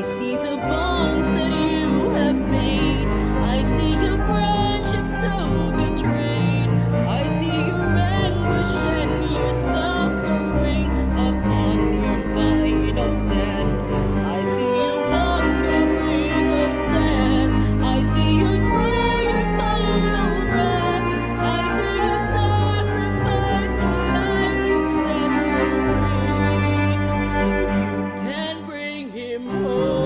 see the bonds that you have made. I see your friendship so betrayed. I see your anguish and your suffering upon your final stand. I see you on the brink of death. I see you draw your final breath. I see you sacrifice your life to set him free, so you can bring him home.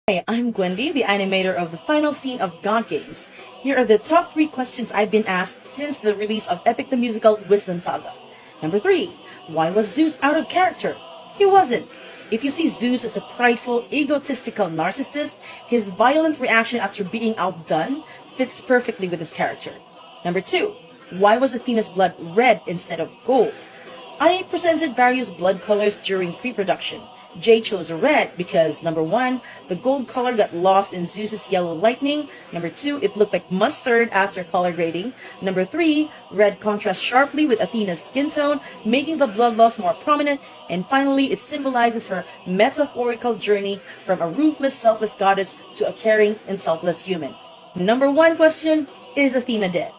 Hi, I'm Gwendy, the animator of the final scene of God Games. Here are the top 3 questions I've been asked since the release of Epic the Musical Wisdom Saga. Number 3, why was Zeus out of character? He wasn't. If you see Zeus as a prideful, egotistical narcissist, his violent reaction after being outdone fits perfectly with his character. Number 2, why was Athena's blood red instead of gold? I presented various blood colors during pre-production. Jay chose red because, number 1, the gold color got lost in Zeus's yellow lightning. Number 2, it looked like mustard after color grading. Number 3, red contrasts sharply with Athena's skin tone, making the blood loss more prominent. And finally, it symbolizes her metaphorical journey from a ruthless, selfless goddess to a caring and selfless human. Number 1 question, is Athena dead?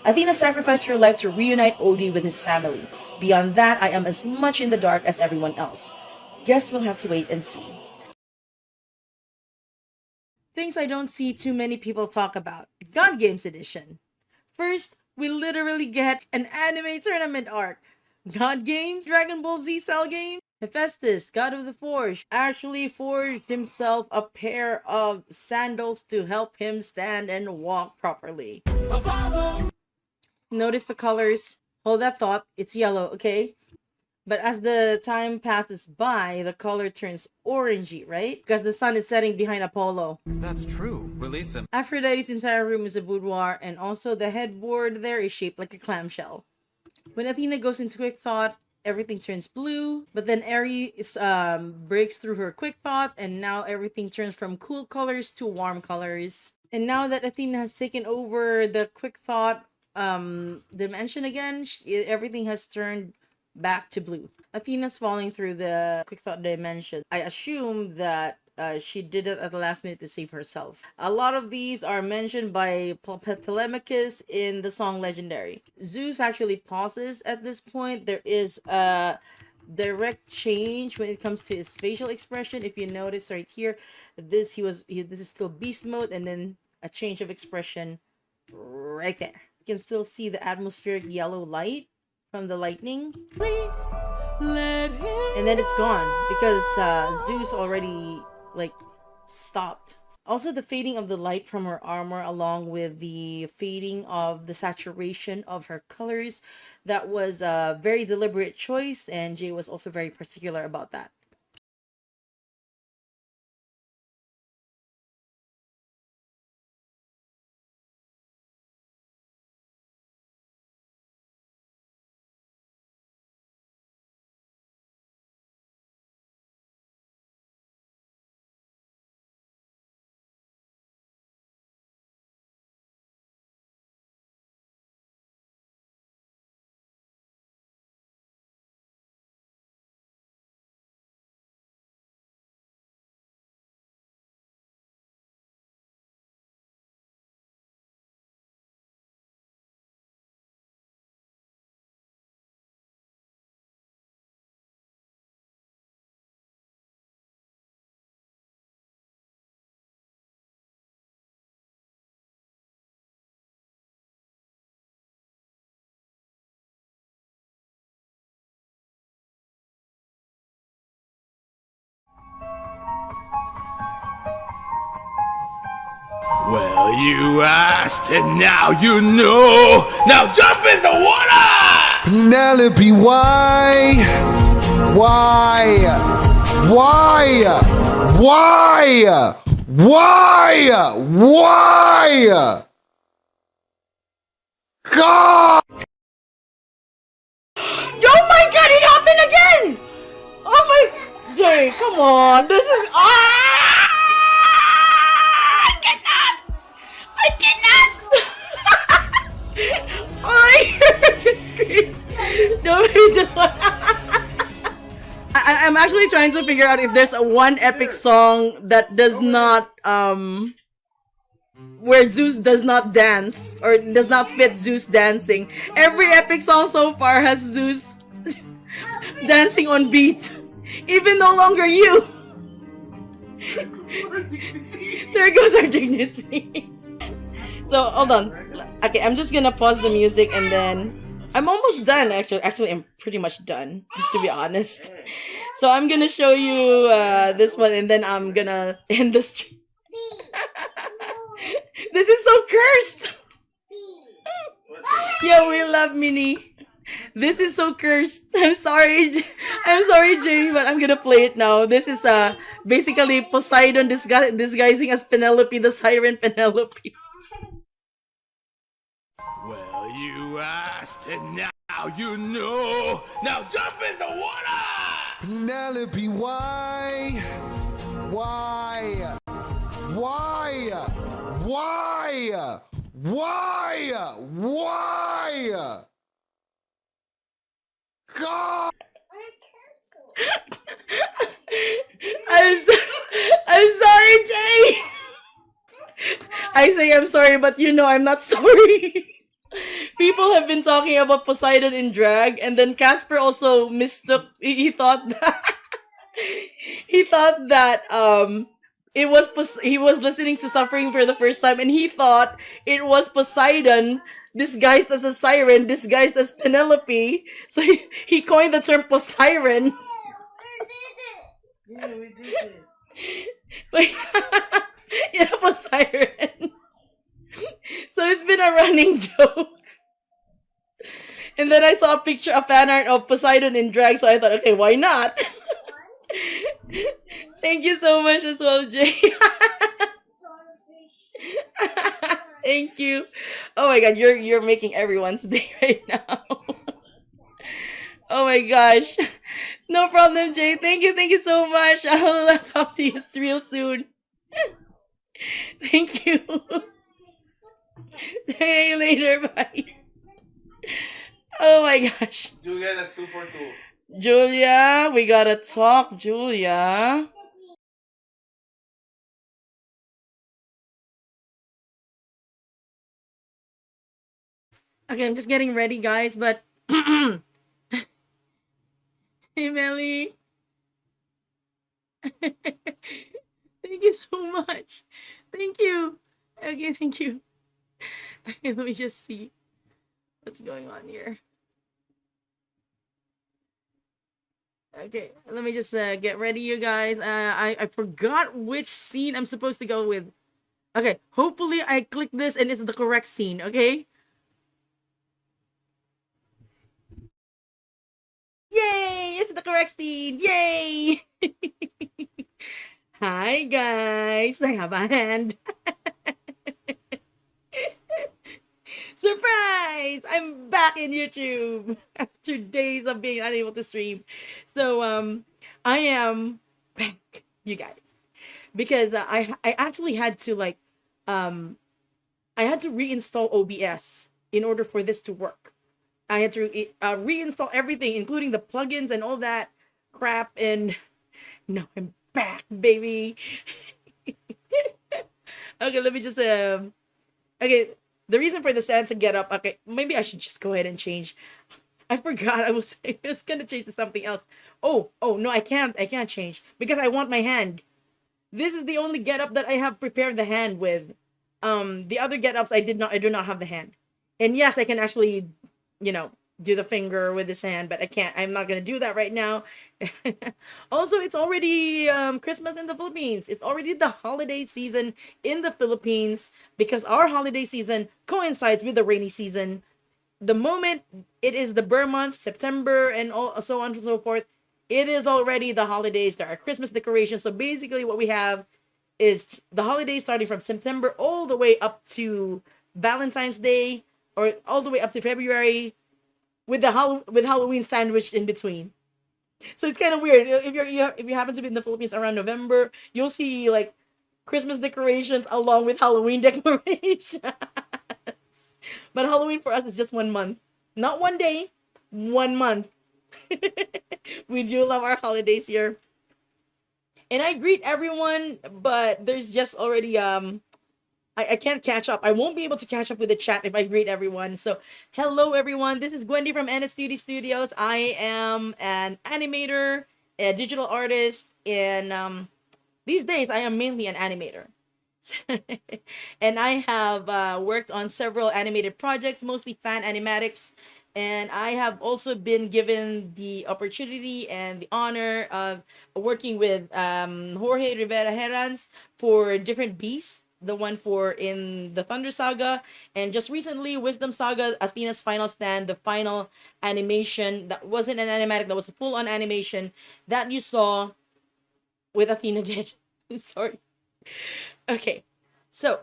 Athena sacrificed her life to reunite Odie with his family. Beyond that, I am as much in the dark as everyone else. Guess we'll have to wait and see. Things I don't see too many people talk about. God Games Edition. First, we literally get an anime tournament arc. God Games, Dragon Ball Z Cell game. Hephaestus, god of the Forge, actually forged himself a pair of sandals to help him stand and walk properly. Notice the colors. Hold that thought. It's yellow, okay? But as the time passes by, the color turns orangey, right? Because the sun is setting behind Apollo. If that's true, release him. Aphrodite's entire room is a boudoir, and also the headboard there is shaped like a clamshell. When Athena goes into quick thought, everything turns blue. But then Ares breaks through her quick thought, and now everything turns from cool colors to warm colors. And now that Athena has taken over the quick thought dimension again, everything has turned back to blue. Athena's falling through the quick thought dimension. I assume that she did it at the last minute to save herself. A lot of these are mentioned by Telemachus in the song Legendary. Zeus actually pauses at this point. There is a direct change when it comes to his facial expression. If you notice right here, this is still beast mode, and then a change of expression right there. You can still see the atmospheric yellow light from the lightning. Please let him. And then it's gone because Zeus already stopped. Also, the fading of the light from her armor, along with the fading of the saturation of her colors, that was a very deliberate choice, and Jay was also very particular about that. Well, you asked, and now you know. Now jump in the water! Penelope, why? Why? Why? Why? Why? Why? God! Oh my god, it happened again! Oh my... Jay, come on, this is... I cannot! I cannot! I heard it scream. No, we just. I'm actually trying to figure out if there's a one epic song that does not where Zeus does not dance or does not fit Zeus dancing. Every epic song so far has Zeus dancing on beat. Even no longer you. There goes our dignity. So hold on. Okay, I'm just gonna pause the music and then I'm almost done. Actually, I'm pretty much done, to be honest. So I'm gonna show you this one and then I'm gonna end the stream. This is so cursed. Yo, we love Minnie. This is so cursed. I'm sorry, Jay, but I'm gonna play it now. This is basically Poseidon disguising as Penelope, the siren Penelope. Well, you asked, and now you know. Now jump in the water! Penelope, why? Why? Why? Why? Why? Why? God! I'm sorry, Jay. I say I'm sorry, but you know I'm not sorry. People have been talking about Poseidon in drag, and then Casper also mistook. He thought that he thought that it was he was listening to Suffering for the first time, and he thought it was Poseidon disguised as a siren, disguised as Penelope. So he coined the term Posiren. Yeah, we did it. Like, yeah, Posiren. So it's been a running joke. And then I saw a picture, a fan art of Poseidon in drag, so I thought, okay, why not? Thank you so much as well, Jay. Thank you. Oh my god, you're making everyone's day right now. Oh my gosh. No problem, Jay. Thank you so much. I'll talk to you real soon. Thank you. See you later, bye. Oh my gosh. Julia, that's 2 for 2. Julia, we gotta talk, Julia. Okay, I'm just getting ready, guys, but hey, Melly. Thank you so much. Thank you. Okay, thank you. Okay, let me just see what's going on here. Okay, let me just get ready, you guys. I forgot which scene I'm supposed to go with. Okay, hopefully I click this and it's the correct scene, okay? Yay! It's the correct scene! Yay! Hi, guys! I have a hand. Surprise! I'm back in YouTube after days of being unable to stream. So, I am back, you guys. Because I actually had to, like, I had to reinstall OBS in order for this to work. I had to reinstall everything, including the plugins and all that crap. And now I'm back, baby. Okay, let me just okay, the reason for the Santa get up. Okay, maybe I should just go ahead and change. I forgot I was gonna change to something else. Oh no, I can't change because I want my hand. This is the only get up that I have prepared the hand with. The other get ups I do not have the hand. And yes, I can actually, do the finger with this hand, but I'm not gonna do that right now. Also, it's already Christmas in the Philippines. It's already the holiday season in the Philippines because our holiday season coincides with the rainy season. The moment it is the Burr months, September, and so on and so forth, it is already the holidays. There are Christmas decorations. So basically what we have is the holidays starting from September all the way up to Valentine's Day, or all the way up to February, with with Halloween sandwiched in between. So it's kind of weird. If you happen to be in the Philippines around November, you'll see like Christmas decorations along with Halloween decorations. But Halloween for us is just 1 month, not 1 day, 1 month. We do love our holidays here. And I greet everyone, but there's just already I can't catch up. I won't be able to catch up with the chat if I greet everyone. So, hello everyone. This is Gwendy from NSTD Studios. I am an animator, a digital artist, and these days I am mainly an animator. And I have worked on several animated projects, mostly fan animatics. And I have also been given the opportunity and the honor of working with Jorge Rivera Herans for different beasts. The one for in the Thunder Saga, and just recently Wisdom Saga, Athena's Final Stand, the final animation that wasn't an animatic, that was a full-on animation that you saw with Athena did. Sorry. Okay. So,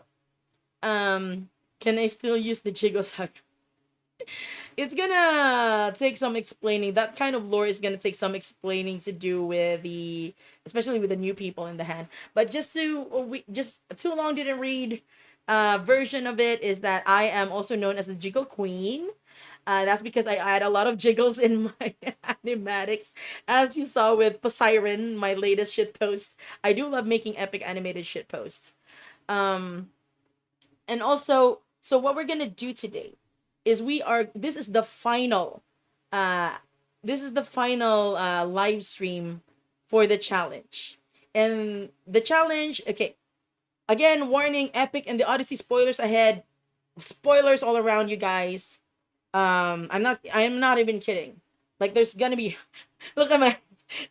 can I still use the Jiggle Saga? It's gonna take some explaining. That kind of lore is gonna take some explaining to do with the, especially with the new people in the hand. But just to we just too long didn't read. Version of it is that I am also known as the Jiggle Queen. That's because I add a lot of jiggles in my animatics, as you saw with Poseidon, my latest shit post. I do love making epic animated shit posts. Um, and also, so what we're gonna do today is this is the final uh live stream for the challenge. And the challenge, okay, again, warning, Epic and the Odyssey spoilers ahead. Spoilers all around, you guys. I'm not even kidding. Like, there's gonna be look at my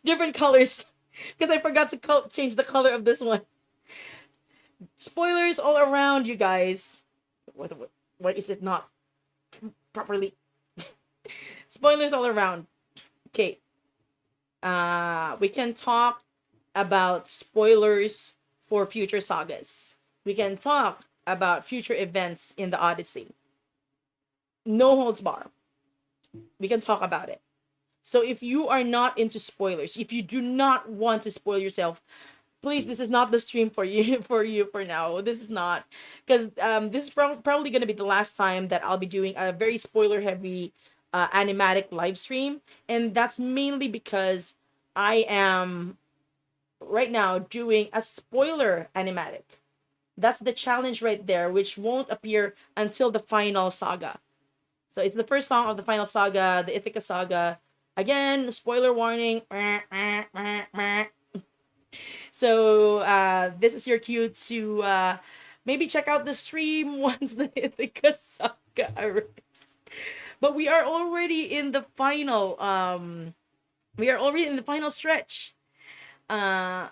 different colors because I forgot to change the color of this one. Spoilers all around, you guys. What is it not properly? Spoilers all around. Okay. We can talk about spoilers for future sagas. We can talk about future events in the Odyssey. No holds bar. We can talk about it. So if you are not into spoilers, if you do not want to spoil yourself, please, this is not the stream for you for now. This is not, because this is probably going to be the last time that I'll be doing a very spoiler heavy animatic live stream, and that's mainly because I am right now doing a spoiler animatic. That's the challenge right there, which won't appear until the final saga. So it's the first song of the final saga, the Ithaca saga. Again, spoiler warning. So this is your cue to maybe check out the stream once the Ithaca saga arrives. But we are already in the final. We are already in the final stretch. We are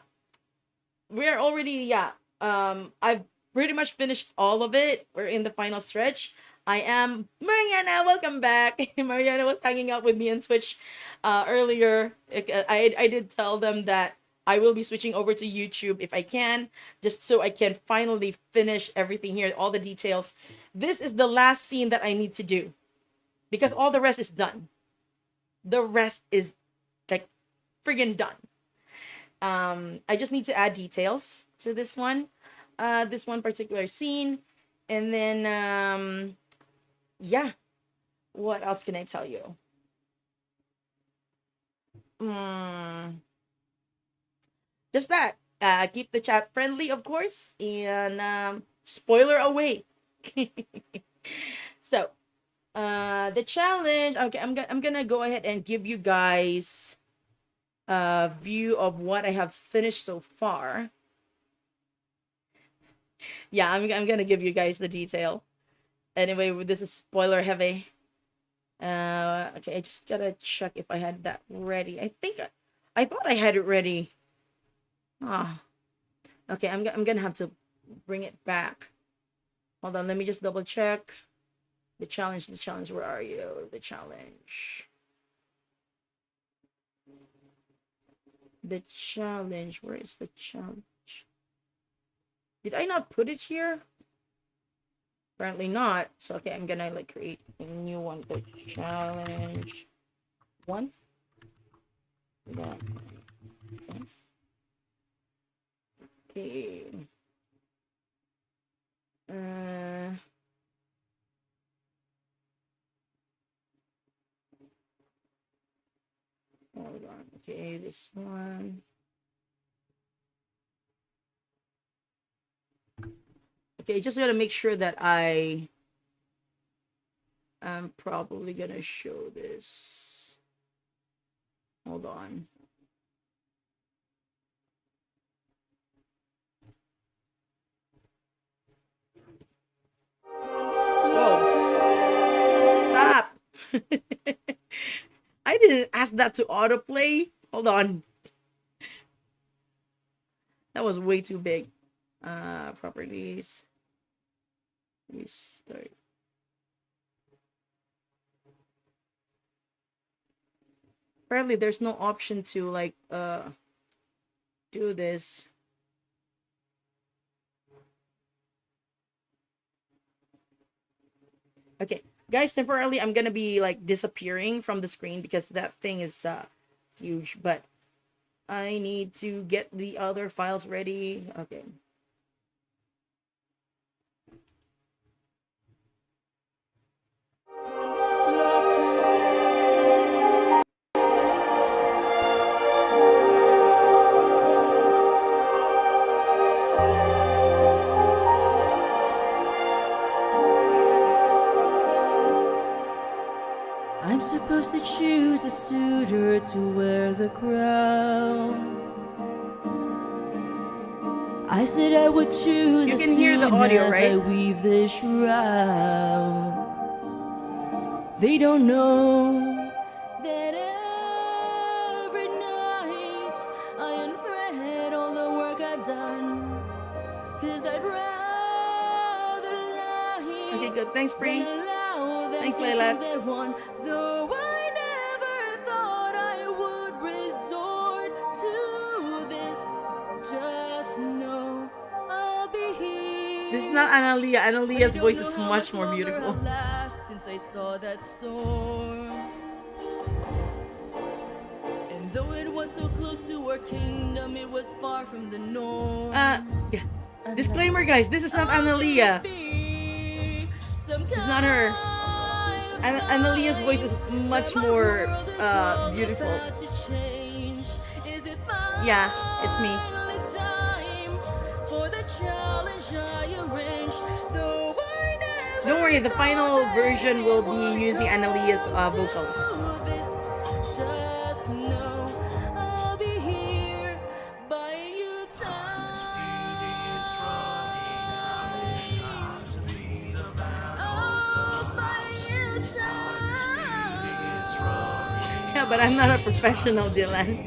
already, yeah. I've pretty much finished all of it. We're in the final stretch. I am Mariana. Welcome back. Mariana was hanging out with me on Twitch earlier. I did tell them that I will be switching over to YouTube if I can, just so I can finally finish everything here, all the details. This is the last scene that I need to do because all the rest is done. The rest is like friggin' done. I just need to add details to this one particular scene, and then yeah. What else can I tell you? Just that. Keep the chat friendly, of course, and spoiler away. So, the challenge. Okay, I'm gonna go ahead and give you guys a view of what I have finished so far. Yeah, I'm gonna give you guys the detail. Anyway, this is spoiler heavy. Okay, I just gotta check if I had that ready. I thought I had it ready. Ah, okay. I'm gonna have to bring it back. Hold on, let me just double check. The challenge. Where are you? The challenge. Where is the challenge? Did I not put it here? Apparently not. So okay, I'm gonna like create a new one called challenge one. Yeah. Okay. Okay, this one. Okay, just gotta make sure that I'm probably gonna show this. Hold on. Whoa. Stop. I didn't ask that to autoplay. Hold on. That was way too big. Properties. Restart. Apparently there's no option to like do this. Okay, guys, temporarily I'm gonna be like disappearing from the screen because that thing is huge, but I need to get the other files ready. Okay. I'm supposed to choose a suitor to wear the crown. I said I would choose. You can hear the audio, right? I weave the shroud. They don't know that every night I unthread all the work I've done. 'Cause I'd rather lie. Okay, good. Thanks, Bree. Thanks, Layla. Though I never thought I would resort to this. Just know I'll be here. This is not Analia. Analia's voice is much more beautiful. Since I saw that storm. And though it was so close to our kingdom, it was far from the norm. Yeah. Disclaimer, guys. This is not Analia. It's not her. Analia's voice is much more beautiful. Yeah, it's me. Don't worry, the final version will be using Analia's vocals. Yeah, but I'm not a professional, Dylan.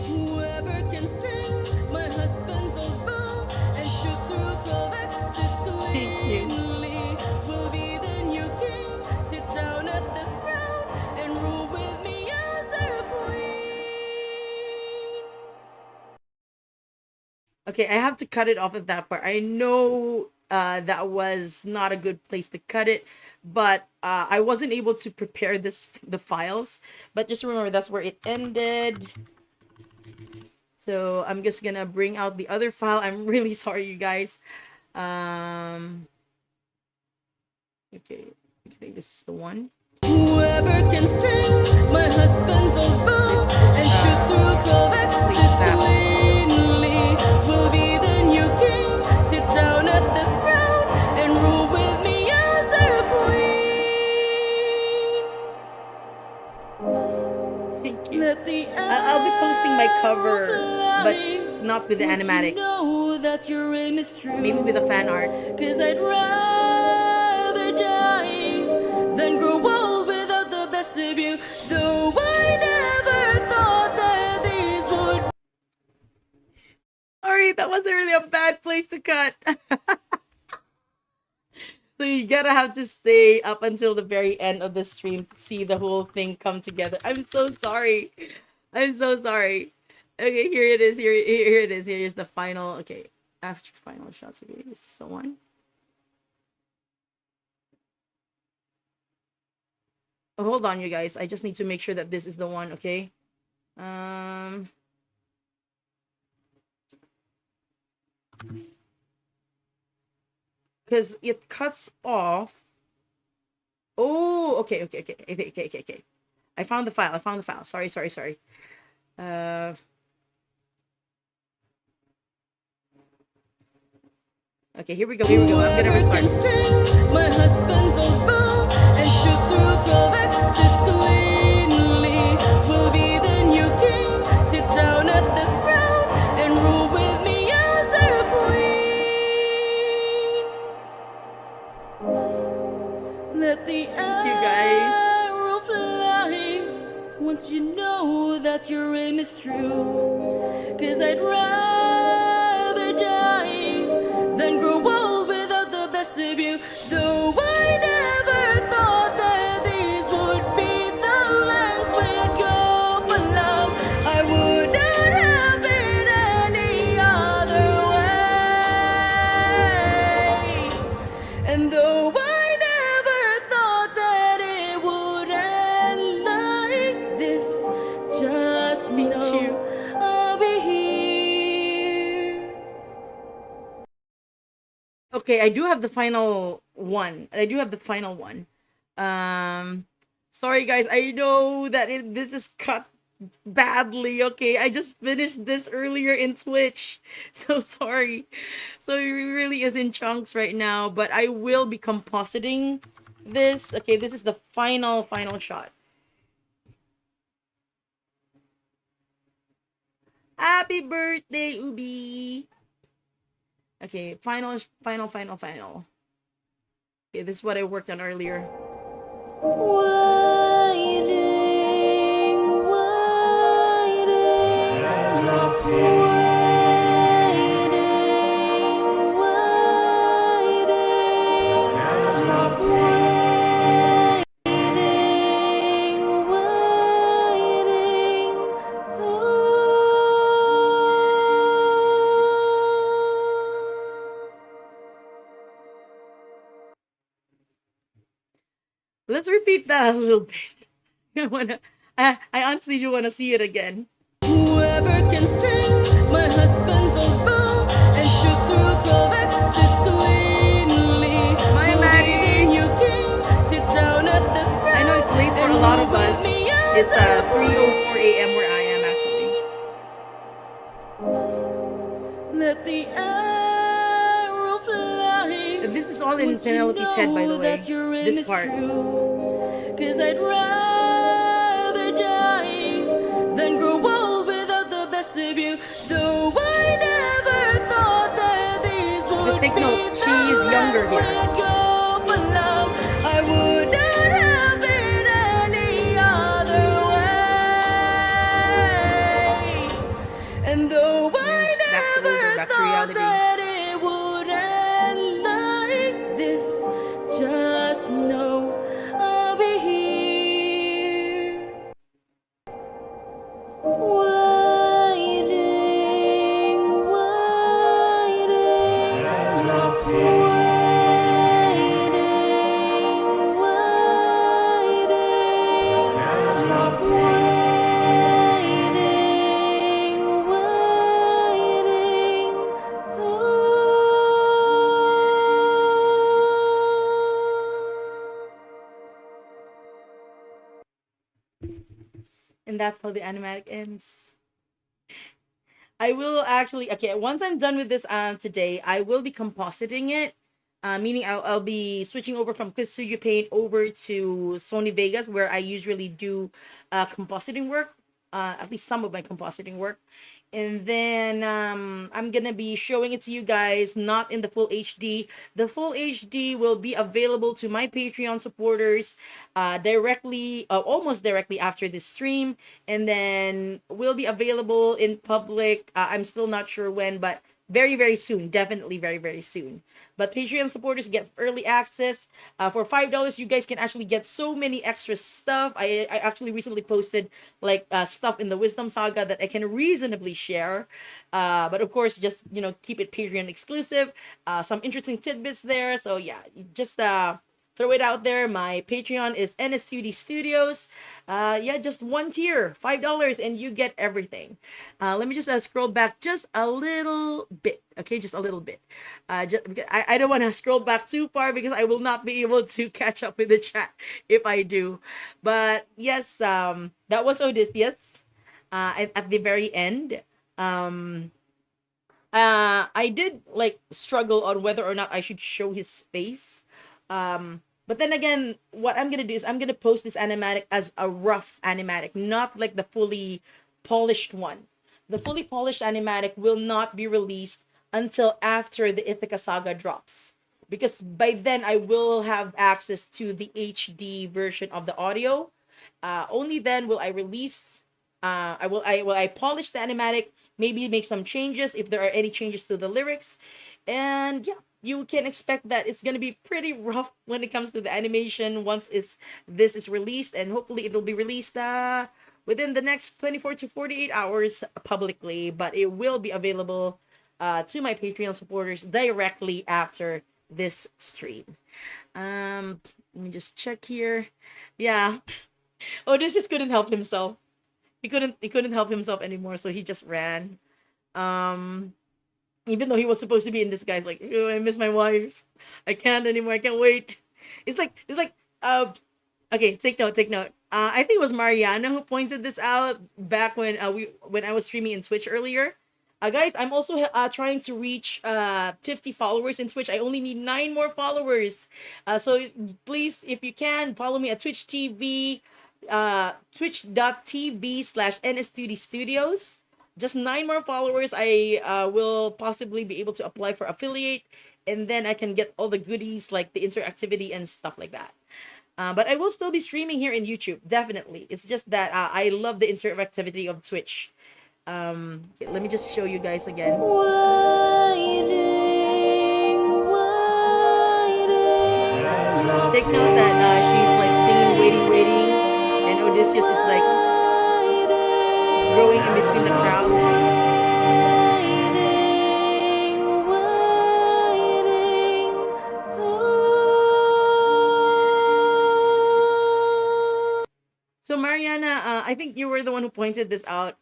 Whoever can string my husband's old bow and shoot through 12 axes cleanly will be the new king. Sit down at the throne and rule with me as their queen. Okay, I have to cut it off at that part. I know that was not a good place to cut it, but I wasn't able to prepare the files. But just remember, that's where it ended. So I'm just gonna bring out the other file. I'm really sorry, you guys. Okay, I think this is the one. Whoever can string my husband's old bow and shoot through 12 axes cleanly will be the new king. Sit down at the throne and rule with me as their queen. Thank you. I'll be posting my cover, but not with the Animatic. Maybe with the fan art. 'Cause I'd rather die than grow old without the best of you. Though I never thought that these would. Alright, that wasn't really a bad place to cut. So you gotta have to stay up until the very end of the stream to see the whole thing come together. I'm so sorry. I'm so sorry. Okay, here it is. Here it is. Here's the final. Okay, after final shots. Okay, is this the one? Oh, hold on, you guys. I just need to make sure that this is the one. Okay. Because it cuts off. Oh, okay. I found the file. I found the file. Sorry, sorry, sorry. Uh, okay, here we go. Here we go. I'm gonna Whoever can restart. string my husband's old bow and shoot through 12 axes cleanly will be the new king. Sit down at the throne and rule with me as their queen. Let the You guys. arrow fly once you know that your aim is true. 'Cause I'd rather die than grow old without the best of you. Though I never thought that these would be the lengths we'd go for love, I wouldn't have it any other way. And though I never thought that it would end like this, just Thank know you. I'll be here. Okay, I do have the final one. I do have the final one. Um, sorry guys. I know that this is cut badly. Okay, I just finished this earlier in Twitch, so sorry. So it really is in chunks right now, but I will be compositing this. Okay, this is the final shot. Happy birthday, Ubi. Okay, final. Okay, this is what I worked on earlier. Waiting, Let's repeat that a little bit. I wanna. I honestly do wanna see it again. Whoever can string my husband's old bow and shoot through 12 axes cleanly Bye, will be Maddie. the new king. Sit down at the throne. I know it's late for a lot of us. It's 3:04 a.m. where I am actually. Let the arrow fly. And this is all in once you Penelope's head, by the know way. that your aim This is part. true. 'Cause I'd rather die than grow old without the best of you. Though I never thought that these would Just take be note, the she is younger lengths here. we'd go for love, I wouldn't have it any other way. And though I Yes, back to never older, back to thought reality. that it would end like this, just know I'll be here. And that's how the animatic ends. I will actually, okay, once I'm done with this today, I will be compositing it. Meaning I'll be switching over from Clip Studio Paint over to Sony Vegas, where I usually do compositing work, at least some of my compositing work. And then I'm gonna be showing it to you guys, not in the full HD. The full HD will be available to my Patreon supporters directly, almost directly after this stream, and then will be available in public. I'm still not sure when, but very, very soon. Definitely very, very soon. But Patreon supporters get early access. For $5, you guys can actually get so many extra stuff. I actually recently posted like stuff in the Wisdom Saga that I can reasonably share. But of course, just keep it Patreon exclusive. Some interesting tidbits there. So yeah, just throw it out there. My Patreon is NSTD Studios. Yeah, just one tier, $5, and you get everything. Let me just scroll back just a little bit. Okay, just a little bit. I don't want to scroll back too far because I will not be able to catch up with the chat if I do. But yes, that was Odysseus. At the very end. Um, I did like struggle on whether or not I should show his face. But then again, what I'm gonna do is I'm gonna post this animatic as a rough animatic, not like the fully polished one. The fully polished animatic will not be released until after the Ithaca saga drops. Because by then I will have access to the HD version of the audio. Only then will I release. I polish the animatic, maybe make some changes if there are any changes to the lyrics, and yeah, you can expect that it's gonna be pretty rough when it comes to the animation once this is released, and hopefully it will be released within the next 24 to 48 hours publicly, but it will be available to my Patreon supporters directly after this stream. Let me just check here. Yeah. Oh, this just couldn't help himself. He couldn't help himself anymore, so he just ran. Um, Even though he was supposed to be in disguise, like, oh, I miss my wife. I can't anymore. I can't wait. It's like okay, take note, take note. I think it was Mariana who pointed this out back when I was streaming in Twitch earlier. Guys, I'm also trying to reach 50 followers in Twitch. I only need 9 more followers. So please, if you can, follow me at Twitch TV, twitch.tv/NS2D Studios. Just 9 more followers. I will possibly be able to apply for affiliate, and then I can get all the goodies like the interactivity and stuff like that. But I will still be streaming here in YouTube, definitely. It's just that I love the interactivity of Twitch. Okay, let me just show you guys again. Waiting, waiting. Take note that she's like singing "Waiting, Waiting," and Odysseus is like growing in between the crowds. So Mariana, I think you were the one who pointed this out.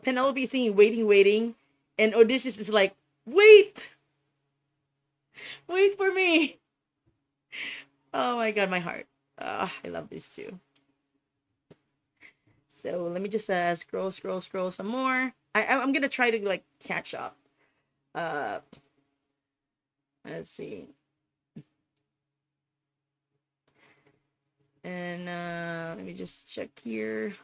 Penelope singing "Waiting, Waiting," and Odysseus is like, "Wait, wait for me." Oh my god, my heart. I love these two. So let me just scroll some more. I'm gonna try to like catch up. Uh, let's see. And let me just check here.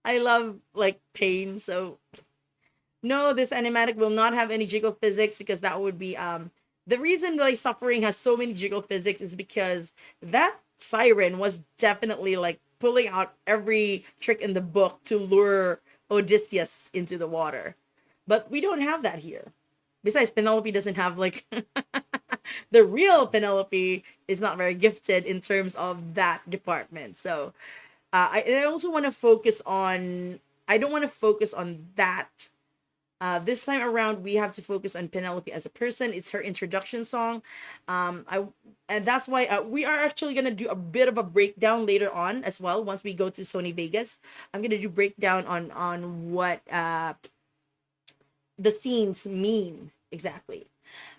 I love like pain, so no, this animatic will not have any jiggle physics because that would be the reason like Suffering has so many jiggle physics is because that siren was definitely like pulling out every trick in the book to lure Odysseus into the water. But we don't have that here. Besides, Penelope doesn't have like the real Penelope is not very gifted in terms of that department. So I also want to focus on. I don't want to focus on that. This time around, we have to focus on Penelope as a person. It's her introduction song. And that's why we are actually gonna do a bit of a breakdown later on as well. Once we go to Sony Vegas, I'm gonna do breakdown on what the scenes mean exactly.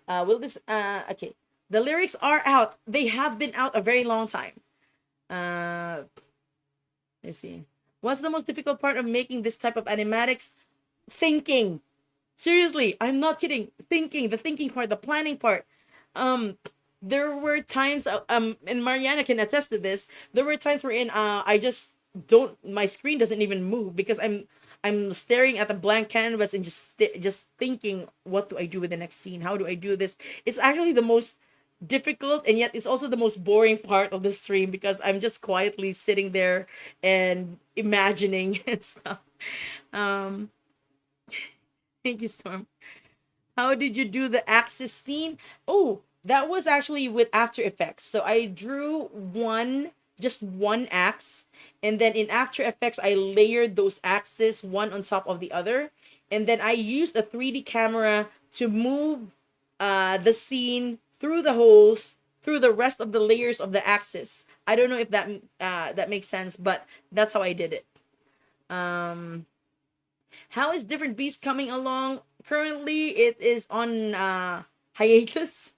Will this? Okay, the lyrics are out. They have been out a very long time. Let's see. What's the most difficult part of making this type of animatics? Thinking. Seriously, I'm not kidding. The thinking part, the planning part. There were times, and Mariana can attest to this. There were times wherein I just don't. My screen doesn't even move because I'm staring at a blank canvas and just thinking, what do I do with the next scene? How do I do this? It's actually the most difficult, and yet it's also the most boring part of the stream because I'm just quietly sitting there and imagining and stuff. Thank you, Storm. How did you do the axis scene? Oh, that was actually with After Effects. So I drew just one axe, and then in After Effects, I layered those axes one on top of the other, and then I used a 3D camera to move the scene through the holes, through the rest of the layers of the axis. I don't know if that makes sense, but that's how I did it. How is Different Beast coming along? Currently, it is on hiatus.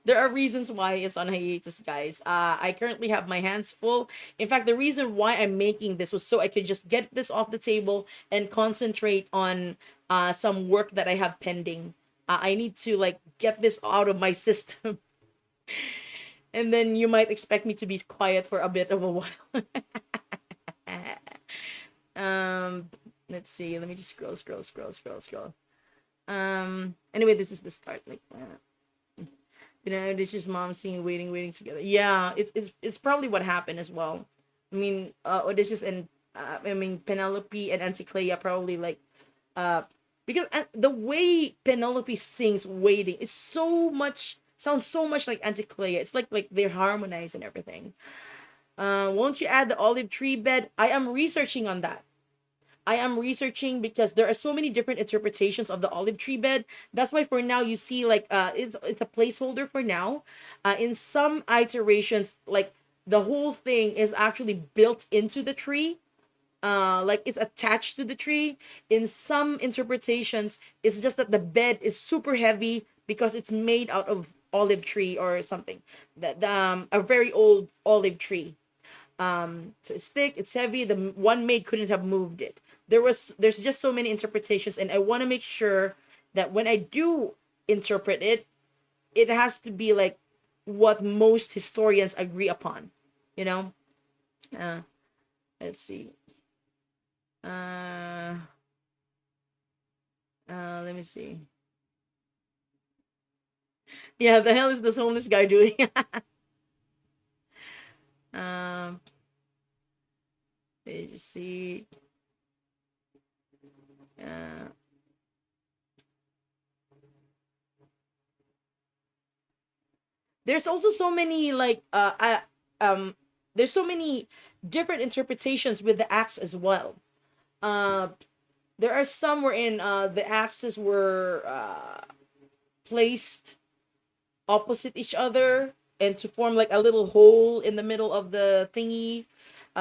There are reasons why it's on hiatus, guys. I currently have my hands full. In fact, the reason why I'm making this was so I could just get this off the table and concentrate on some work that I have pending. I need to like get this out of my system. And then you might expect me to be quiet for a bit of a while. Let's see. Let me just scroll. Anyway, this is the start. Like, this is mom seeing waiting together. Yeah, it's probably what happened as well. I mean, Odysseus and Penelope and Anticlea probably like because the way Penelope sings waiting is sounds so much like Anticlea. It's like they're harmonized and everything. Won't you add the olive tree bed? I am researching on that. I am researching because there are so many different interpretations of the olive tree bed. That's why for now you see like it's a placeholder for now. In some iterations, like the whole thing is actually built into the tree. Like it's attached to the tree. In some interpretations, it's just that the bed is super heavy because it's made out of olive tree or something. That a very old olive tree. So it's thick, it's heavy. The one maid couldn't have moved it. There's just so many interpretations, and I want to make sure that when I do interpret it, it has to be like what most historians agree upon. You know. Let's see. Let me see. Yeah, the hell is this homeless guy doing? um, let me just see. There's also so many like there's so many different interpretations with the axe as well. Uh, there are some wherein the axes were placed opposite each other and to form like a little hole in the middle of the thingy.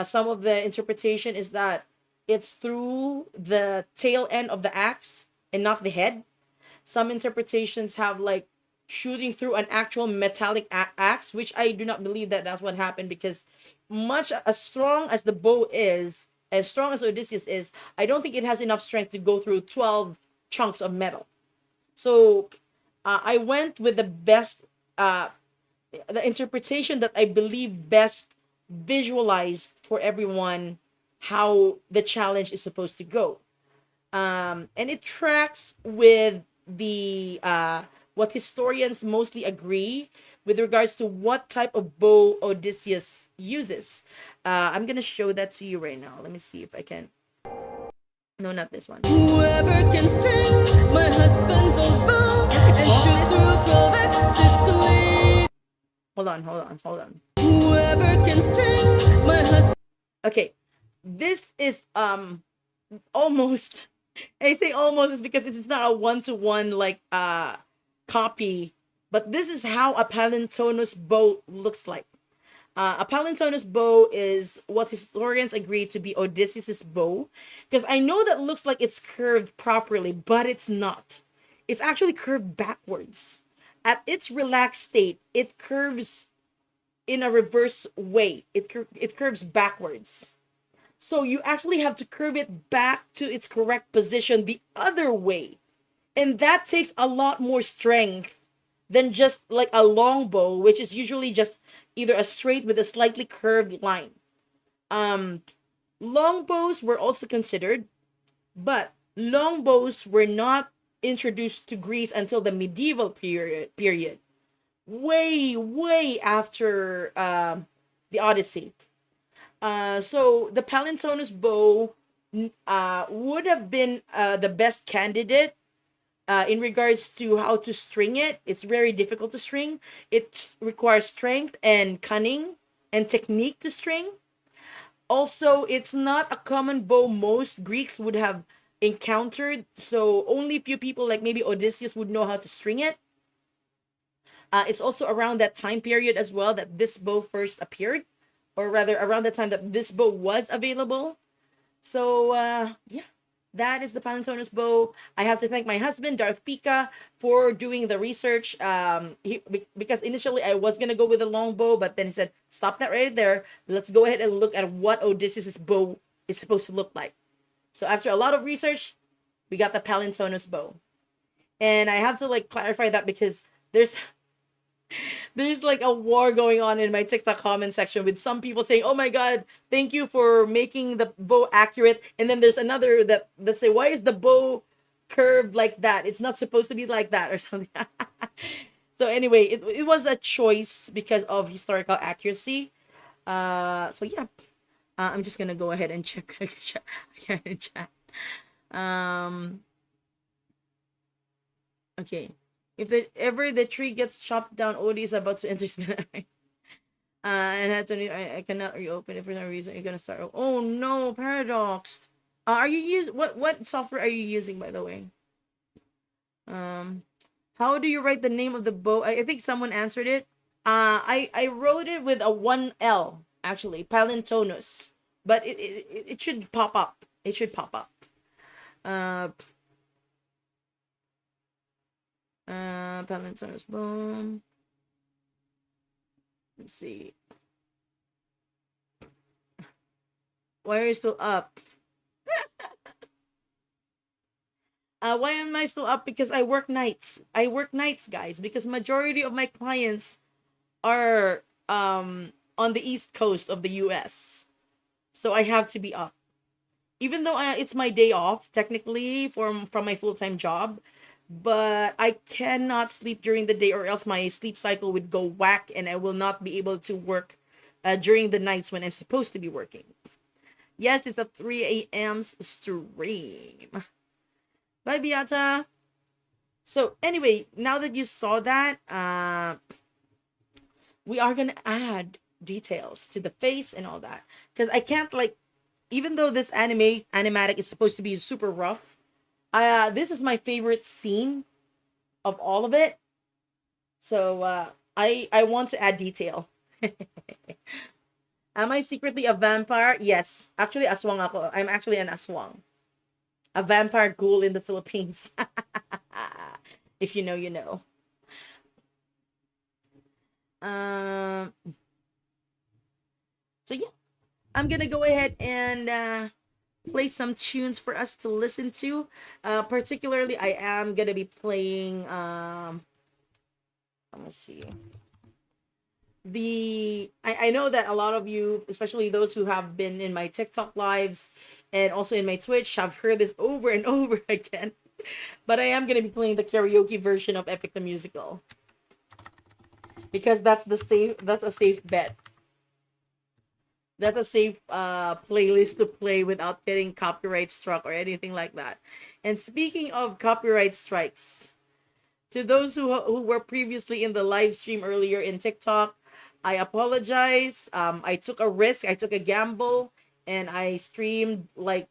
Some of the interpretation is that it's through the tail end of the axe and not the head. Some interpretations have like shooting through an actual metallic axe, which I do not believe that that's what happened because much as strong as the bow is, as strong as Odysseus is, I don't think it has enough strength to go through 12 chunks of metal. So I went with the best, the interpretation that I believe best visualized for everyone how the challenge is supposed to go. And it tracks with the what historians mostly agree with regards to what type of bow Odysseus uses. I'm gonna show that to you right now. Let me see if I can. No, not this one. Whoever can string my husband's old bow and shoot through 12 axes to lead. Hold on. Whoever can string my husband. Okay, this is almost. I say almost is because it's not a one-to-one like copy, but this is how a Palintonus bow looks like. A Palintonus bow is what historians agree to be Odysseus's bow, because I know that looks like it's curved properly, but it's not. It's actually curved backwards. At its relaxed state, it curves in a reverse way. It curves backwards. So you actually have to curve it back to its correct position the other way. And that takes a lot more strength than just like a long bow, which is usually just either a straight with a slightly curved line. Long bows were also considered, but long bows were not introduced to Greece until the medieval period. Way after the Odyssey. So the Palintonus bow would have been the best candidate in regards to how to string it. It's very difficult to string. It requires strength and cunning and technique to string. Also, it's not a common bow most Greeks would have encountered. So only few people like maybe Odysseus would know how to string it. It's also around that time period as well that this bow first appeared, or rather around the time that this bow was available. So yeah, that is the Palansonos bow. I have to thank my husband Darth Pika for doing the research. Because initially I was gonna go with a long bow, but then he said, "Stop that right there. Let's go ahead and look at what Odysseus's bow is supposed to look like." So after a lot of research, we got the Palantonos bow, and I have to like clarify that because there's like a war going on in my TikTok comment section with some people saying, "Oh my god, thank you for making the bow accurate," and then there's another that say, "Why is the bow curved like that? It's not supposed to be like that," or something. So anyway, it was a choice because of historical accuracy. So yeah, I'm just gonna go ahead and check again in chat. Um, okay. If ever the tree gets chopped down, Odie is about to enter. And I cannot reopen it for no reason. You're gonna start. Oh no, Paradox. Are you what software are you using, by the way? How do you write the name of the bow? I think someone answered it. I wrote it with a 1L actually, Palintonus, but it should pop up. It should pop up. Palintonus boom. Let's see. Why are you still up? Why am I still up? Because I work nights. I work nights, guys, because majority of my clients are on the east coast of the US. So I have to be up. Even though it's my day off technically from my full-time job, but I cannot sleep during the day or else my sleep cycle would go whack and I will not be able to work during the nights when I'm supposed to be working. Yes, it's a 3 a.m. stream. Bye, Beata. So anyway, now that you saw that, we are gonna add details to the face and all that. Because I can't like, even though this animatic is supposed to be super rough, this is my favorite scene of all of it. So I want to add detail. Am I secretly a vampire? Yes. Actually, aswang ako. I'm actually an aswang. A vampire ghoul in the Philippines. If you know, you know. So yeah, I'm gonna go ahead and play some tunes for us to listen to. Particularly, I am gonna be playing. Let me see. I know that a lot of you, especially those who have been in my TikTok lives and also in my Twitch, have heard this over and over again. But I am gonna be playing the karaoke version of Epic the Musical because that's a safe bet. That's a safe playlist to play without getting copyright struck or anything like that. And speaking of copyright strikes, to those who were previously in the live stream earlier in TikTok, I apologize. I took a risk, I took a gamble, and I streamed like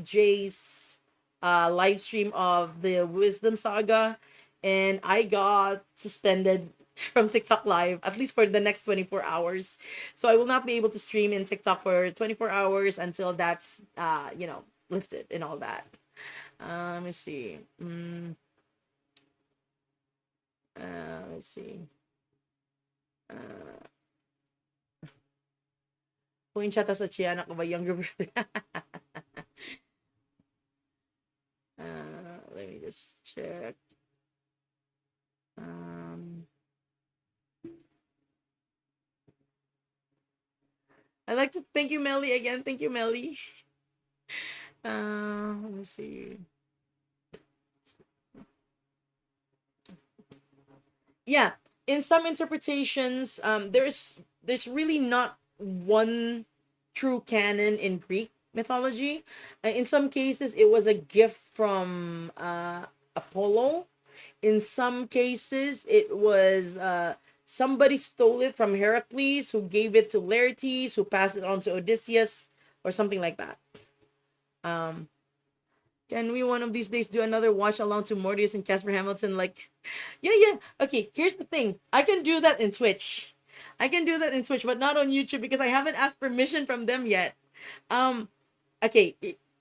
Jay's live stream of the Wisdom Saga, and I got suspended from TikTok Live, at least for the next 24 hours. So I will not be able to stream in TikTok for 24 hours until that's, lifted and all that. Let me see. Let's see. Kung chata sa Chiana ko ba, younger brother? Let me just check. I'd like to thank you, Melly, again. Thank you, Melly. Let me see. Yeah, in some interpretations, there's really not one true canon in Greek mythology. In some cases, it was a gift from Apollo. In some cases, it was somebody stole it from Heracles, who gave it to Laertes, who passed it on to Odysseus, or something like that. Can we one of these days do another watch along to Mortius and Casper Hamilton? Like, yeah. Okay, here's the thing. I can do that in Twitch. I can do that in Twitch, but not on YouTube because I haven't asked permission from them yet. Um, okay.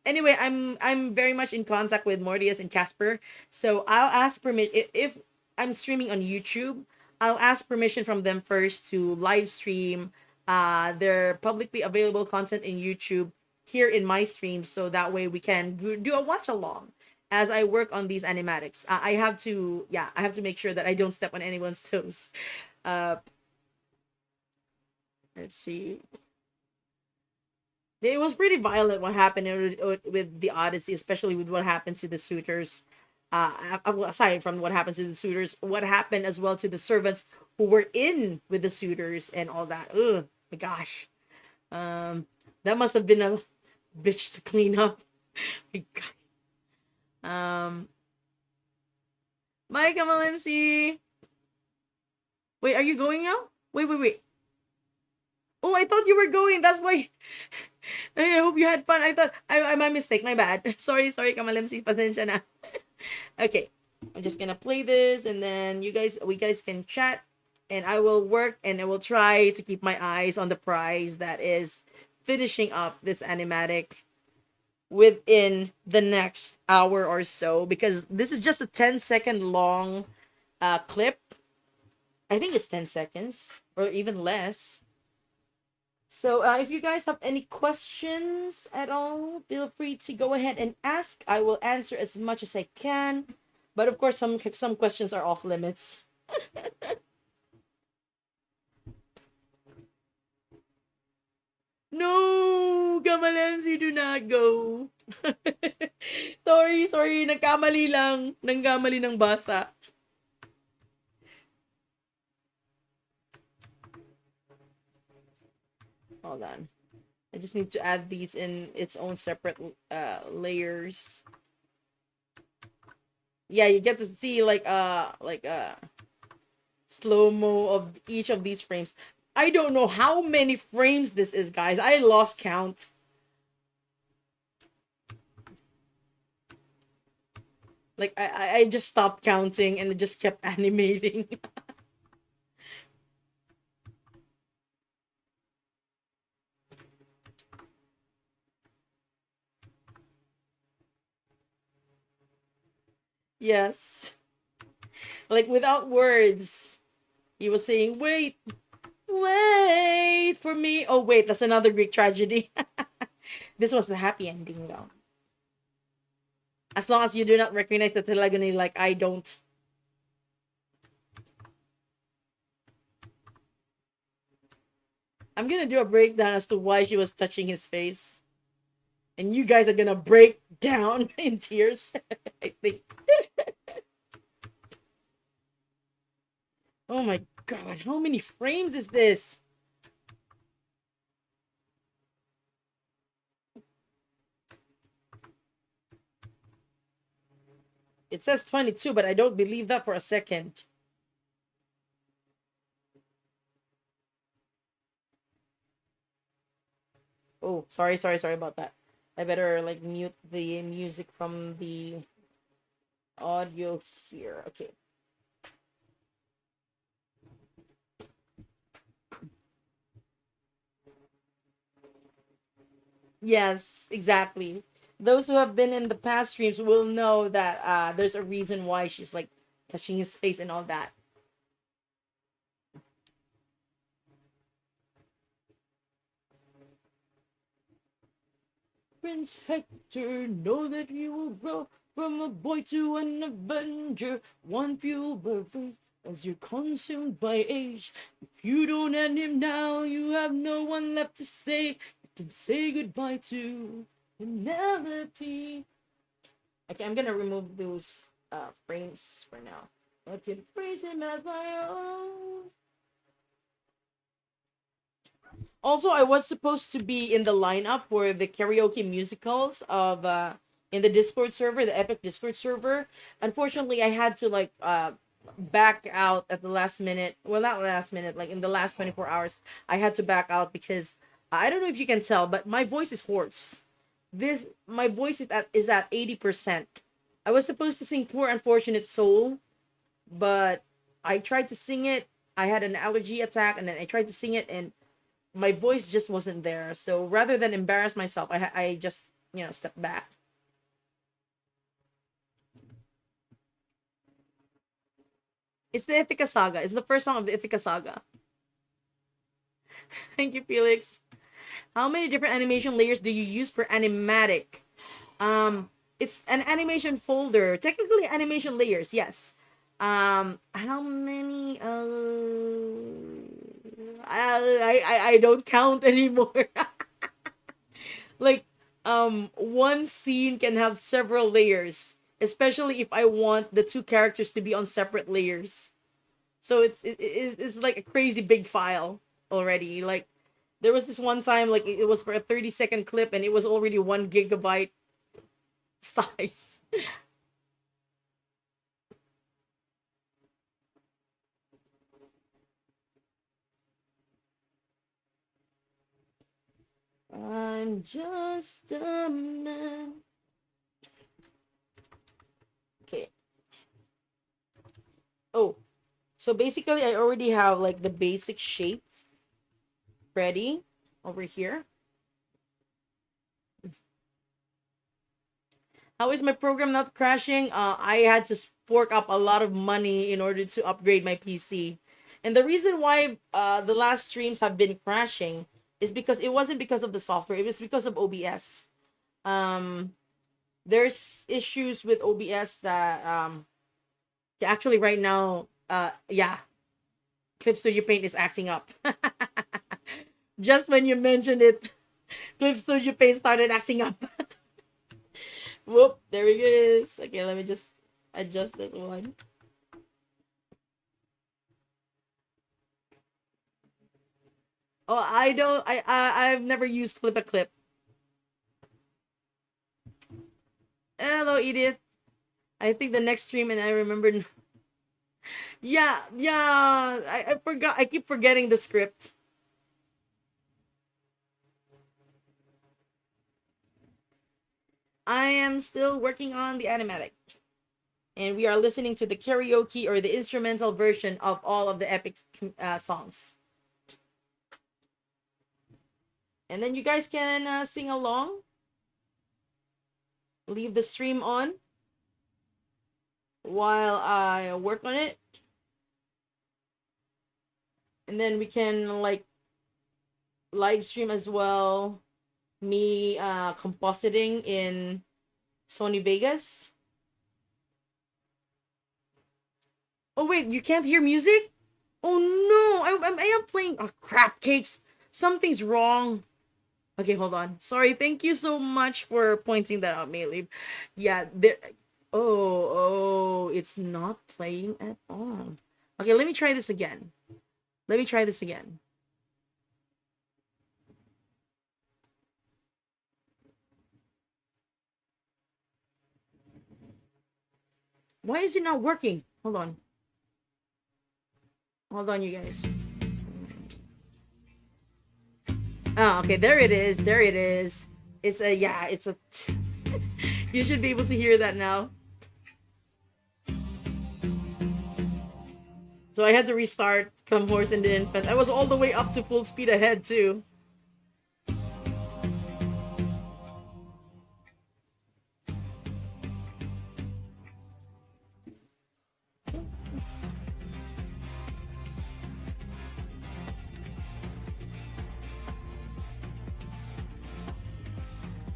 Anyway, I'm very much in contact with Mortius and Casper, so I'll ask permission if I'm streaming on YouTube. I'll ask permission from them first to live stream their publicly available content in YouTube here in my stream, so that way we can do a watch along as I work on these animatics. I have to, yeah, I have to make sure that I don't step on anyone's toes. Uh, let's see. It was pretty violent what happened with the Odyssey, especially with what happened to the suitors. Aside from what happened to the suitors, what happened as well to the servants who were in with the suitors and all that. Ugh, my gosh. That must have been a bitch to clean up. My God. Bye, Kamal MC. Wait, are you going now? Wait. Oh, I thought you were going. That's why. I hope you had fun. I thought my mistake. My bad. Sorry, Kamal MC. Pasensya na. Okay, I'm just gonna play this, and then we guys can chat, and I will work, and I will try to keep my eyes on the prize that is finishing up this animatic within the next hour or so, because this is just a 10-second long clip. I think it's 10 seconds or even less. So if you guys have any questions at all, feel free to go ahead and ask. I will answer as much as I can. But of course, some questions are off limits. No, Kamalensi, do not go. sorry, nagkamali lang. Nanggamali ng basa. Hold on. I just need to add these in its own separate layers. Yeah, you get to see like slow-mo of each of these frames. I don't know how many frames this is, guys. I lost count. Like I just stopped counting and it just kept animating. Yes. Like without words. He was saying, wait for me. Oh, wait, that's another Greek tragedy. This was the happy ending, though. As long as you do not recognize the telegony like I don't. I'm gonna do a breakdown as to why she was touching his face. And you guys are gonna break down in tears, I think. Oh my god, how many frames is this? It says 22, but I don't believe that for a second. Oh, sorry about that. I better like mute the music from the audio here. Okay. Yes, exactly. Those who have been in the past streams will know that there's a reason why she's like touching his face and all that. Prince Hector, know that you will grow from a boy to an avenger, one fuel burden as you're consumed by age. If you don't end him now, you have no one left to stay. You can say goodbye to Penelope. Okay, I'm gonna remove those frames for now. I can praise him as my own. Also, I was supposed to be in the lineup for the karaoke musicals of in the Discord server, the Epic Discord server. Unfortunately, I had to like back out at the last minute. Well, not last minute, like in the last 24 hours. I had to back out because I don't know if you can tell, but my voice is hoarse. this my voice is at 80%. I was supposed to sing Poor Unfortunate Soul, but I tried to sing it. I had an allergy attack, and then I tried to sing it, and my voice just wasn't there. So rather than embarrass myself, I just stepped back. It's the Ithaca Saga. It's the first song of the Ithaca Saga. Thank you, Felix. How many different animation layers do you use per animatic? It's an animation folder. Technically, animation layers. Yes. How many? I don't count anymore. Like, one scene can have several layers, especially if I want the two characters to be on separate layers. So it's like a crazy big file already. Like, there was this one time, like, it was for a 30-second clip, and it was already 1 GB size. I'm just a man. Okay. Oh, so basically, I already have like the basic shapes ready over here. How is my program not crashing? I had to fork up a lot of money in order to upgrade my PC. And the reason why the last streams have been crashing is because it wasn't because of the software. It was because of OBS. There's issues with OBS that actually right now, yeah, Clip Studio Paint is acting up. Just when you mentioned it, Clip Studio Paint started acting up. Whoop, there it is. Okay, let me just adjust this one. Oh, I don't. I've never used Flip a Clip. Hello, Edith. I think the next stream, and I remembered. Yeah, yeah. I forgot. I keep forgetting the script. I am still working on the animatic. And we are listening to the karaoke or the instrumental version of all of the epic songs. And then you guys can sing along. Leave the stream on while I work on it. And then we can like live stream as well. Me compositing in Sony Vegas. Oh wait, you can't hear music? Oh no, I am playing. Oh crap, cakes. Something's wrong. Okay, hold on. Sorry, thank you so much for pointing that out, Maylib. Yeah, there. Oh, it's not playing at all. Okay, let me try this again. Let me try this again. Why is it not working? Hold on. Hold on, you guys. Oh, okay, there it is. There it is. It's a, yeah, it's a... You should be able to hear that now. So I had to restart from Horse and the Infant. I was all the way up to full speed ahead, too.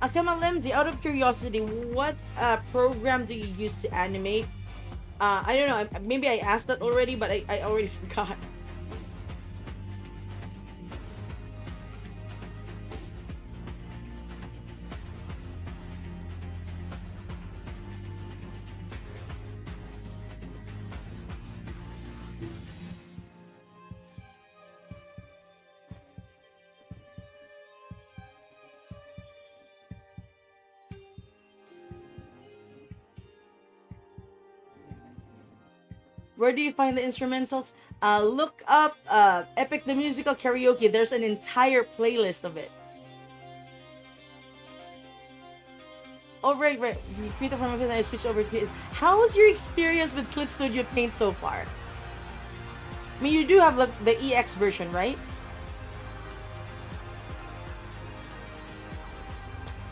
Akama Lemzi, out of curiosity, what program do you use to animate? I don't know. Maybe I asked that already, but I already forgot. Where do you find the instrumentals? Look up Epic the Musical Karaoke. There's an entire playlist of it. Oh, right, right. You created from and I switched over to. How was your experience with Clip Studio Paint so far? I mean, you do have like the EX version, right?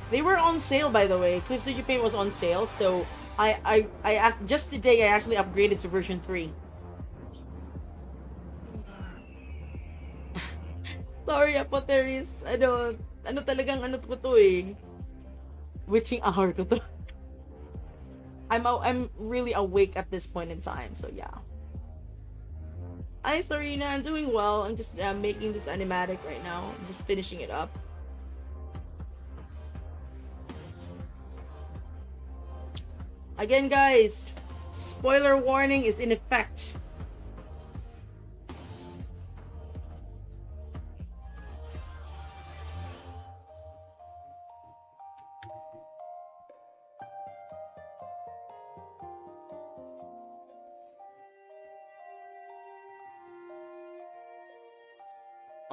They were on sale, by the way. Clip Studio Paint was on sale, so just today I actually upgraded to version 3. Sorry, Apoteris. Ano talagang ano ko to eh. Witching hour ko to. I'm really awake at this point in time, so yeah. Hi, Serena. I'm doing well. I'm just making this animatic right now. I'm just finishing it up. Again, guys, spoiler warning is in effect.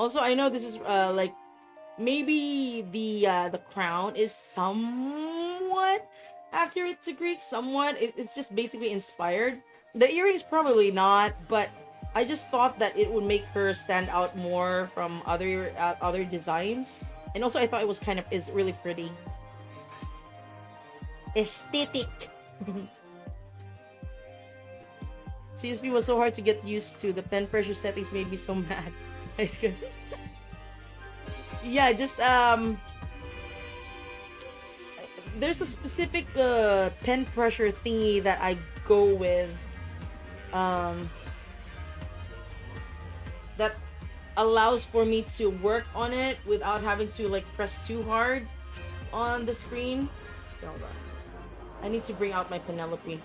Also, I know this is like maybe the crown is somewhat accurate to Greek, somewhat. It's just basically inspired. The earrings probably not, but I just thought that it would make her stand out more from other designs. And also, I thought it was is really pretty. Aesthetic. CSP was so hard to get used to. The pen pressure settings made me so mad. Yeah, just there's a specific pen pressure thingy that I go with that allows for me to work on it without having to like press too hard on the screen. Hold on. I need to bring out my Penelope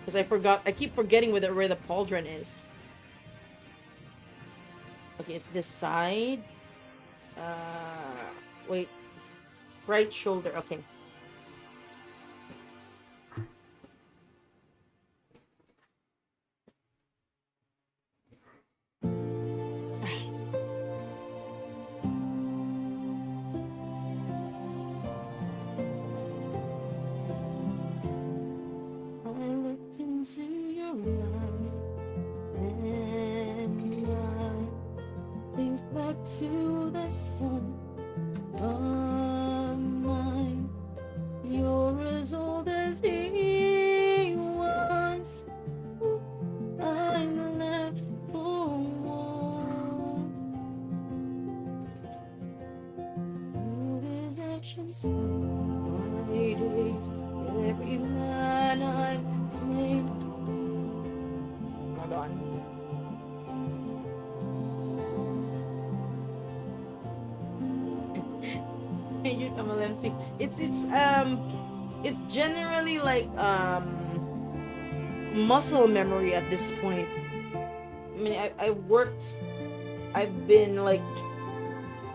because I keep forgetting where the pauldron is. Okay, it's this side. Wait. Right shoulder. Okay. I look into your eyes and I think back to the sun of mine. You're as old as he was. I'm left for warmth. Through his actions, my days, every man I've slain. Hold on. You MLMC. It's generally like muscle memory at this point. I mean, I've been like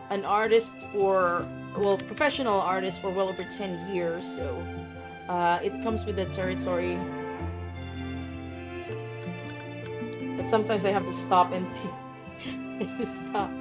an artist professional artist for well over 10 years, so it comes with the territory. But sometimes I have to stop and think. I have to stop.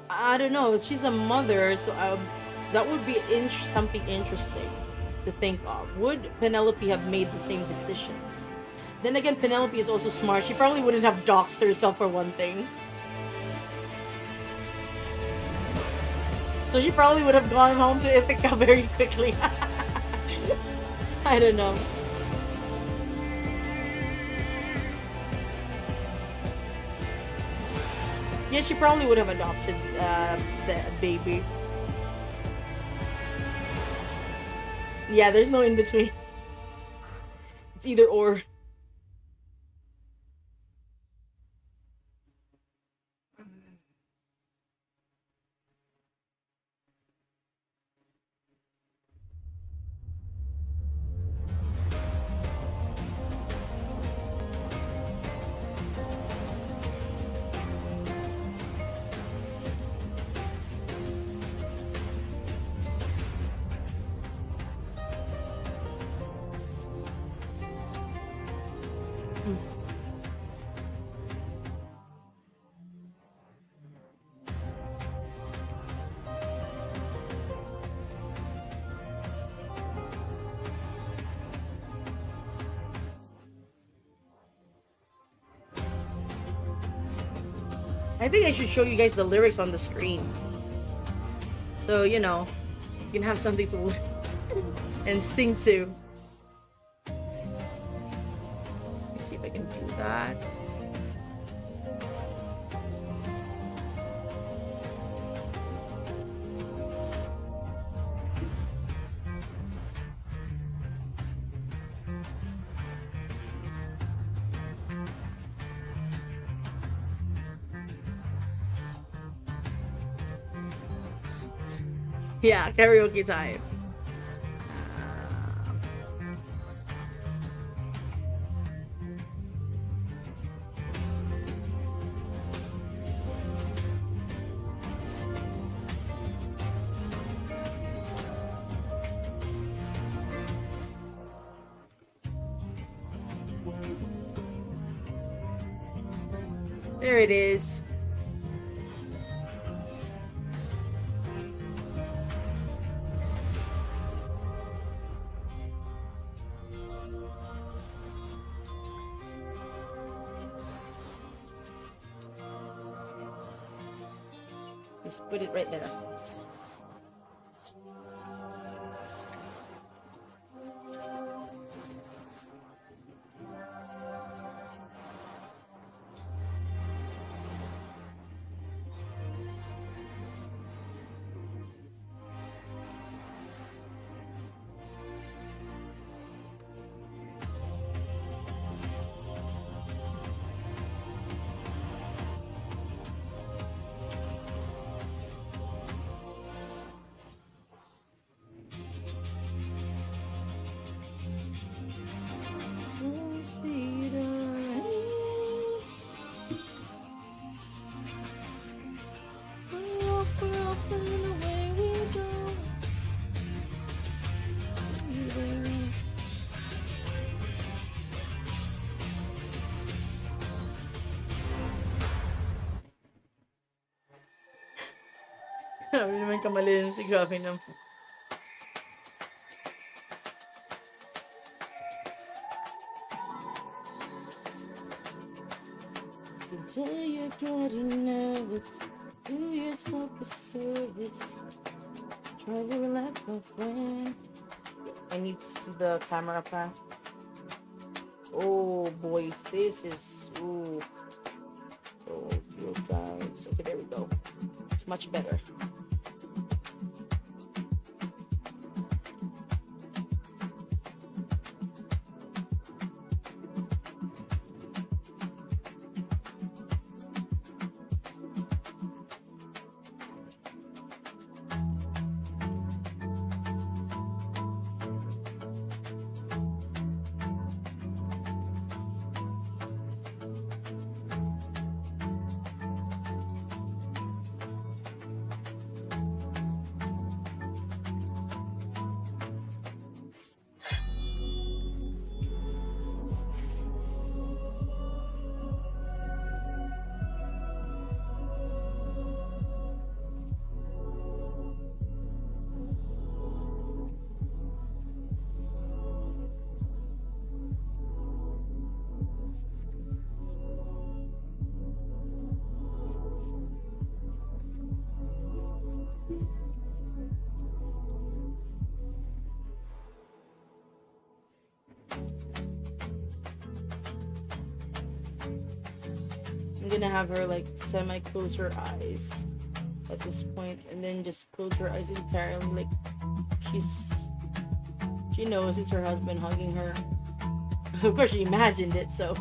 I don't know. She's a mother, so that would be something interesting to think of. Would Penelope have made the same decisions? Then again, Penelope is also smart. She probably wouldn't have doxed herself for one thing. So she probably would have gone home to Ithaca very quickly. I don't know. Yeah, she probably would have adopted the baby. Yeah, there's no in between. It's either or. I think I should show you guys the lyrics on the screen. So, you know, you can have something to and sing to. Let's see if I can do that. Yeah, karaoke time. There it is. Just put it right there. Sabi naman kamali si Grabe naman. Today you're getting nervous. Do yourself a service. Try to relax, my friend. I need to see the camera path. Oh boy, this is ooh. Oh, you guys. Okay, there we go. It's much better. I'm gonna have her like semi close her eyes at this point and then just close her eyes entirely, like she knows it's her husband hugging her. Of course she imagined it, so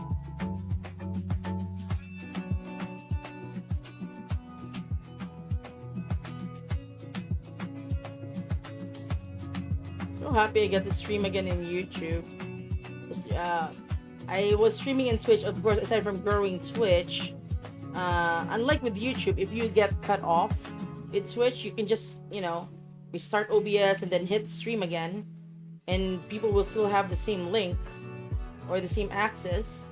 happy I get to stream again in YouTube. I was streaming in Twitch, of course, aside from growing Twitch. Unlike with YouTube, if you get cut off in Twitch, you can just, you know, restart OBS and then hit stream again, and people will still have the same link or the same access.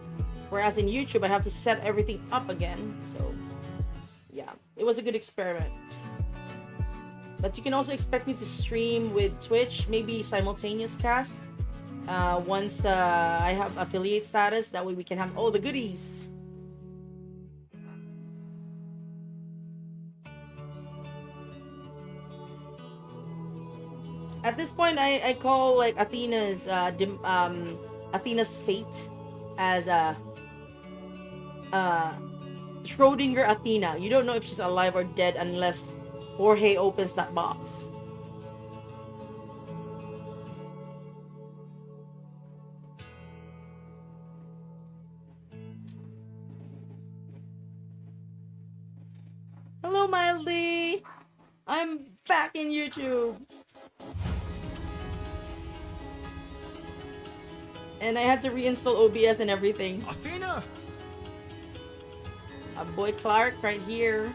Whereas in YouTube, I have to set everything up again. So, yeah, it was a good experiment. But you can also expect me to stream with Twitch, maybe simultaneous cast. Once I have affiliate status, that way we can have all the goodies. At this point, I call like Athena's fate as a Schrodinger Athena. You don't know if she's alive or dead unless Jorge opens that box. Hello, Mildly. I'm back in YouTube. And I had to reinstall OBS and everything. Athena! A boy Clark right here.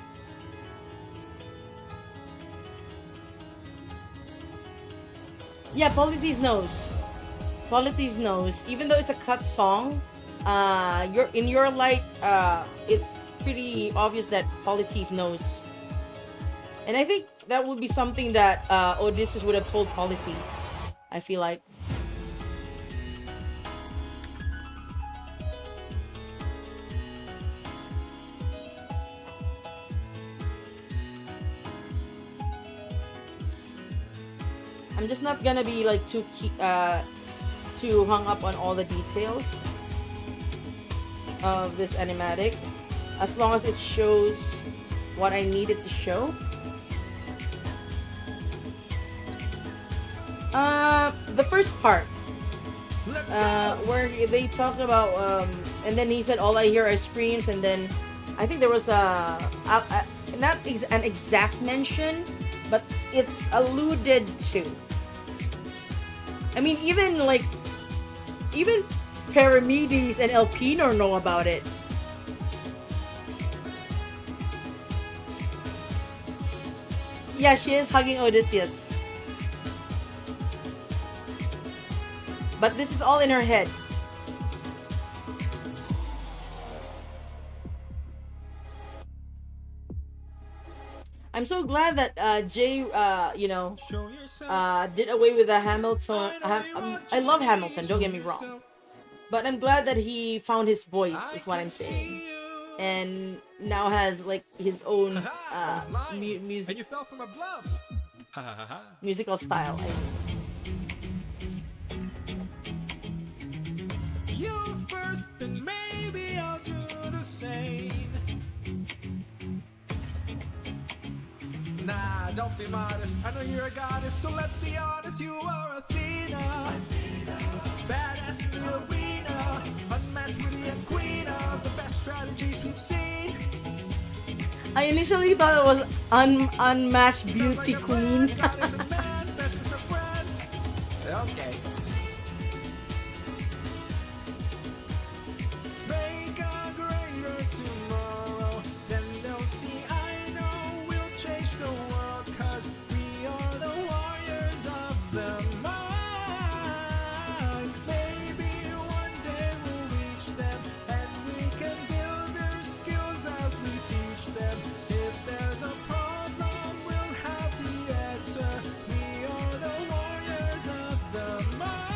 Yeah, Polities knows. Polities knows. Even though it's a cut song, you're in your light. It's pretty obvious that Polities knows. And I think that would be something that Odysseus would have told Polities. I feel like. I'm just not gonna be like too hung up on all the details of this animatic, as long as it shows what I needed to show. The first part, where they talk about, and then he said, "All I hear are screams," and then I think there was not an exact mention, but it's alluded to. I mean, even Paramedes and Elpenor know about it. Yeah, she is hugging Odysseus. But this is all in her head. I'm so glad that Jay, did away with the Hamilton. I love Hamilton, don't get me wrong. But I'm glad that he found his voice, is what I'm saying. And now has like his own music. And you fell from above. Musical style. You first, then maybe I'll do the same. Nah, don't be modest. I know you're a goddess, so let's be honest. You are Athena. Badass in the arena. Unmatched, witty, and queen of the best strategies we've seen. I initially thought it was unmatched beauty queen. Okay. Make a greater tomorrow, then they'll see. I know we'll change the world, 'cause we are the warriors of the mind. Maybe one day we'll reach them, and we can build their skills as we teach them. If there's a problem, we'll have the answer. We are the warriors of the mind.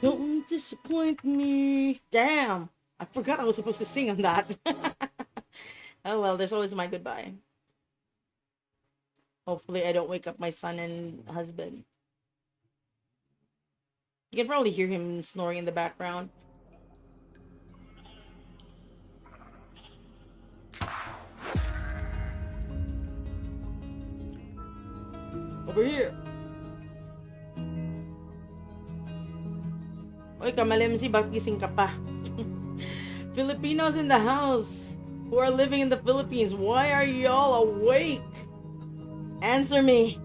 Don't disappoint me. Damn. I forgot I was supposed to sing on that. Oh well, there's always my goodbye. Hopefully I don't wake up my son and husband. You can probably hear him snoring in the background. Over here. Oy, Kamalemsi, bakit gising ka pa? Filipinos in the house who are living in the Philippines, why are y'all awake? Answer me.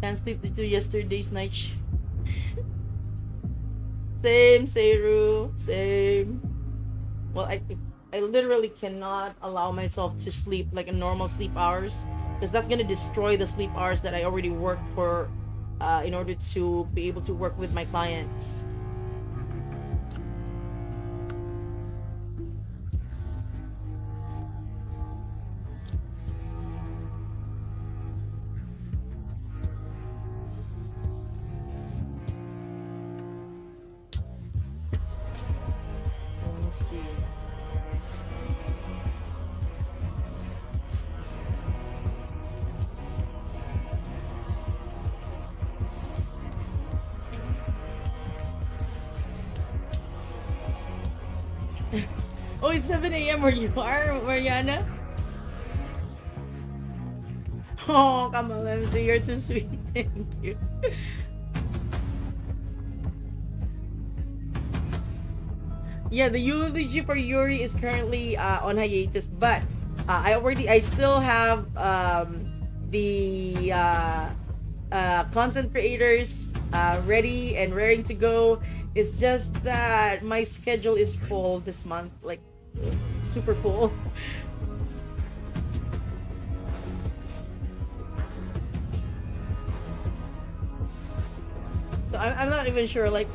Can't sleep due to yesterday's night. Same, Seru. Same. Well, I literally cannot allow myself to sleep like a normal sleep hours, because that's gonna destroy the sleep hours that I already worked for, in order to be able to work with my clients. Let me see. Oh, it's 7 a.m. where you are, Mariana? Oh, come on, let me see. You're too sweet. Thank you. Yeah, the eulogy for Yuri is currently on hiatus, but I still have the content creators ready and raring to go. It's just that my schedule is full this month, like super full. So I'm not even sure, like,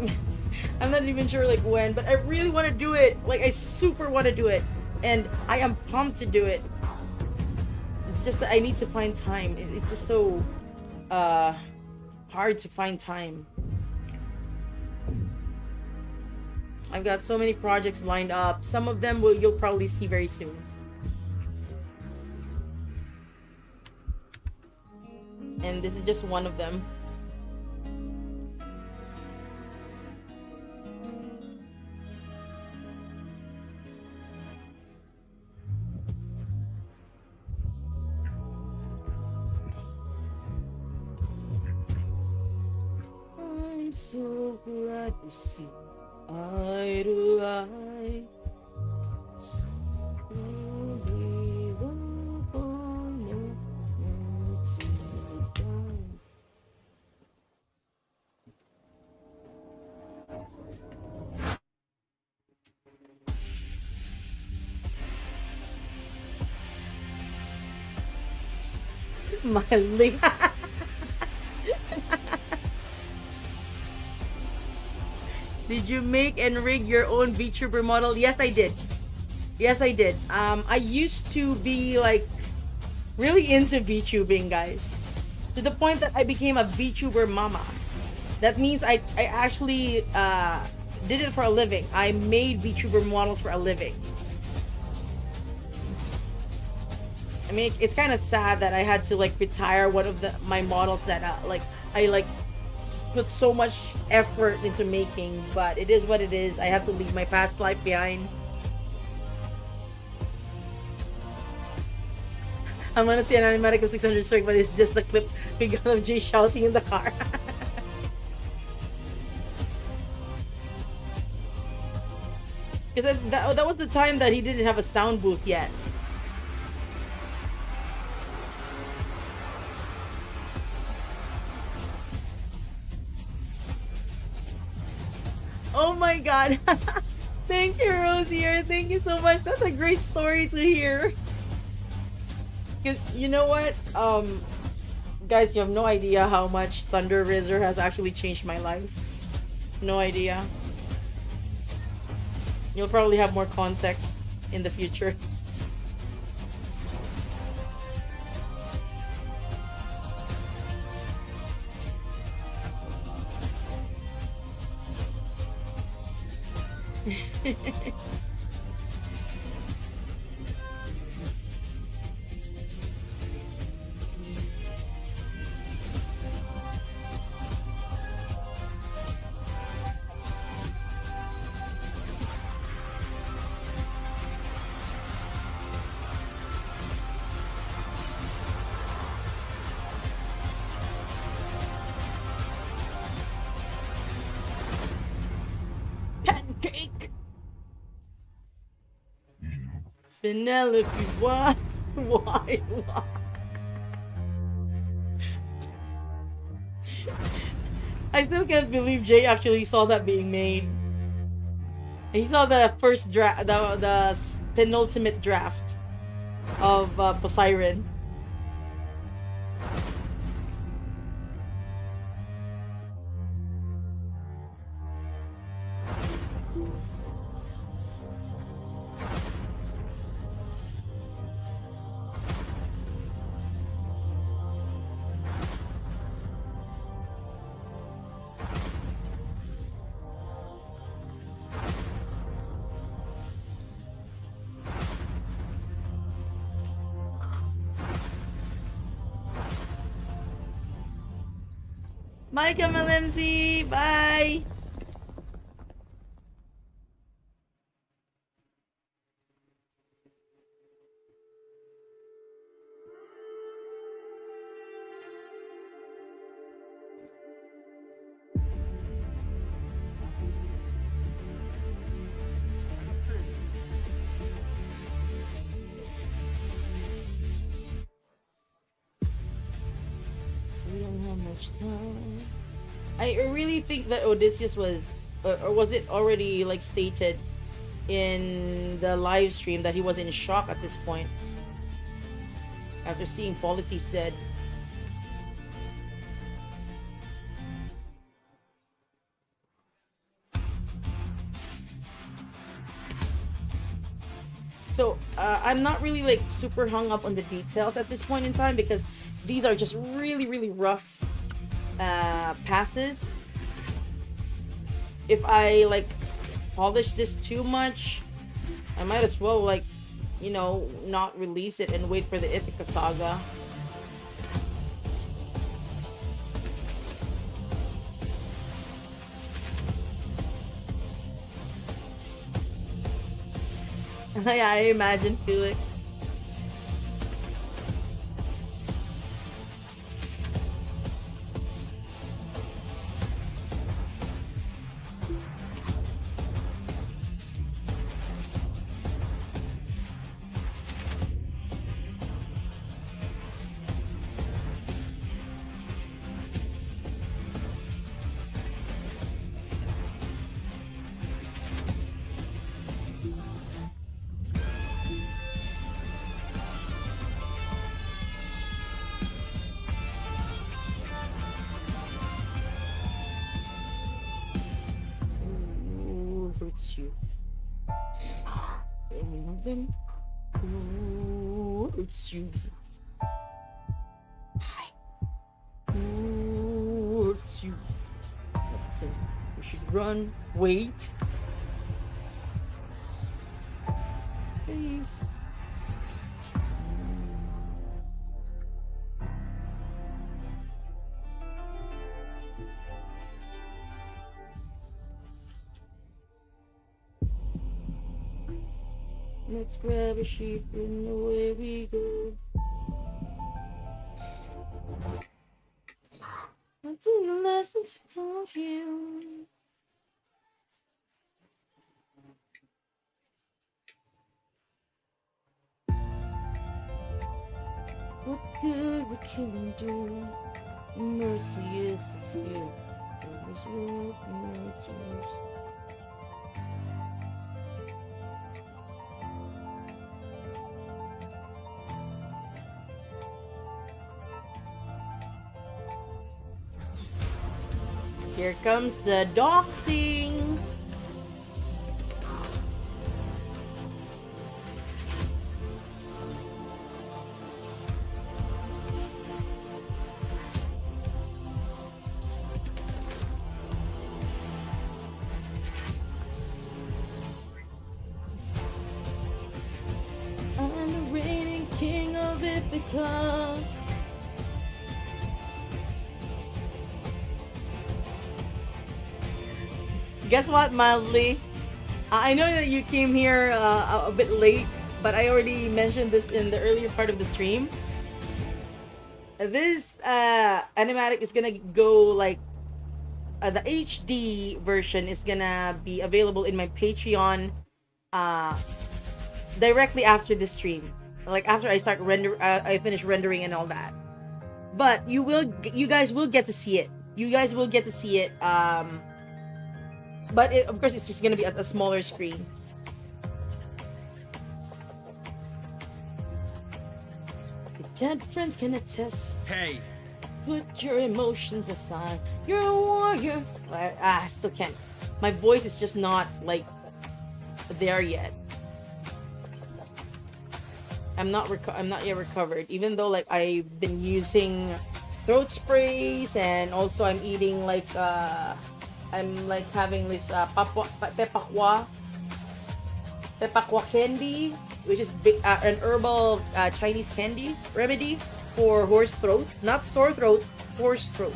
I'm not even sure like when, but I really want to do it. Like, I super want to do it, and I am pumped to do it. It's just that I need to find time. It's just so hard to find time. I've got so many projects lined up. Some of them you'll probably see very soon. And this is just one of them. I'm so glad to see eye to eye. We'll be the final to die. Mildly. Did you make and rig your own VTuber model? Yes, I did. Yes, I did. I used to be like really into VTubing, guys, to the point that I became a VTuber mama. That means I actually did it for a living. I made VTuber models for a living. I mean, it's kind of sad that I had to like retire one of my models that I put so much effort into making, but it is what it is. I have to leave my past life behind. I'm gonna see an animatic of 600 circ, but it's just the clip we got of Jay shouting in the car. Because that was the time that he didn't have a sound booth yet. Oh my god. Thank you, Rosier. Thank you so much. That's a great story to hear. Because you know what? Guys, you have no idea how much Thunder Razor has actually changed my life. No idea. You'll probably have more context in the future. Pancake. Penelope, why? Why? I still can't believe Jay actually saw that being made. He saw the first draft, the penultimate draft of Poseidon. Bye, Kamalemzi. Bye. We don't have much time. I really think that Odysseus was, or was it already like stated in the live stream that he was in shock at this point after seeing Polites dead. So I'm not really like super hung up on the details at this point in time because these are just really rough passes. If I like polish this too much, I might as well like, you know, not release it and wait for the Ithaca saga. Yeah, I imagine Felix. Hurts you. Any of them? Ooh, hurts you. Hi. Ooh, hurts you. So we should run. Wait. Please. Let's grab a sheep and away we go. Until the lessons I told you. What good would killing do? Mercy is the skill of this world natures. Here comes the doxing. I'm the reigning king of Ithaca. Guess what, Mildly? I know that you came here a bit late, but I already mentioned this in the earlier part of the stream. This animatic is gonna go like the HD version is gonna be available in my Patreon directly after this stream, like after I start I finish rendering and all that. But you guys will get to see it You guys will get to see it. But of course, it's just gonna be at a smaller screen. Your dead friends can attest. Hey, Put your emotions aside. You're a warrior. I still can't. My voice is just not like there yet. I'm not yet recovered. Even though like I've been using throat sprays and also I'm eating like I'm like having this pepakwa candy, which is an herbal Chinese candy remedy for horse throat, not sore throat, horse throat.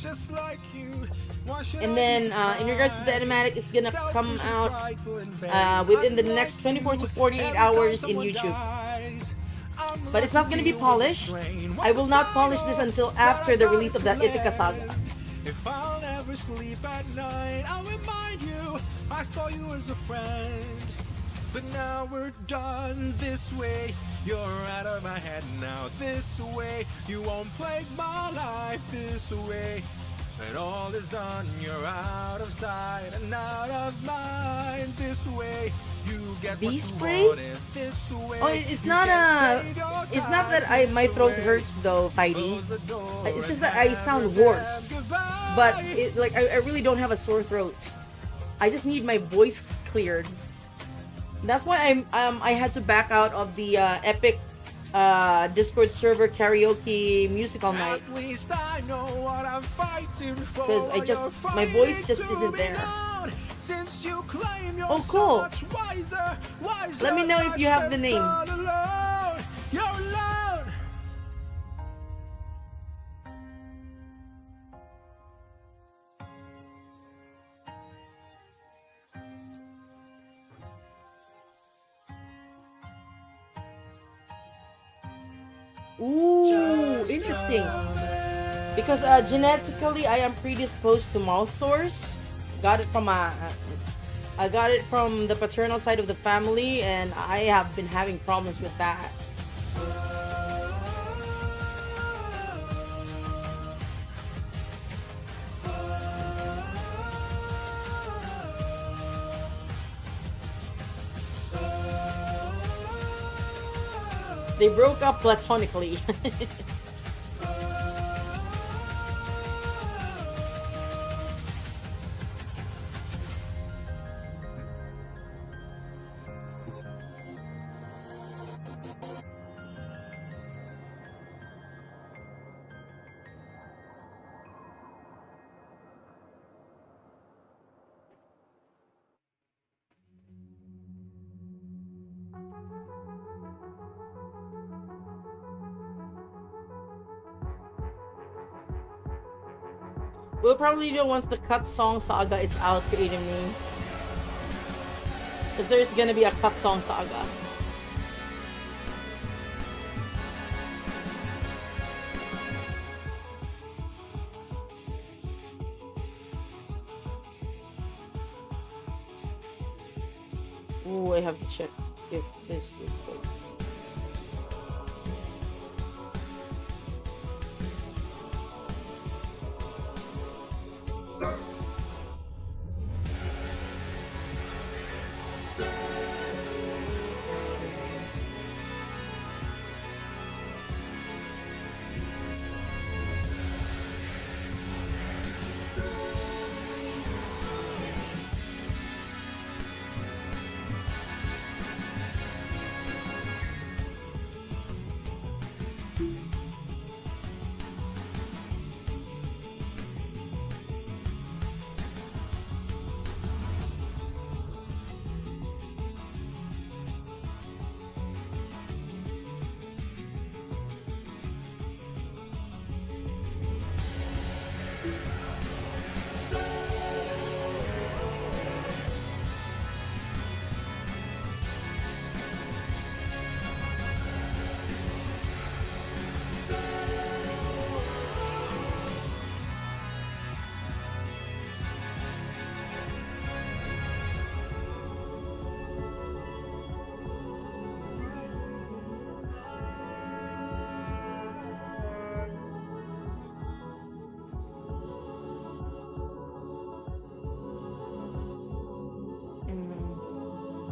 just like you. Why should And I then be in regards to the animatic, it's gonna surprised? come Selfish and out prideful and very within the next 24 to 48 Every time hours in someone YouTube. dies, I'm But it's not left gonna be to polished. drain. I will not polish this until after the release of the Ithaca Saga. If I'll never sleep at night, I'll remind you I saw you as a friend. But now we're done this way. You're out of my head now this way. You won't plague my life this way. And all is done, you're out of sight and out of mind this way. You get Bee what you spray? wanted this way. Oh, it's You not can save your it's not that time my this throat way. hurts though, Heidi. Close the door It's just and that I have sound your hoarse. damn goodbye. But I really don't have a sore throat. I just need my voice cleared. That's why I had to back out of the Epic Discord server karaoke musical night. At least I know what I'm fighting for. 'Cause my voice just isn't there. Since you claim you're Oh, cool. so much wiser, Let me know if you have the name. All alone. You're alone. Ooh, interesting. Because genetically, I am predisposed to mouth sores. Got it from I got it from the paternal side of the family, and I have been having problems with that. They broke up platonically. We'll probably do it once the cut song saga is out, creating me. Because there's gonna be a cut song saga. Ooh, I have to check if this is good.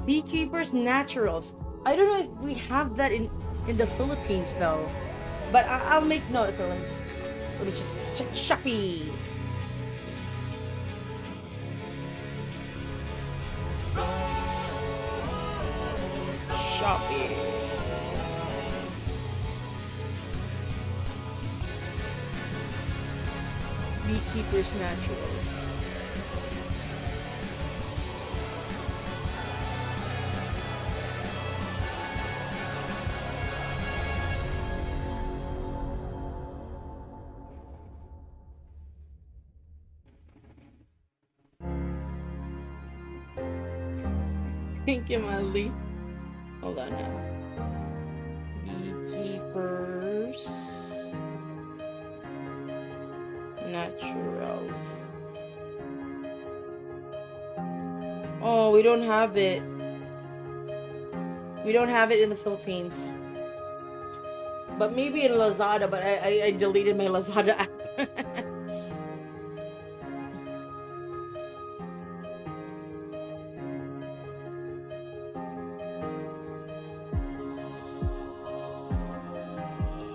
Beekeepers Naturals. I don't know if we have that in the Philippines though, but I'll make note. Okay, let me just check Shopee. Shopee. Beekeepers Naturals. Thank you, Madly. Hold on now. Beekeepers Naturals. Oh, we don't have it. We don't have it in the Philippines. But maybe in Lazada, but I deleted my Lazada app.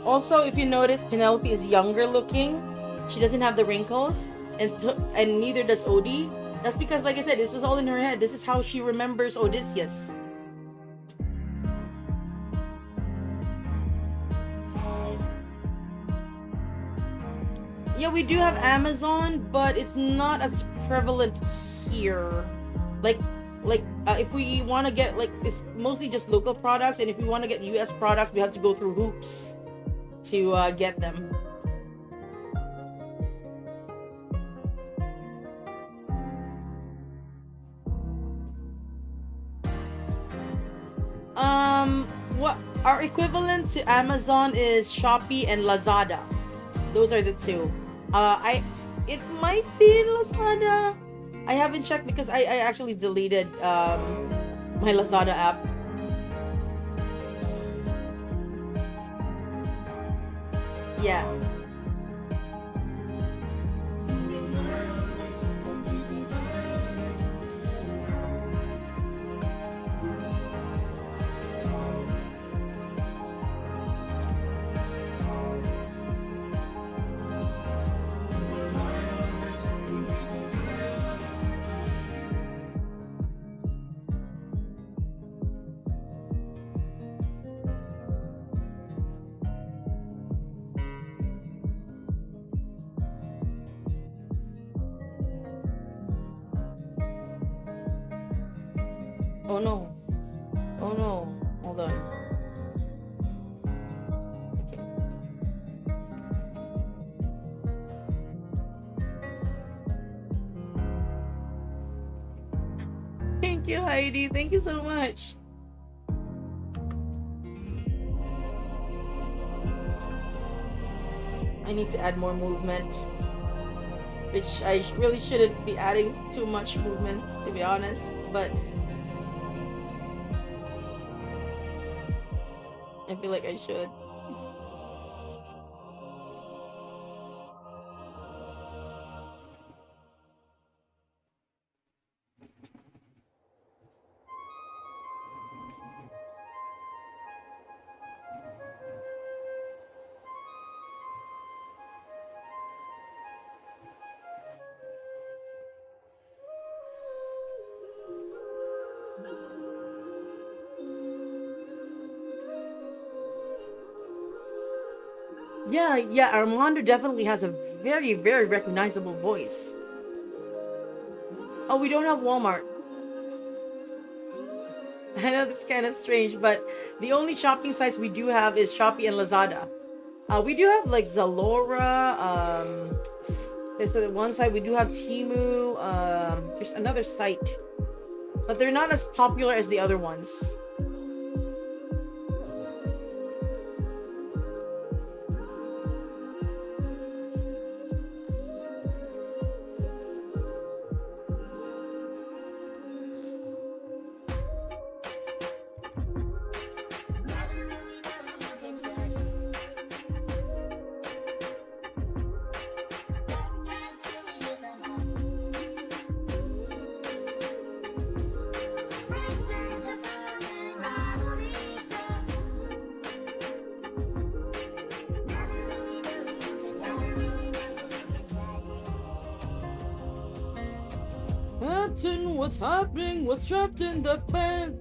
Also, if you notice, Penelope is younger looking. She doesn't have the wrinkles, and neither does Odie. That's because, like I said, this is all in her head. This is how she remembers Odysseus. Yeah, we do have Amazon, but it's not as prevalent here. Like, if we want to get, like, it's mostly just local products, and if we want to get US products, we have to go through hoops to get them. What our equivalent to Amazon is Shopee and Lazada. Those are the two. It might be in Lazada. I haven't checked because I actually deleted my Lazada app. Yeah. Oh no. Oh no. Hold on. Okay. Thank you, Heidi. Thank you so much. I need to add more movement, which I really shouldn't be adding too much movement, to be honest, but I feel like I should. Yeah, Armando definitely has a very, very recognizable voice. Oh, we don't have Walmart. I know that's kind of strange, but the only shopping sites we do have is Shopee and Lazada. We do have like Zalora. There's the one site we do have Temu. There's another site, but they're not as popular as the other ones. Captain, what's happening? What's trapped in the bed?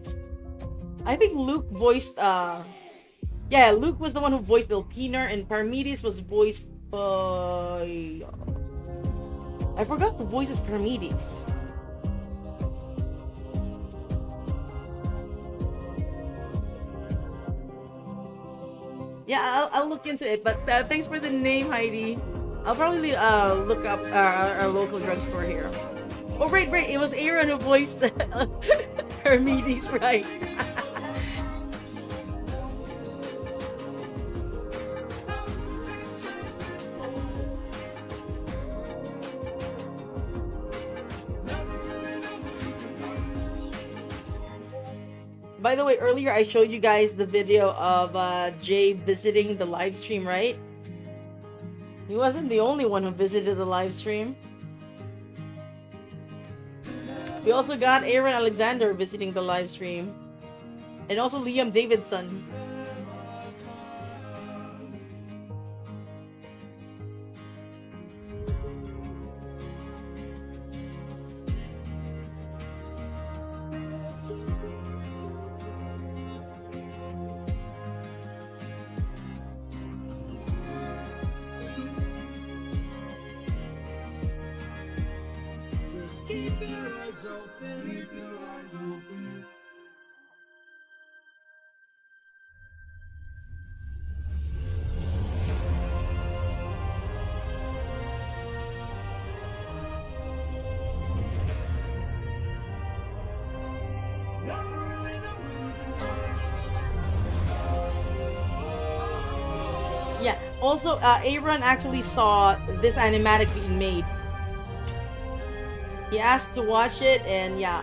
I think Luke voiced yeah, Luke was the one who voiced Elpiner, and Parmenides was voiced by I forgot who voices Parmenides. Yeah, I'll look into it. But thanks for the name, Heidi. I'll probably look up our local drugstore here. Oh, right. It was Aaron who voiced Hermes, right? By the way, earlier I showed you guys the video of Jay visiting the live stream, right? He wasn't the only one who visited the live stream. We also got Aaron Alexander visiting the live stream. And also Liam Davidson. Keep your eyes open. Keep your eyes open. Yeah, also Aaron actually saw this animatic being made. He asked to watch it, and yeah.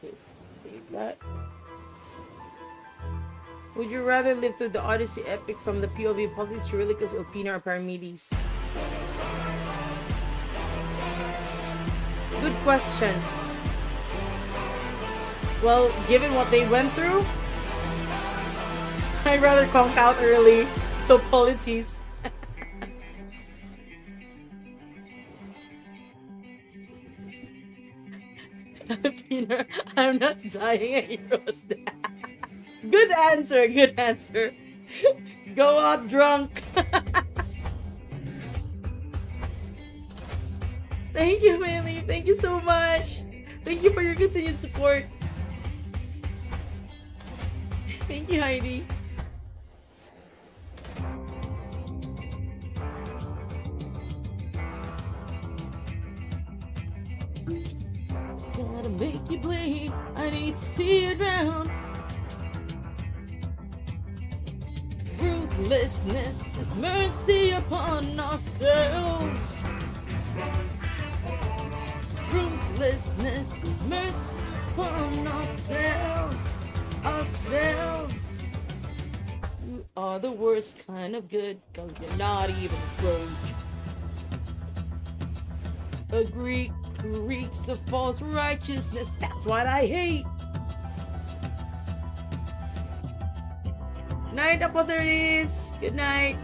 Okay, save that. Would you rather live through the Odyssey epic from the POV of Publius Eurylochus, Elpina, or Parmenides? Good question. Well, given what they went through, I'd rather conk out early. So polities. Elpina, I'm not dying a hero's death. Good answer, good answer. Go out drunk. Thank you, Manly. Thank you so much. Thank you for your continued support. Thank you, Heidi. Gotta make you bleed. I need to see you drown. Ruthlessness is mercy upon ourselves. Ruthlessness is mercy upon ourselves. Ourselves. You are the worst kind of good, 'cause you're not even close. A Greek who reeks of false righteousness, that's what I hate. Night, Apotheres. Good night.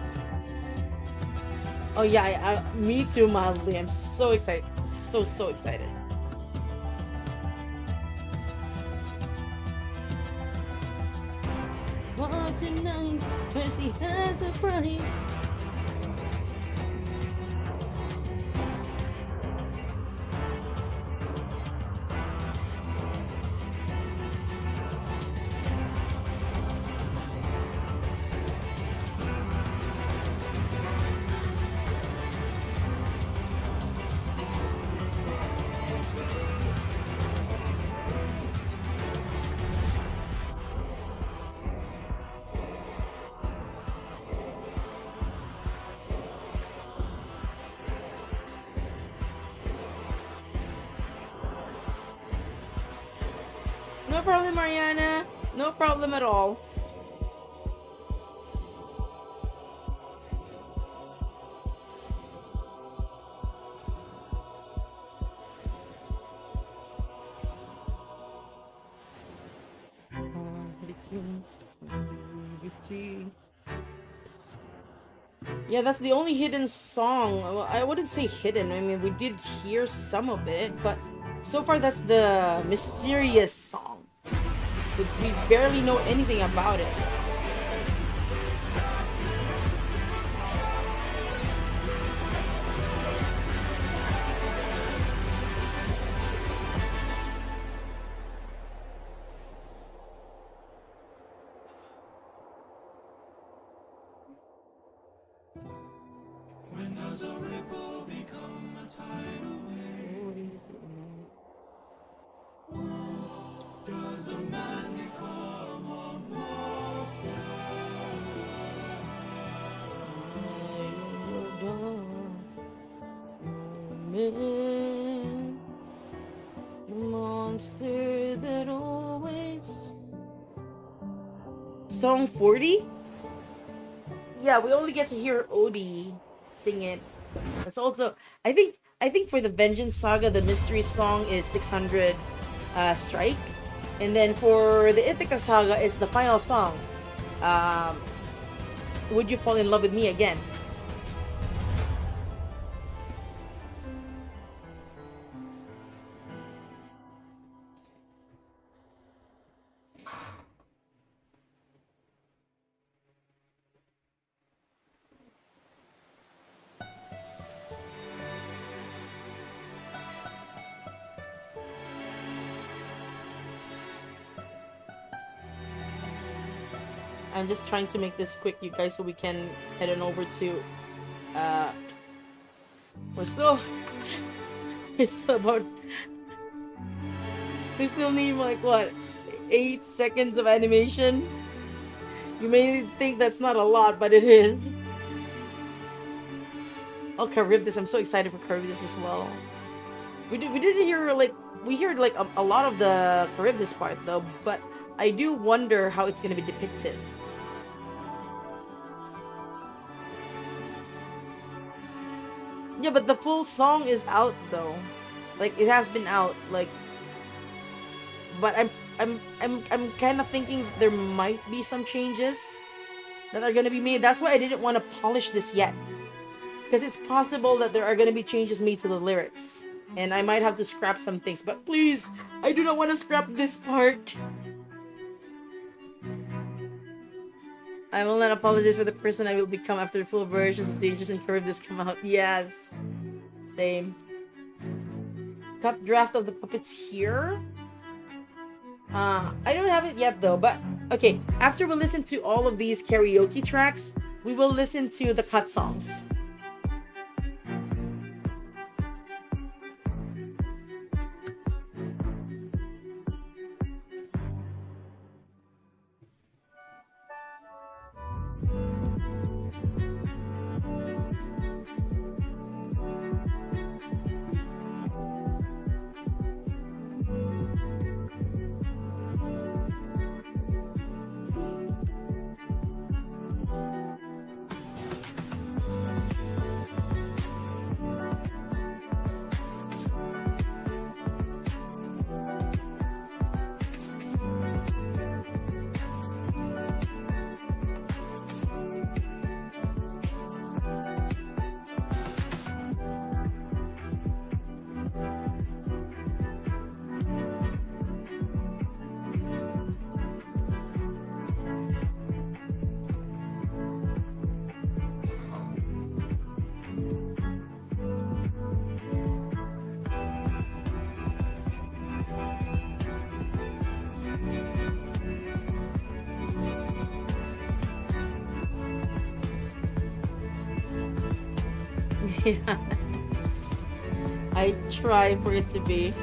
Oh yeah, me too, mildly. I'm so excited. So excited. What tonight? Mercy has a price. problem, Mariana. No problem at all. Yeah, that's the only hidden song. Well, I wouldn't say hidden. I mean, we did hear some of it, but so far that's the mysterious song. We barely know anything about it. The monster that always. Song 40? Yeah, we only get to hear Odie sing it. That's also I think for the Vengeance Saga the mystery song is 600 Strike. And then for the Ithaca Saga is the final song. Um Would You Fall in Love with Me Again? I'm just trying to make this quick, you guys, so we can head on over to we're still we're still about we still need like what 8 seconds of animation. You may think that's not a lot, but it is. Oh, Charybdis, I'm so excited for Charybdis as well. We didn't hear like we heard like a lot of the Charybdis part though, but I do wonder how it's gonna be depicted. Yeah, but the full song is out though. Like it has been out. Like, but I'm kind of thinking there might be some changes that are gonna be made. That's why I didn't want to polish this yet, because it's possible that there are gonna be changes made to the lyrics, and I might have to scrap some things. But please, I do not want to scrap this part. I will not apologize for the person I will become after the full versions of Dangerous and Charybdis come out. Yes. Same. Cut draft of the puppets here. I don't have it yet though, but okay. After we listen to all of these karaoke tracks, we will listen to the cut songs. Yeah. I try for it to be.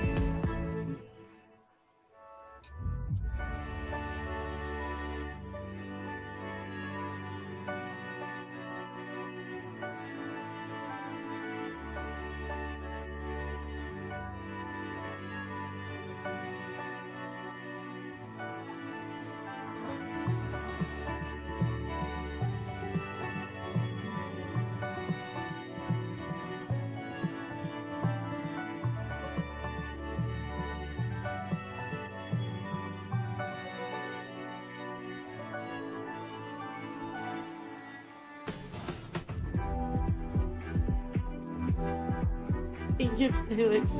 Thank you, Felix.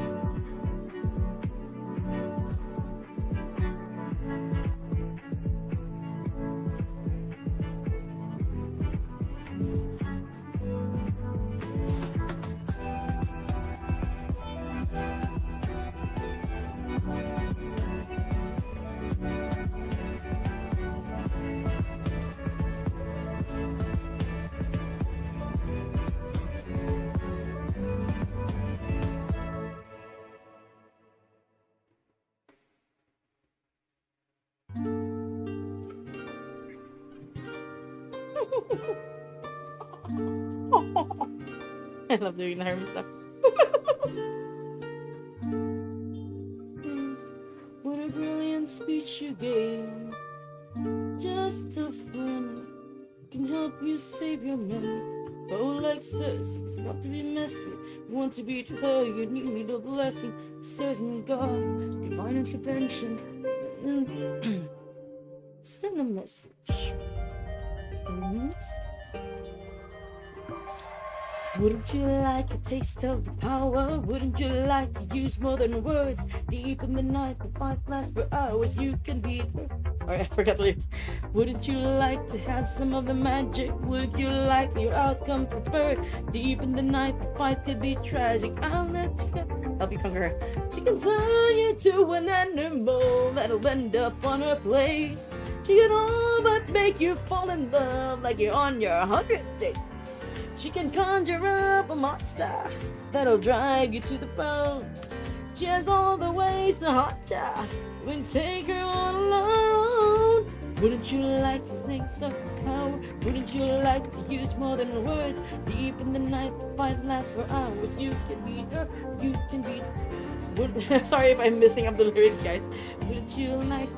I love doing the Hermes stuff. What a brilliant speech you gave. Just a friend can help you save your men. Oh, like sis, it's not to be messed with. You want to be her, you need a blessing. Certain God, divine intervention. Send a message. Wouldn't you like a taste of the power? Wouldn't you like to use more than words? Deep in the night, the fight lasts for hours. You can be the... Alright, I forgot the lyrics. Wouldn't you like to have some of the magic? Would you like your outcome preferred? Deep in the night, the fight could be tragic. I'll let you help you conquer her. She can turn you to an animal that'll end up on her plate. She can all but make you fall in love like you're on your 100th date. She can conjure up a monster that'll drive you to the bone. She has all the ways to haunt ya. When take her on alone. Wouldn't you like to take some power? Wouldn't you like to use more than words? Deep in the night, the fight lasts for hours. You can beat her, you can beat. Sorry if I'm messing up the lyrics, guys. Wouldn't you like?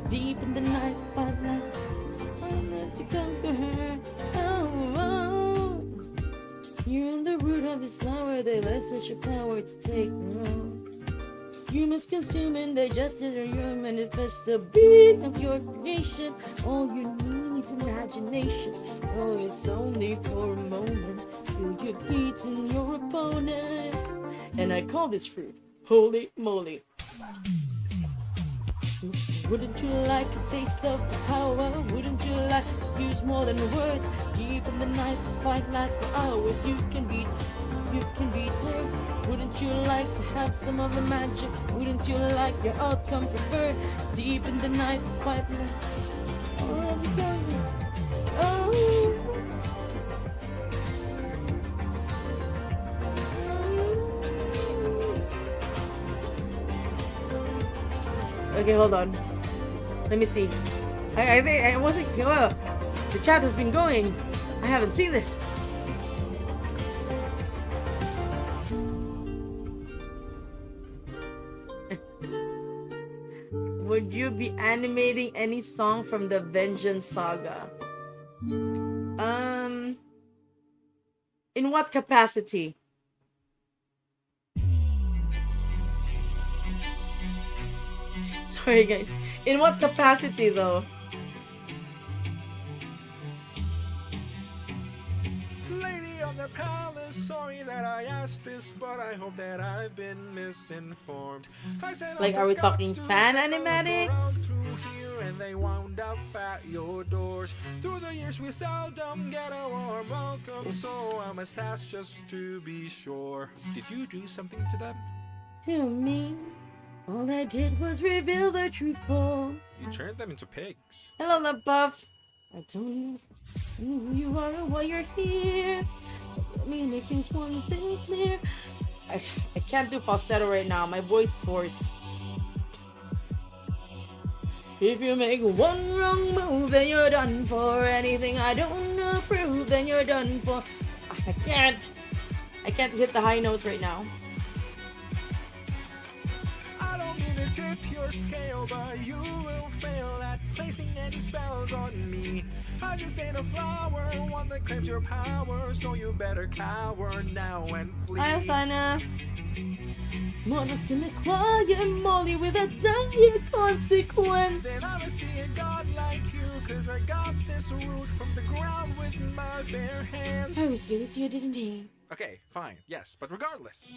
Deep in the night, the fight lasts. I'll let you conquer her. You're in the root of this flower, they lessens your power to take root. You must consume and digest it, or you manifest the beat of your creation. All you need is imagination. Oh, it's only for a moment till you've beaten your opponent. And I call this fruit holy moly. Wouldn't you like a taste of the power? Wouldn't you like to use more than words? Deep in the night, the fight lasts for hours. You can beat her. Wouldn't you like to have some of the magic? Wouldn't you like your outcome preferred? Deep in the night, the fight lasts. Okay, hold on. Let me see. I think I wasn't. Well, the chat has been going. I haven't seen this. Would you be animating any song from the Vengeance Saga? In what capacity? Sorry guys. In what capacity though? Lady of the palace, sorry that I asked this, but I hope that I've been misinformed. I sent Like, out are we some talking scouts to fan take a look around animatics? through here, and they wound up at your doors. Through the years we seldom get a warm welcome, so I must ask just to be sure. Did you do something to them? You mean? All I did was reveal the truth for. You turned them into pigs. Hello, the buff. I don't know who you are or why you're here. Let me make this one thing clear. I can't do falsetto right now. My voice is hoarse. If you make one wrong move, then you're done for. Anything I don't approve, then you're done for. I can't hit the high notes right now. I don't mean to tip your scale, but you will fail at placing any spells on me. I just ain't a flower, one that claims your power, so you better cower now and flee. Hi, Osana. Mortals can acquire Molly with a dire consequence. Then I must be a god like you, Cause I got this root from the ground with my bare hands. I was giving it to you, didn't he? Okay, fine, yes, but regardless,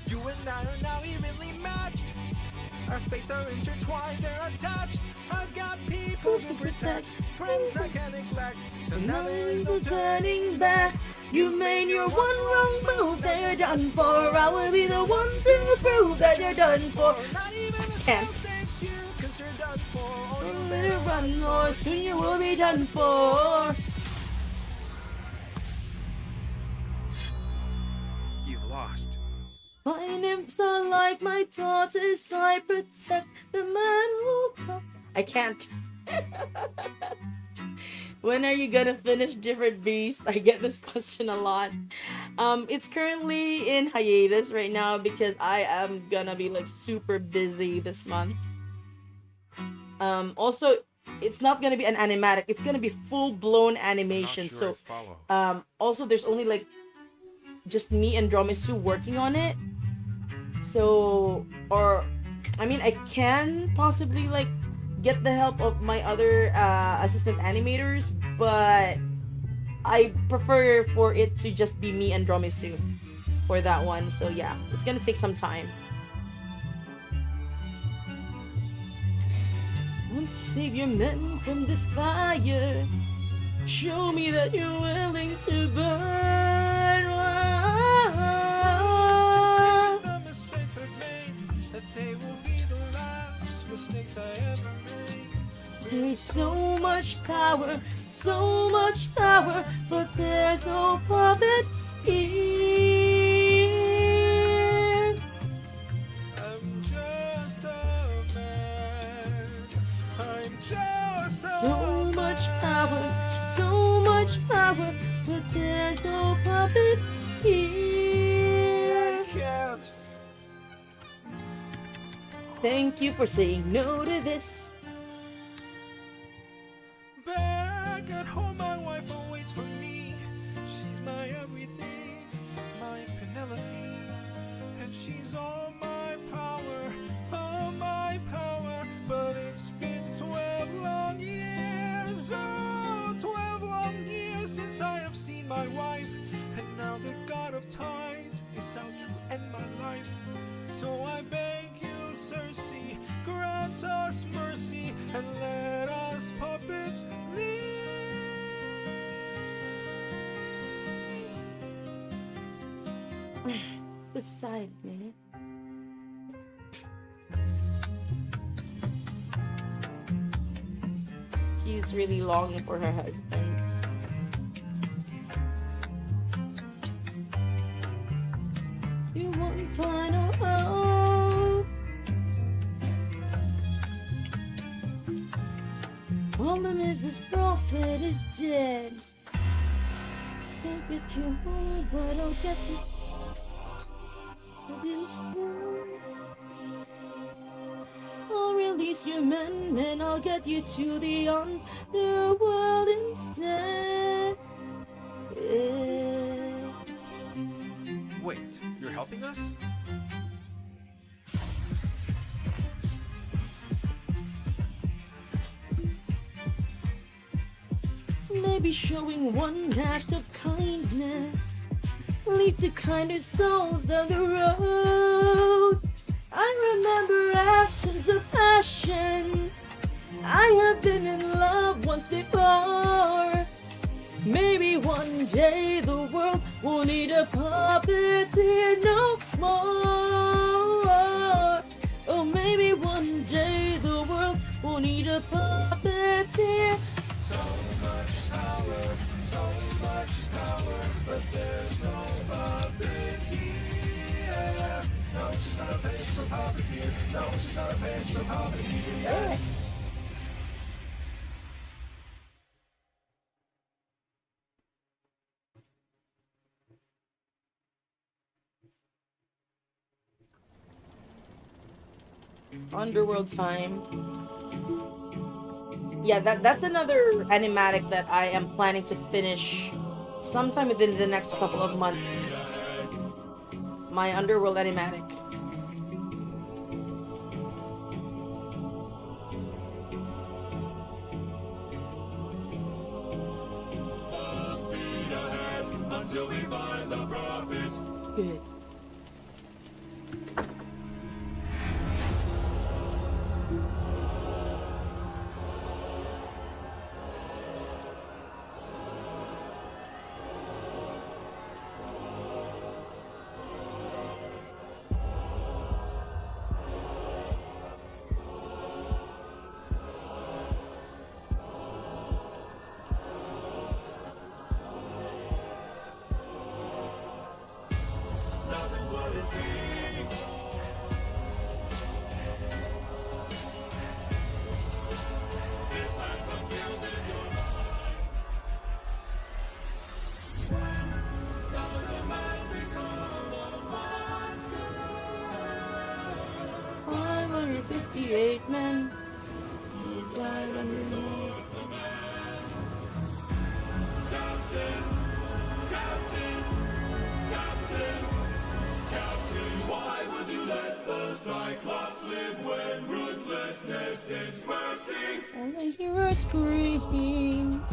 you and I are now evenly matched. Our fates are intertwined, they're attached. I've got people to protect, friends I can't neglect. So now there is no turning back. You made your one wrong move, then you're done for. I will be the one to prove that you're done for. Not even a Can't. small stakes you, cause you're done for. Oh, You you better run, or soon you will be done for. You've lost. My nymphs are like my daughters. I protect the man who comes. I can't. When are you gonna finish Different Beast? I get this question a lot. It's currently in hiatus right now because I am gonna be like super busy this month. Also, it's not gonna be an animatic. It's gonna be full-blown animation. So, also there's only like just me and Dromisu working on it. So, or I mean, I can possibly like get the help of my other assistant animators, but I prefer for it to just be me and Dromisu for that one. So yeah, it's gonna take some time. Want to save your men from the fire. Show me that you're willing to burn. The mistakes I've made, that they will be the last mistakes I ever made. There's so much power, but there's no puppet here. I'm just a man. I'm just a So much power, but there's no puppet here. I can't. Thank you for saying no to this. Back at home, my wife awaits for me. She's my everything, my Penelope. And she's all my power, But it's been 12 long years, 12 long years since I have seen my wife. And now the god of tides is out to end my life. So I beg you, Circe, grant us mercy and let us puppets leave. Beside me. She's really longing for her husband. You won't find a home. Problem is this prophet is dead. Can't get you home, but I'll get you. But instead, I'll release your men and I'll get you to the underworld instead. Yeah. Wait, you're helping us? Maybe showing one act of kindness leads to kinder souls down the road. I remember actions of passion. I have been in love once before. Maybe one day the world won't need a puppeteer no more. Or maybe one day the world won't need a puppeteer. So much power, but there's no puppet here. No, she's not a face for puppet here. No, she's not a face for puppet here. Underworld time. Yeah, that's another animatic that I am planning to finish sometime within the next couple of months. My Underworld animatic. until we find the prophet. Good. Nothing's what it seems. This life confuses your mind. When does a man become a monster? 558 men died under the Captain, Captain, Captain, Captain, why would you let the Cyclops live when ruthlessness is mercy? All I hear are screams.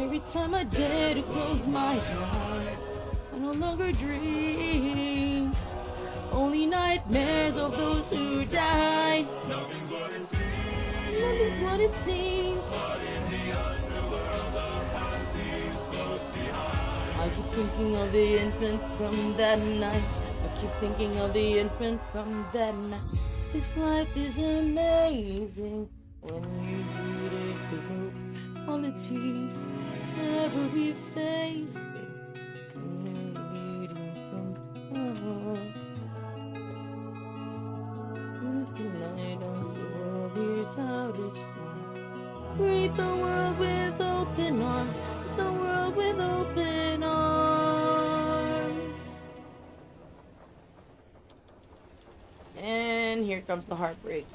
Every time I dare to close my eyes, I no longer dream. Only nightmares of those who died. Nothing's what it seems. Nothing's what it seems. But in the underworld, the past seems close behind. I keep thinking of the infant from that night. I keep thinking of the infant from that night. This life is amazing when you put it with hope. Qualities never be faced. Reading from tonight on the world, here's how it's done. Greet the world with open arms. The world with open arms. And here comes the heartbreak.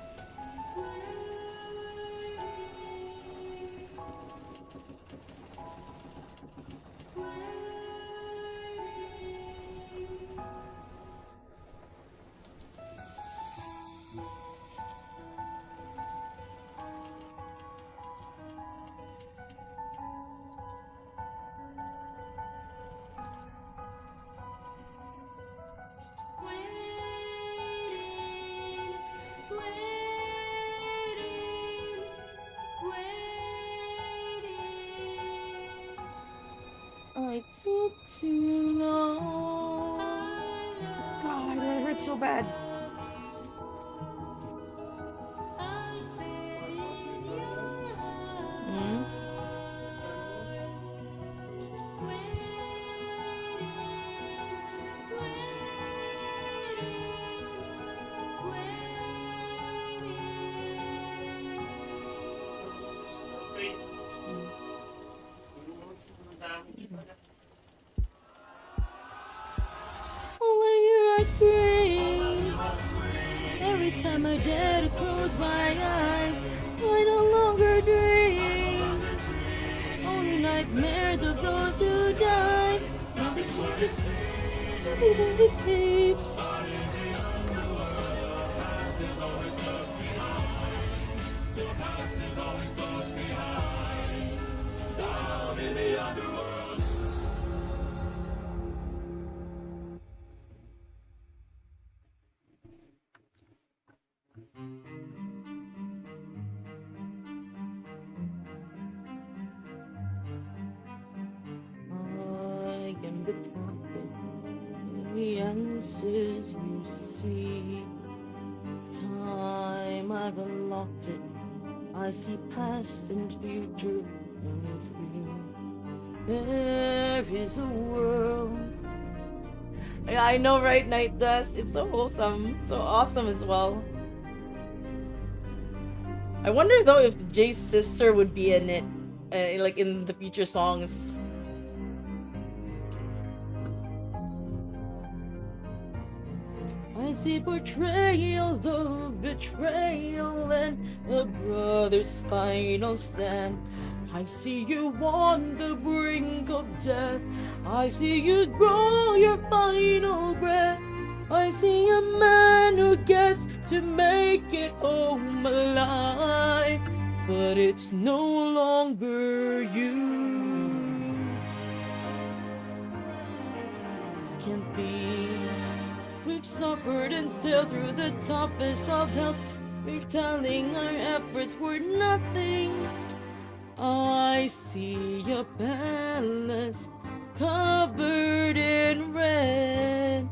I took too long. God, that hurts so bad. Hmm? All I hear are screams. Every time I dare to close my eyes, I no longer dream. Only nightmares of those who die. Nothing's what it seems. Nothing's what it seems. Down in the underworld. I am the prophet, the answers you seek. Time I've unlocked it. I see past and future only three. There is a world. Yeah, I know, right, Night Dust? It's so wholesome, so awesome as well. I wonder though if Jay's sister would be in it, like in the future songs. I see portrayals of betrayal and a brother's final stand. I see you on the brink of death. I see you draw your final breath. I see a man who gets to make it home alive, but it's no longer you. can't be. We've suffered and sailed through the toughest of hells, pretending our efforts were nothing. I see your palace covered in red,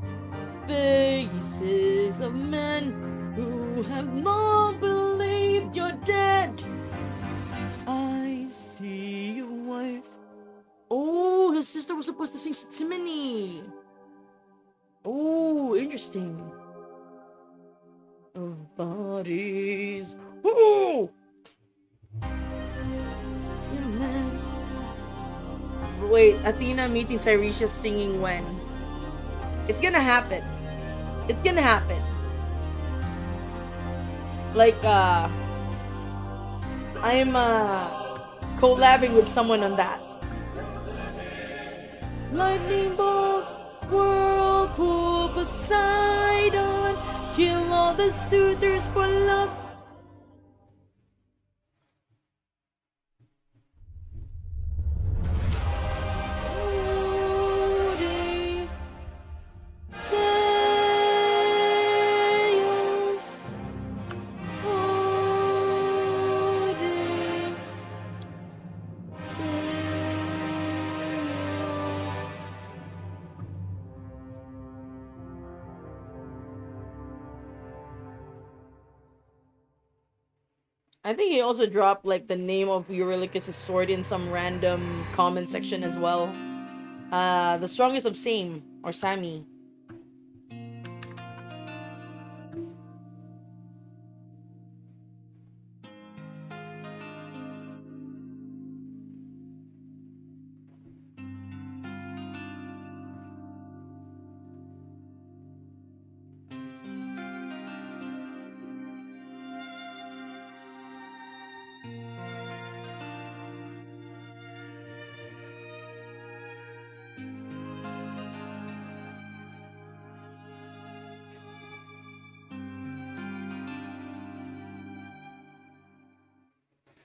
faces of men who have long believed you're dead. I see your wife. Oh, his sister was supposed to sing Timony. Oh, interesting. Of bodies. Woo! Dear man. Wait, Athena meeting Tiresias singing when? It's gonna happen. It's gonna happen. Like, I'm, collabing with someone on that. Lightning bolt, whirlpool, Poseidon, kill all the suitors for love. I think he also dropped like the name of Eurylochus' sword in some random comment section as well. The strongest of Same or Sami.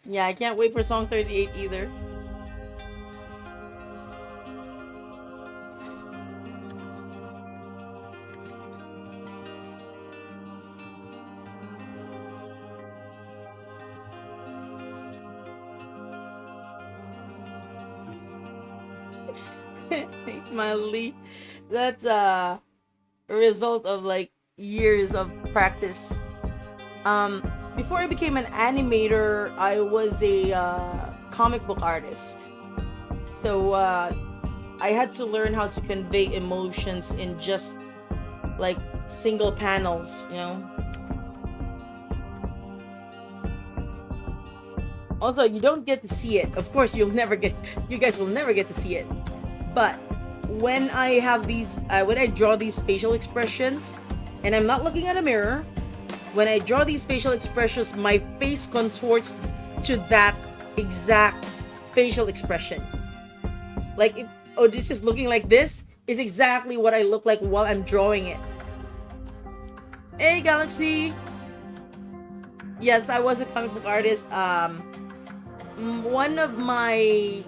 Yeah, I can't wait for song 38 either. Hey, Smiley. That's a result of like years of practice. Before I became an animator, I was a comic book artist. So I had to learn how to convey emotions in just like single panels, you know. Also, you don't get to see it. Of course, you guys will never get to see it. But when I have these, when I draw these facial expressions, and I'm not looking at a mirror, when I draw these facial expressions, my face contorts to that exact facial expression. Like, if this is looking like this, is exactly what I look like while I'm drawing it. Hey, Galaxy! Yes, I was a comic book artist. One of my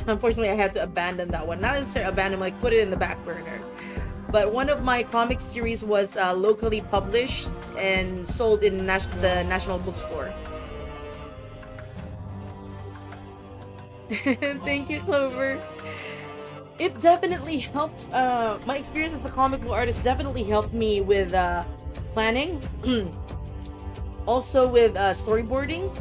unfortunately I had to abandon that one. Not necessarily abandon, like put it in the back burner. But one of my comic series was locally published and sold in the National Bookstore. Thank you, Clover. It definitely helped. My experience as a comic book artist definitely helped me with planning, also with storyboarding.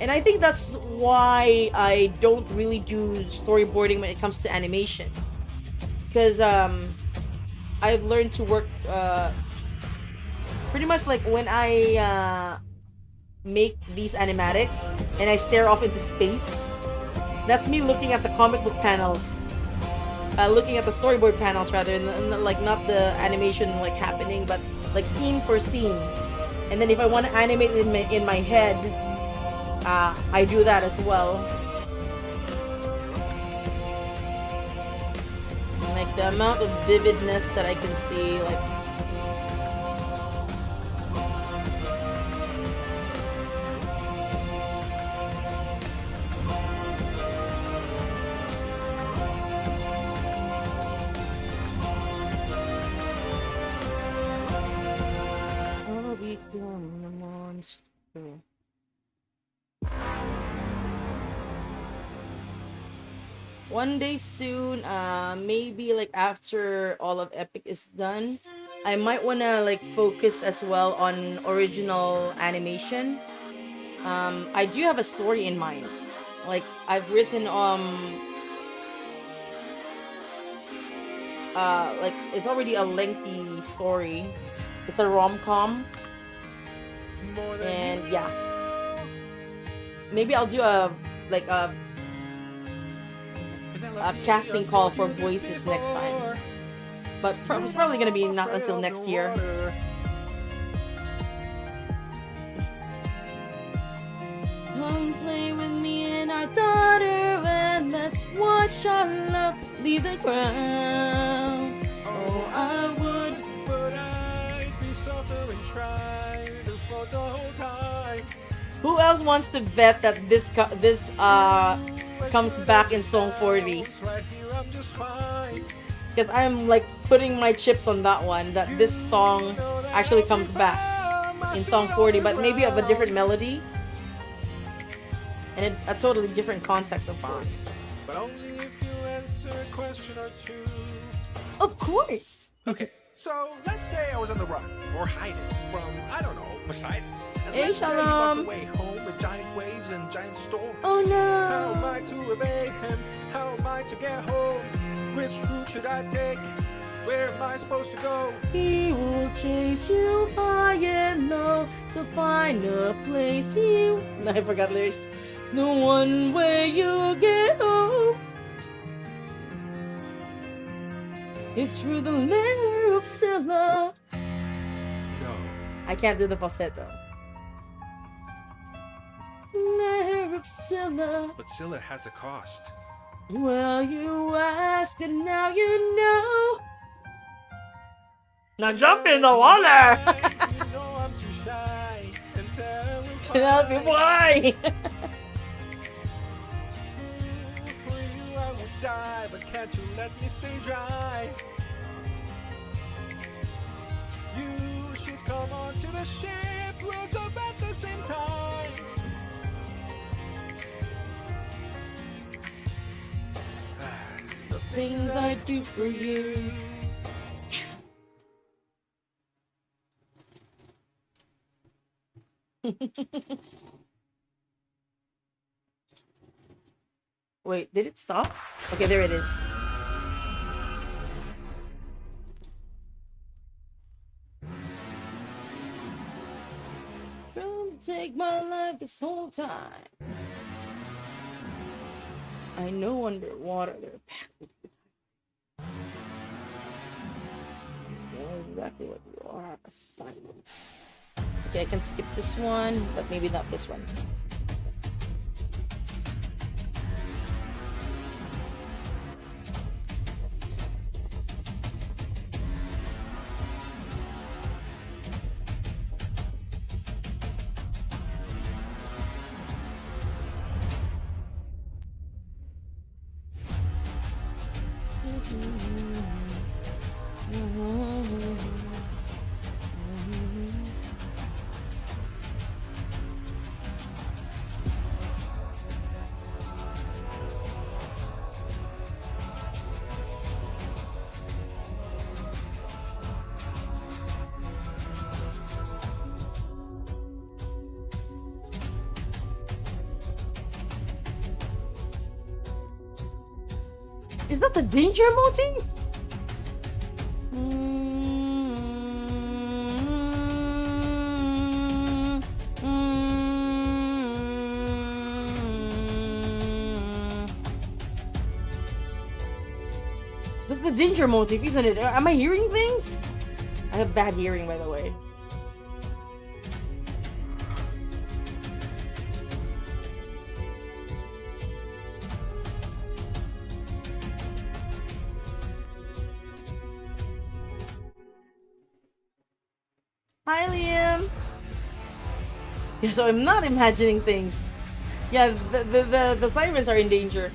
And I think that's why I don't really do storyboarding when it comes to animation. Because I've learned to work pretty much like when I make these animatics and I stare off into space. That's me looking at the comic book panels. Looking at the storyboard panels rather, like not the animation like happening, but like scene for scene. And then if I want to animate it in my head, I do that as well. And like the amount of vividness that I can see, like one day soon, maybe like after all of Epic is done, I might wanna like focus as well on original animation. I do have a story in mind. Like I've written like it's already a lengthy story. It's a rom-com, More than and you yeah, know. maybe I'll do a like a Penelope, casting I've call told for you this voices next time. before. But it's probably gonna be not until next year. Come play with me and our daughter, and let's watch our love leave the ground. Oh, I would. But I'd be suffering, trying to float the whole time. Who else wants to bet that this comes back in song 40? Right here, I'm just fine. Because I'm like putting my chips on that one, that this song actually comes back in song 40, but maybe of a different melody and a totally different context, of course. But only if you answer a question or two. Of course. Okay, so let's say I was on the run or hiding from, I don't know, Poseidon. And Hey, let's say he Shalom. walked away home with giant waves and giant storms. Oh How am no. I to evade him? How am I to get home? Which route should I take? Where am I supposed to go? He will chase you high and low to find a place you. I forgot lyrics. The one way you get home is through the lair of Scylla. No. I can't do the falsetto. Lair of Scylla. But Scylla has a cost. Well, you asked and now you know. Now jump in the water. You know I'm too shy. And tell me Help me, why. boy. For you I would die, but can't you let me stay dry? You should come onto the ship. We'll jump at the same time. The things I do for you. Wait, did it stop? Okay, there it is. Trying to take my life this whole time. I know underwater there are packs of you. You know exactly what you are. Assignment. Okay, I can skip this one, but maybe not this one. Is that the danger motive? That's the danger motive, isn't it? Am I hearing things? I have bad hearing, by the way. Hi, Liam. Yeah, so I'm not imagining things. Yeah, the sirens are in danger.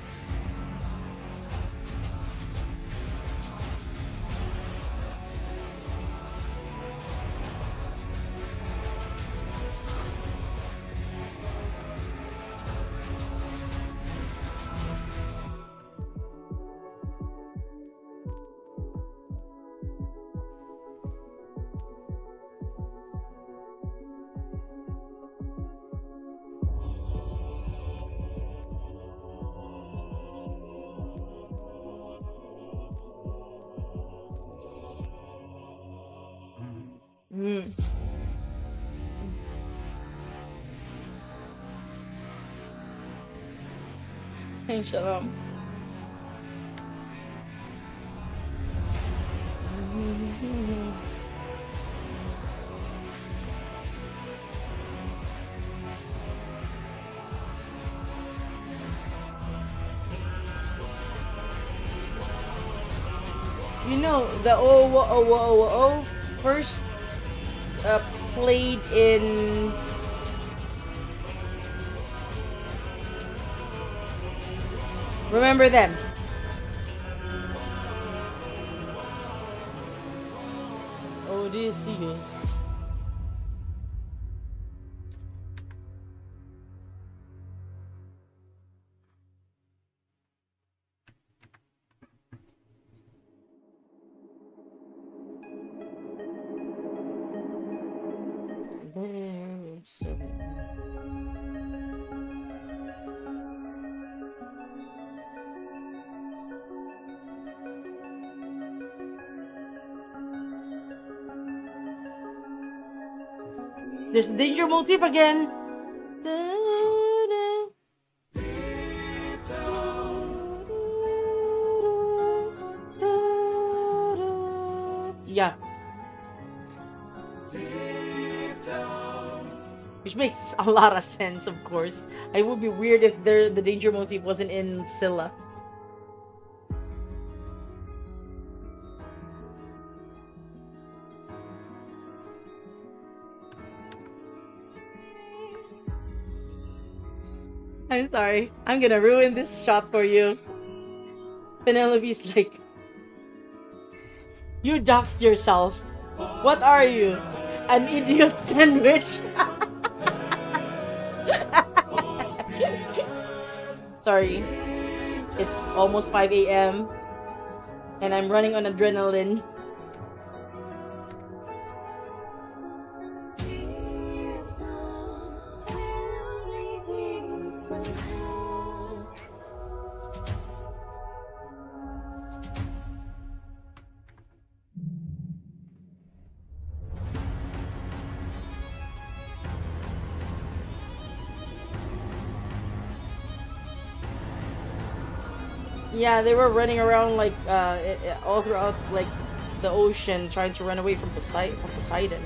Mm. Hey, shalom. You know, the oh first played in remember them. Odysseus. There's danger motif again. Yeah. Which makes a lot of sense, of course. It would be weird if the danger motif wasn't in Scylla. I'm sorry. I'm gonna ruin this shot for you. Penelope's like, you doxed yourself. What are you? An idiot sandwich? Sorry. It's almost 5 a.m. and I'm running on adrenaline. Yeah, they were running around like all throughout like the ocean, trying to run away from Poseidon.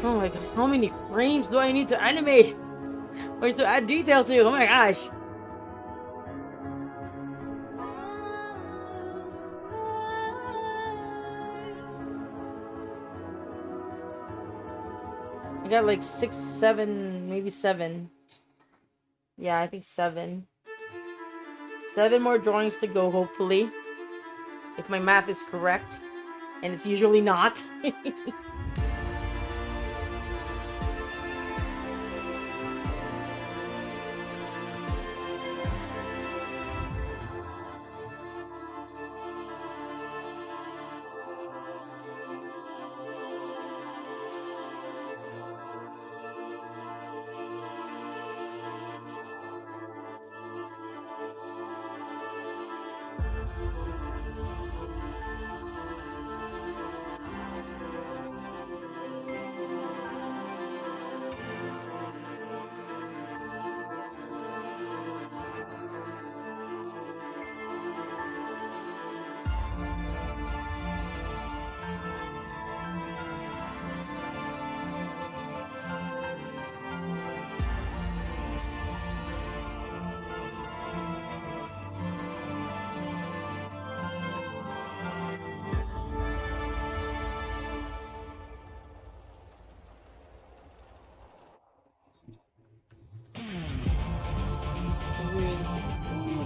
Oh my god, how many frames do I need to animate? Or to add detail to? Oh my gosh. I got like 6, 7, maybe 7. Yeah, I think 7. 7 more drawings to go, hopefully. If my math is correct. And it's usually not.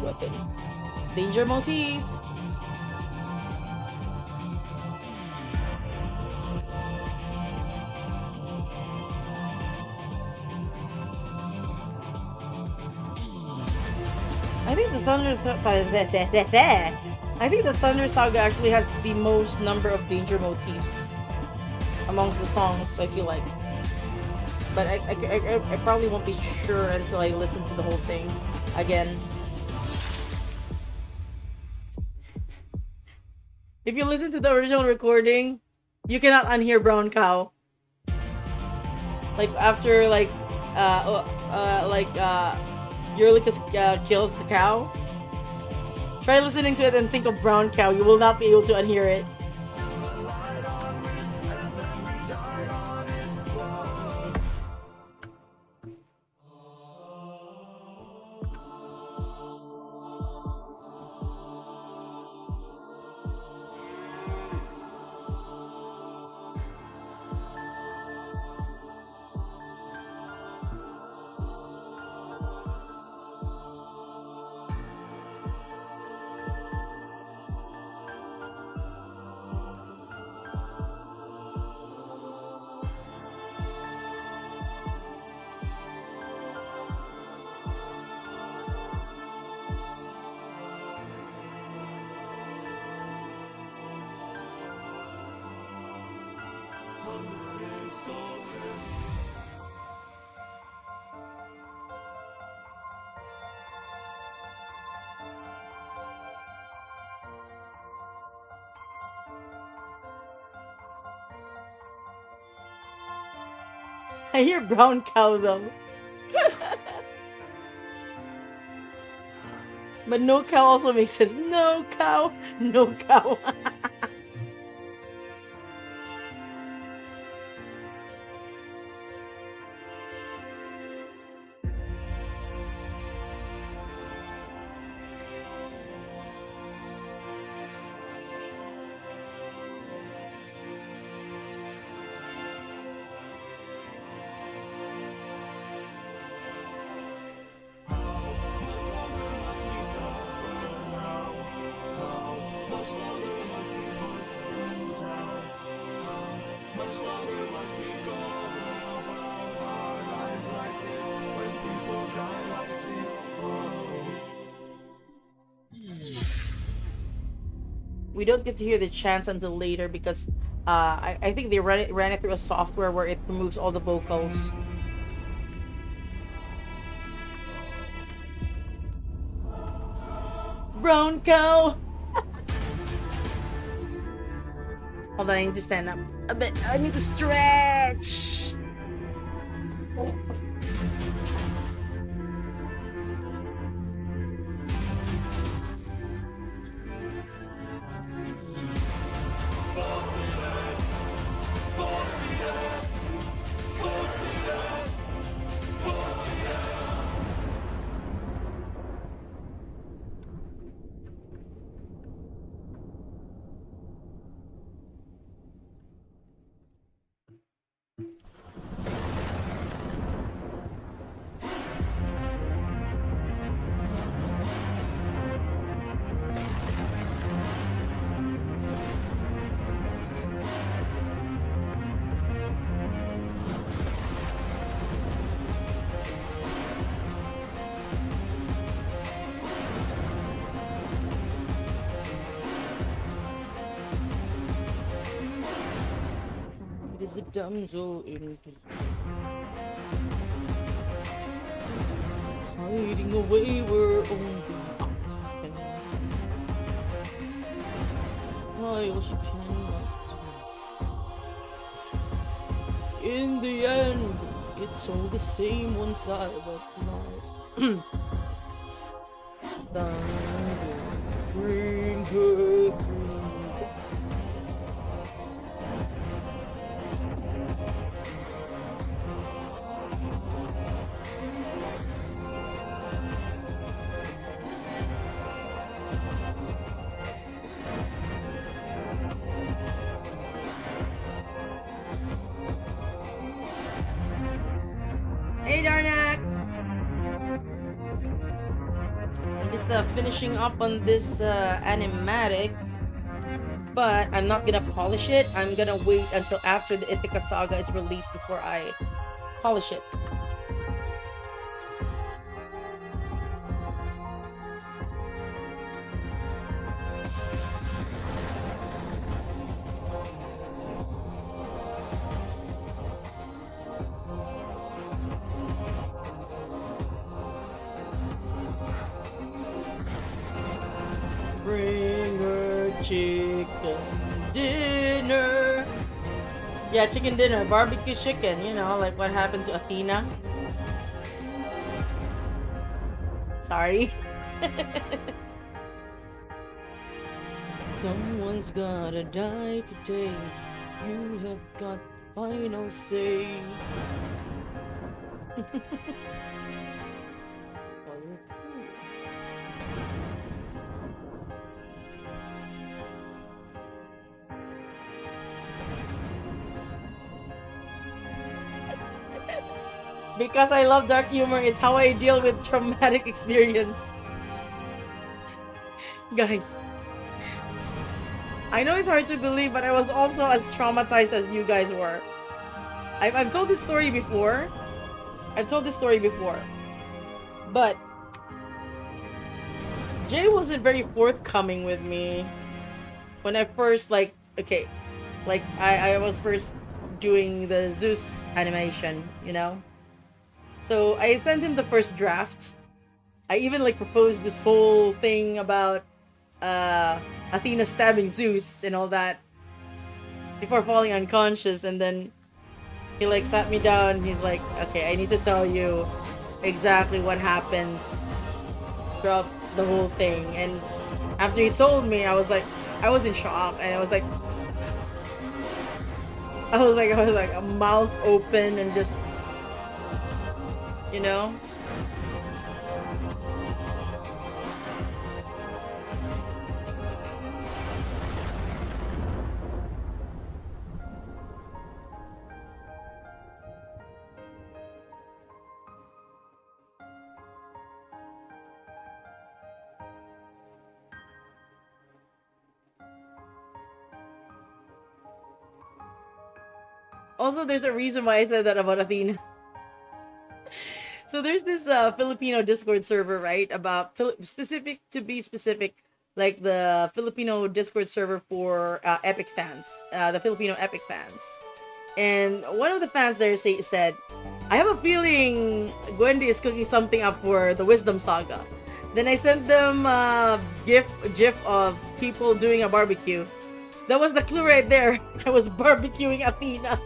weapon. Danger motif. I think the I think the Thunder Saga actually has the most number of danger motifs amongst the songs, I feel like. But I probably won't be sure until I listen to the whole thing again. If you listen to the original recording, you cannot unhear Brown Cow. Like after Eurylicus kills the cow. Try listening to it and think of Brown Cow. You will not be able to unhear it. I hear Brown Cow though. But no cow also makes sense. No cow, no cow. We don't get to hear the chants until later because I think they ran it through a software where it removes all the vocals. Brown cow! Hold on, I need to stand up a bit. I need to stretch! It is a damsel in hiding away where only I can. I wish you cannot. In the end, it's all the same once I've applied. Bring her through. Hey, Darnak! Just finishing up on this animatic, but I'm not gonna polish it. I'm gonna wait until after the Ithaca saga is released before I polish it. Bring her chicken dinner. Yeah, chicken dinner, barbecue chicken, you know, like what happened to Athena. Sorry. Someone's gotta die today. You have got final say. Because I love dark humor, it's how I deal with traumatic experience. Guys, I know it's hard to believe, but I was also as traumatized as you guys were. I've told this story before. But Jay wasn't very forthcoming with me when I first, I was first doing the Zeus animation, you know? So I sent him the first draft. I even proposed this whole thing about Athena stabbing Zeus and all that before falling unconscious, and then he sat me down and he's like, okay, I need to tell you exactly what happens throughout the whole thing. And after he told me, I was in shock, and I was a mouth open and just, you know. Also, there's a reason why I said that about Athena. So there's this Filipino Discord server, right? About specific, like the Filipino Discord server for Epic fans, the Filipino Epic fans. And one of the fans there said, I have a feeling Gwendy is cooking something up for the Wisdom Saga. Then I sent them a gif of people doing a barbecue. That was the clue right there. I was barbecuing Athena.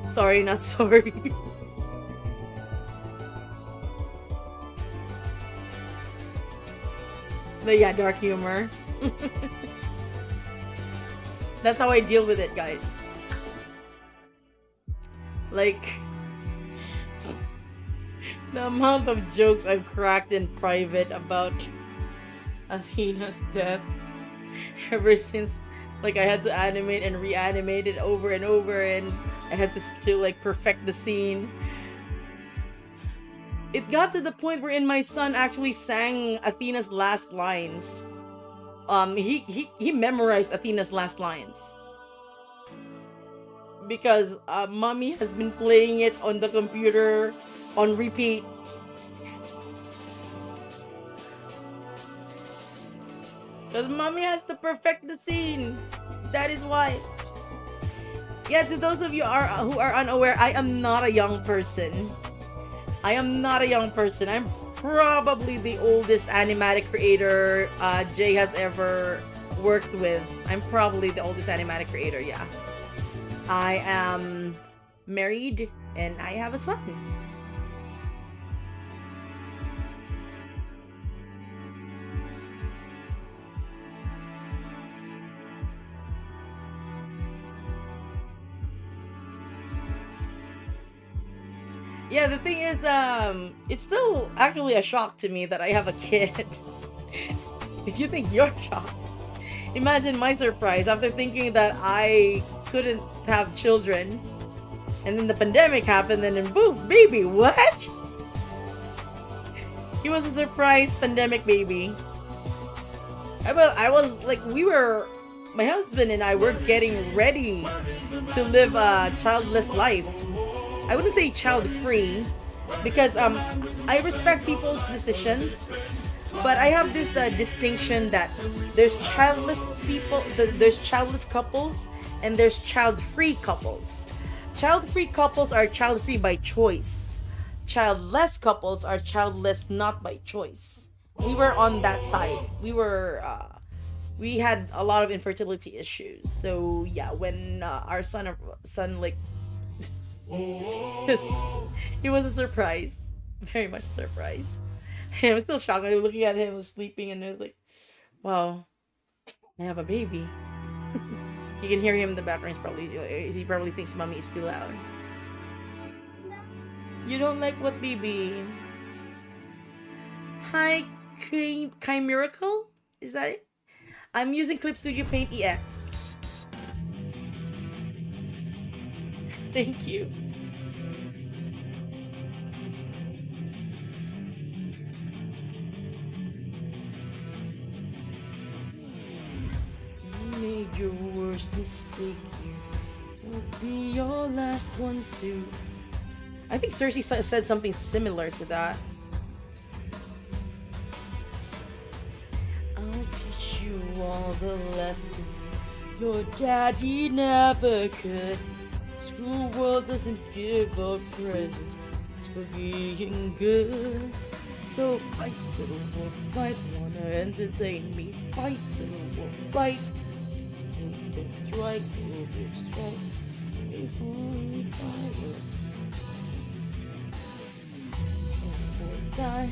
Sorry, not sorry. But yeah, dark humor. That's how I deal with it, guys. The amount of jokes I've cracked in private about Athena's death ever since I had to animate and reanimate it over and over, and I had to still perfect the scene. It got to the point wherein my son actually sang Athena's last lines. He memorized Athena's last lines because mommy has been playing it on the computer on repeat. Because mommy has to perfect the scene. That is why. Yeah, to those of you who are unaware, I am not a young person. I'm probably the oldest animatic creator Jay has ever worked with. I'm probably the oldest animatic creator, yeah. I am married and I have a son. Yeah, the thing is, it's still actually a shock to me that I have a kid. If you think you're shocked, imagine my surprise after thinking that I couldn't have children. And then the pandemic happened, and then boom, baby, what? He was a surprise pandemic baby. I was like, my husband and I were getting ready to live a childless life. I wouldn't say child free because I respect people's decisions, but I have this distinction that there's childless people, there's childless couples, and there's child free couples. Child free couples are child free by choice. Childless couples are childless not by choice. We were on that side. We had a lot of infertility issues. So yeah, when our son like it was a surprise, very much a surprise. I was still shocked. I was looking at him, he was sleeping, and I was like, "Wow, I have a baby." You can hear him in the background. He probably thinks mommy is too loud. You don't like what, baby? Hi, Kai Miracle. Is that it? I'm using Clip Studio Paint EX. Thank you. You made your worst mistake. Will be your last one too. I think Cersei said something similar to that. I'll teach you all the lessons your daddy never could. School world doesn't give up presents for being good. So fight, little wolf, fight, wanna entertain me. Fight, little wolf, fight. Take a strike, little wolf, strike. Before you die.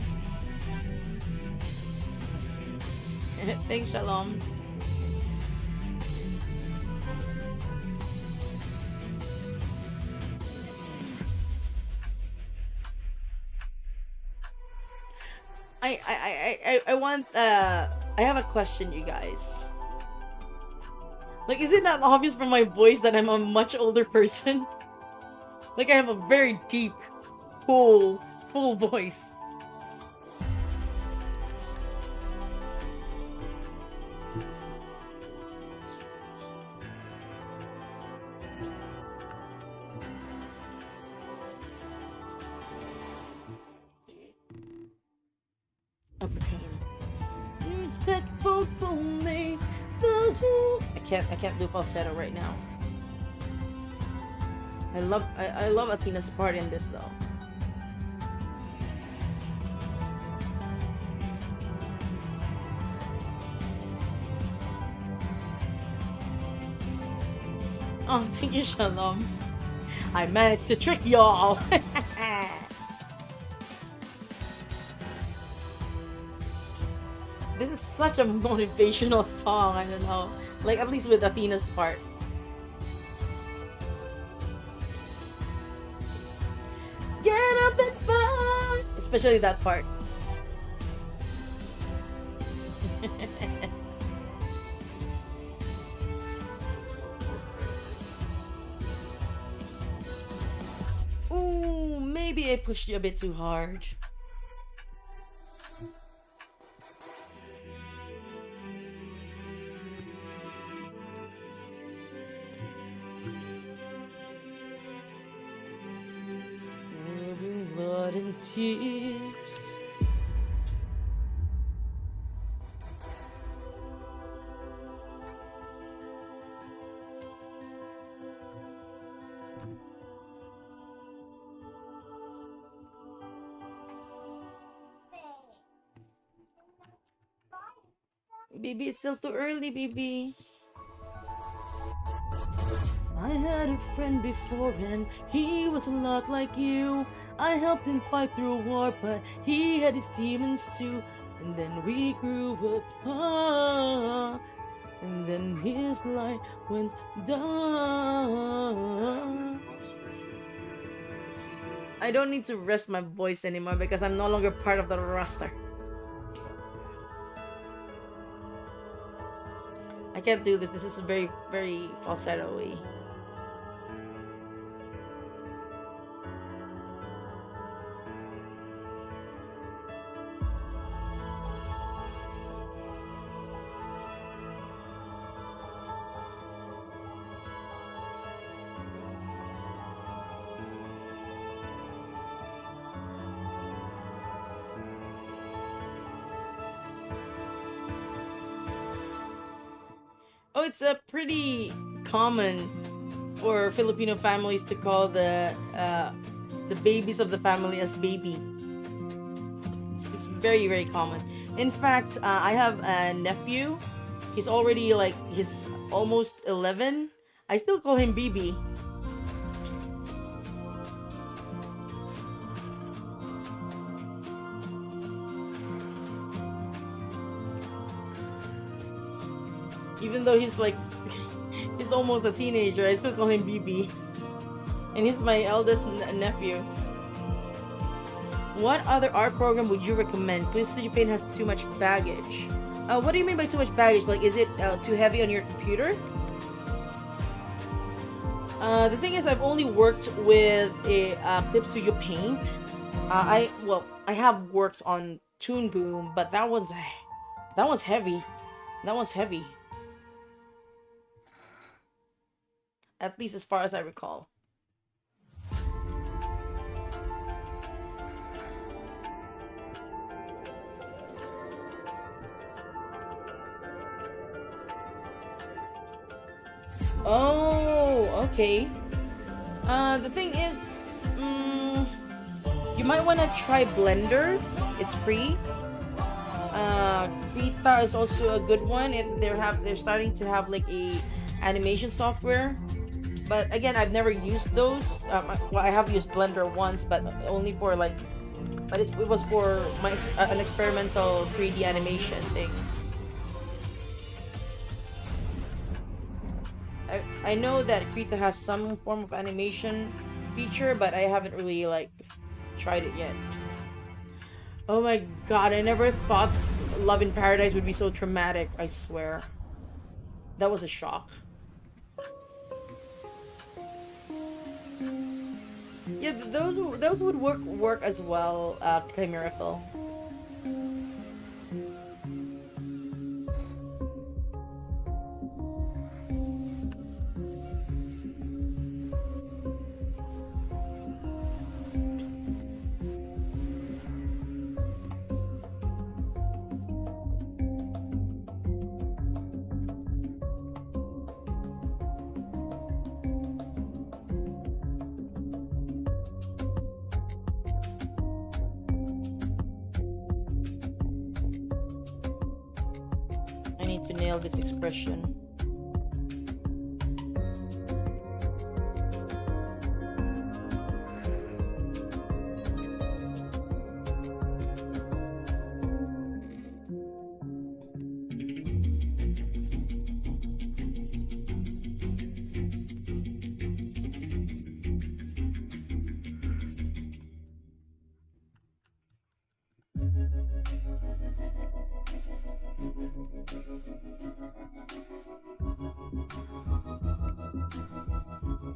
Thanks, Shalom. I want I have a question, you guys. Like, is it not obvious from my voice that I'm a much older person? Like, I have a very deep, full voice. A pain. Respectful mates, those who I can't do falsetto right now. I love Athena's part in this though. Oh, thank you, Shalom. I managed to trick y'all. This is such a motivational song. I don't know, like at least with Athena's part. Get up and fun, especially that part. Ooh, maybe I pushed you a bit too hard. Blood and tears. Baby, it's still too early, baby. I had a friend before and he was a lot like you. I helped him fight through a war, but he had his demons too. And then we grew up, and then his light went down. I don't need to rest my voice anymore because I'm no longer part of the roster. I can't do this. This is very, very falsetto-y. Oh, it's a pretty common for Filipino families to call the babies of the family as baby. It's very very common. In fact, I have a nephew. He's already like he's almost 11. I still call him BB. Even though he's like he's almost a teenager, I still call him BB. And he's my eldest nephew. What other art program would you recommend? Please Studio Paint has too much baggage. What do you mean by too much baggage? Like, is it too heavy on your computer? The thing is, I've only worked with a Clip Studio Paint. I have worked on Toon Boom, but that one's heavy. That one's heavy. At least as far as I recall. Oh, okay. The thing is, you might want to try Blender. It's free. Krita is also a good one. They're starting to have like a animation software. But again, I've never used those. I have used Blender once, but only for like, but it was for an experimental 3D animation thing. I know that Krita has some form of animation feature, but I haven't really like tried it yet. Oh my god, I never thought Love in Paradise would be so traumatic, I swear. That was a shock. Yeah, those would work as well, Chimerical. I need to nail this expression.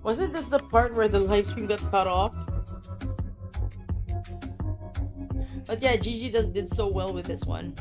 Wasn't this the part where the live stream got cut off? But yeah, Gigi did so well with this one.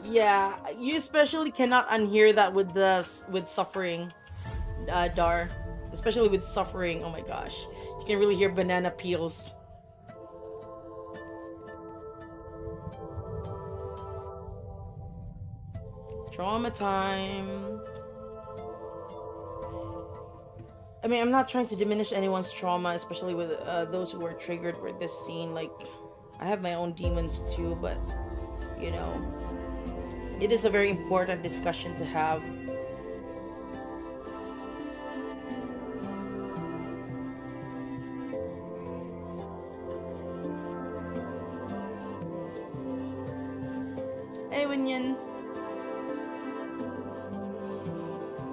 Yeah, you especially cannot unhear that with suffering, Dar. Especially with suffering. Oh my gosh, you can really hear banana peels. Trauma time. I mean, I'm not trying to diminish anyone's trauma, especially with those who were triggered with this scene. Like, I have my own demons too, but you know, it is a very important discussion to have. Hey, Winyan.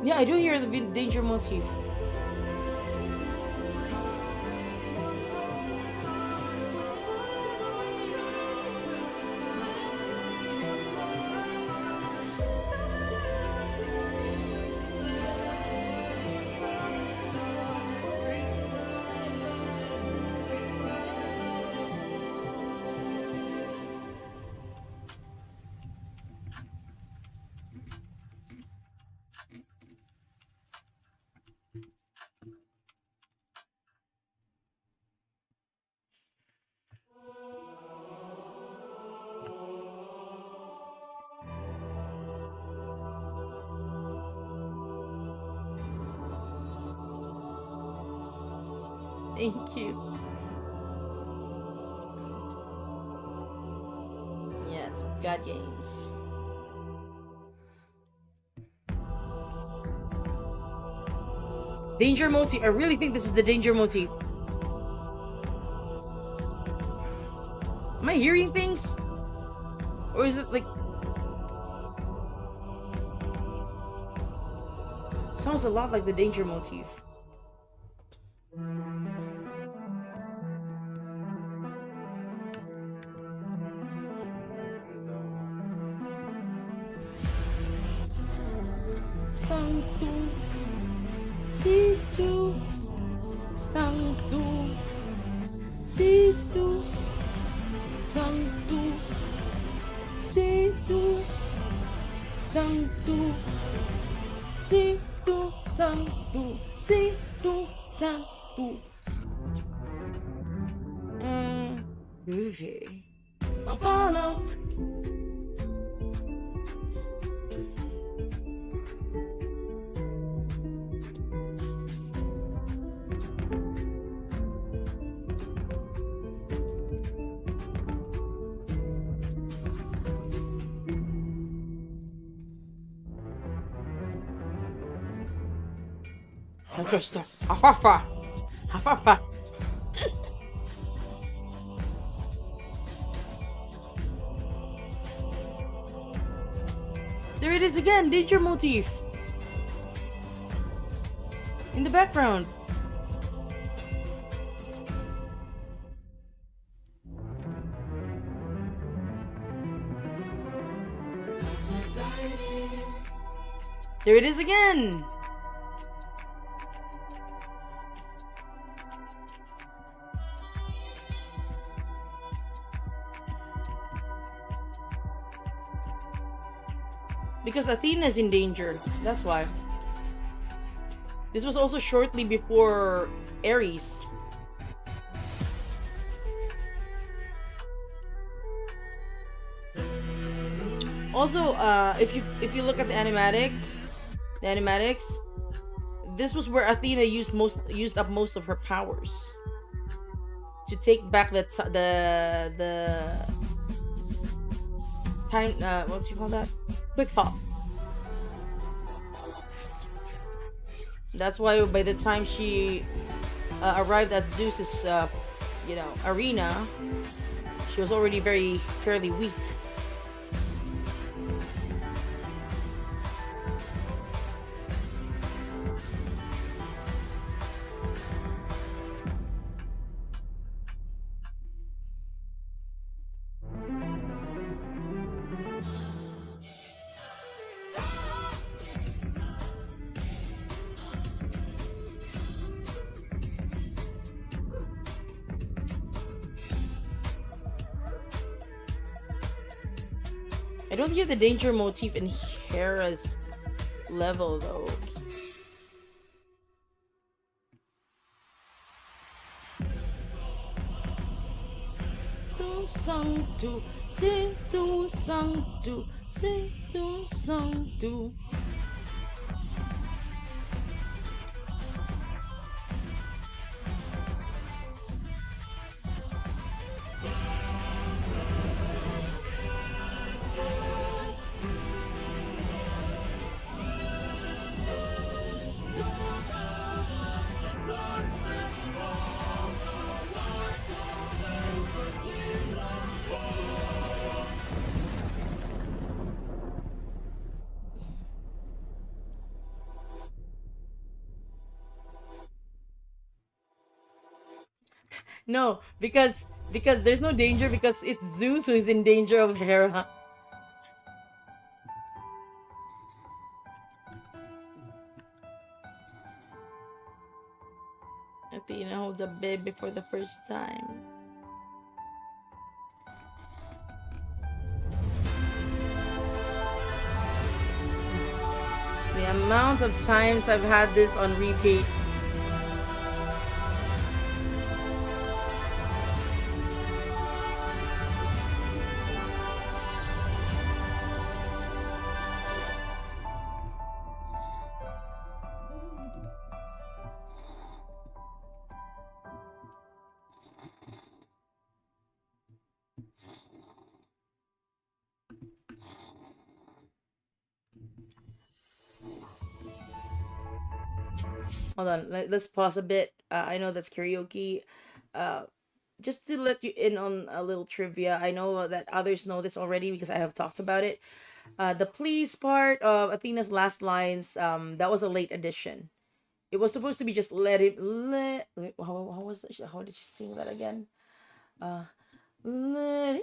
Yeah, I do hear the danger motif. Thank you. Yes, God games. Danger motif. I really think this is the danger motif. Am I hearing things? Or is it like... Sounds a lot like the danger motif. Sanctum, situ, sanctum, situ, sanctum, situ, sanctum, situ, sanctum, situ, sanctum. Okay. Apollo. Just hafafa, hafafa. There it is again, danger motif. In the background. There it is again. Because Athena is in danger. That's why. This was also shortly before Ares. Also, if you look at the animatics, this was where Athena used up most of her powers to take back the time. What do you call that? Quick thought. That's why by the time she arrived at Zeus's, arena, she was already fairly weak. I don't hear the danger motif in Hera's level though. Sanctu, situ, sanctu, situ, sanctu. No, because there's no danger because it's Zeus who's in danger of Hera. Athena holds a baby for the first time. The amount of times I've had this on repeat. Hold on, let's pause a bit. I know that's karaoke. Uh, just to let you in on a little trivia, I know that others know this already because I have talked about it. The please part of Athena's last lines, that was a late addition. It was supposed to be just let it let. Wait, how was it? How did she sing that again? Uh, let him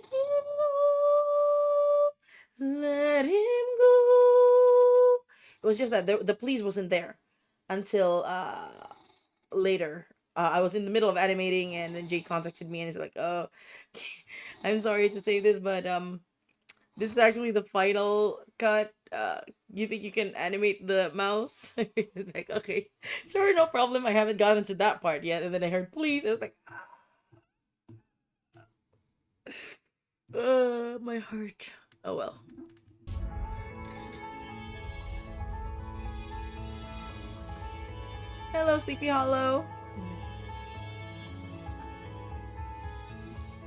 go, let him go. It was just that the please wasn't there until later. I was in the middle of animating, and then Jay contacted me and he's like, "Oh, I'm sorry to say this, but this is actually the final cut. You think you can animate the mouth?" It's like, okay, sure, no problem. I haven't gotten to that part yet. And then I heard please. I was like, my heart. Oh well. Hello, Sleepy Hollow.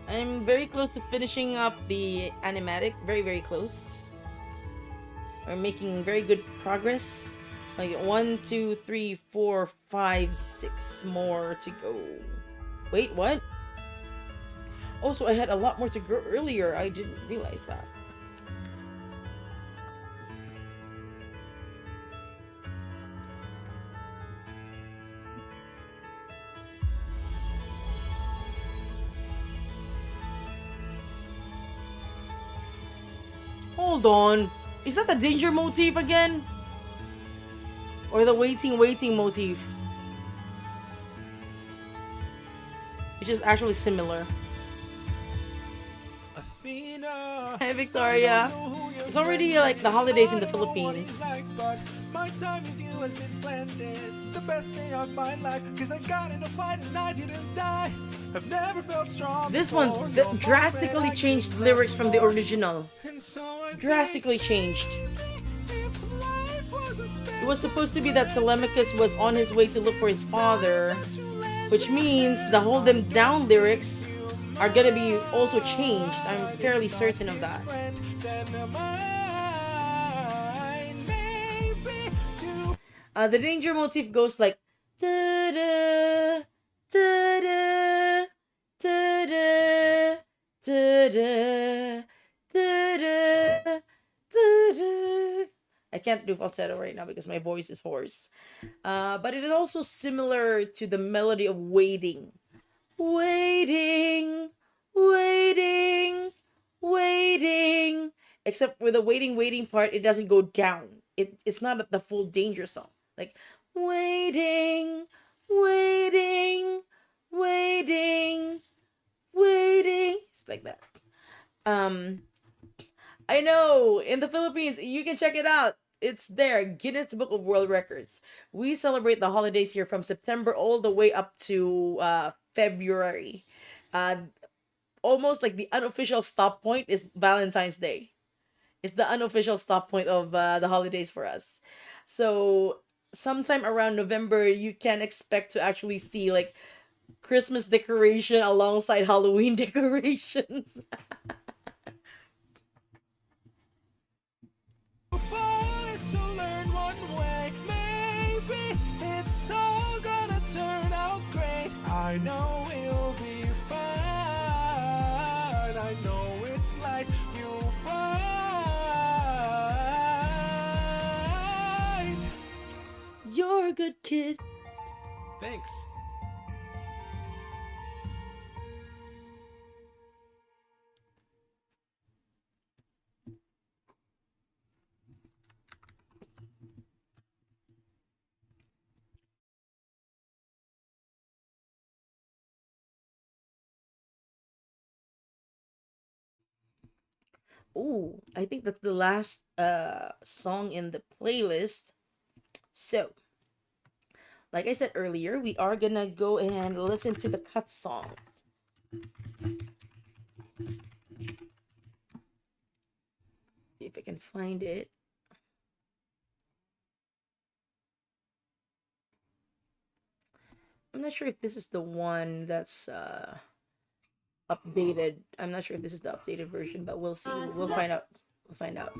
I'm very close to finishing up the animatic. Very, very close. We're making very good progress. Like 1, 2, 3, 4, 5, 6 more to go. Wait, what? Also, I had a lot more to grow earlier. I didn't realize that. Hold on. Is that the danger motif again? Or the waiting motif? Which is actually similar. Athena, Hi, Victoria. It's already like the holidays in the Philippines. My time with you has been splendid. The best day of my life. Cause I got in a fight and I didn't die. I've never felt strong. This one drastically changed lyrics from the original. Drastically changed. It was supposed to be that Telemachus was on his way to look for his father, which means the hold them down lyrics are gonna be also changed. I'm fairly certain of that. The danger motif goes like da-da, da-da, da-da, da-da, da-da, da-da. I can't do falsetto right now because my voice is hoarse. But it is also similar to the melody of waiting. Waiting, waiting, waiting. Except with the waiting part, it doesn't go down. It's not the full danger song. Like waiting, waiting, waiting, waiting. It's like that. I know in the Philippines you can check it out. It's there, Guinness Book of World Records. We celebrate the holidays here from September all the way up to February. Uh, Almost like the unofficial stop point is Valentine's Day. It's the unofficial stop point of the holidays for us. So sometime around November, you can expect to actually see like Christmas decoration alongside Halloween decorations. I know we'll be fine. I know it's like you'll find. You're a good kid. Thanks. Ooh, I think that's the last song in the playlist. So, like I said earlier, we are gonna go and listen to the cut songs. See if I can find it. I'm not sure if this is the one that's updated. I'm not sure if this is the updated version, but we'll see. We'll find out. We'll find out.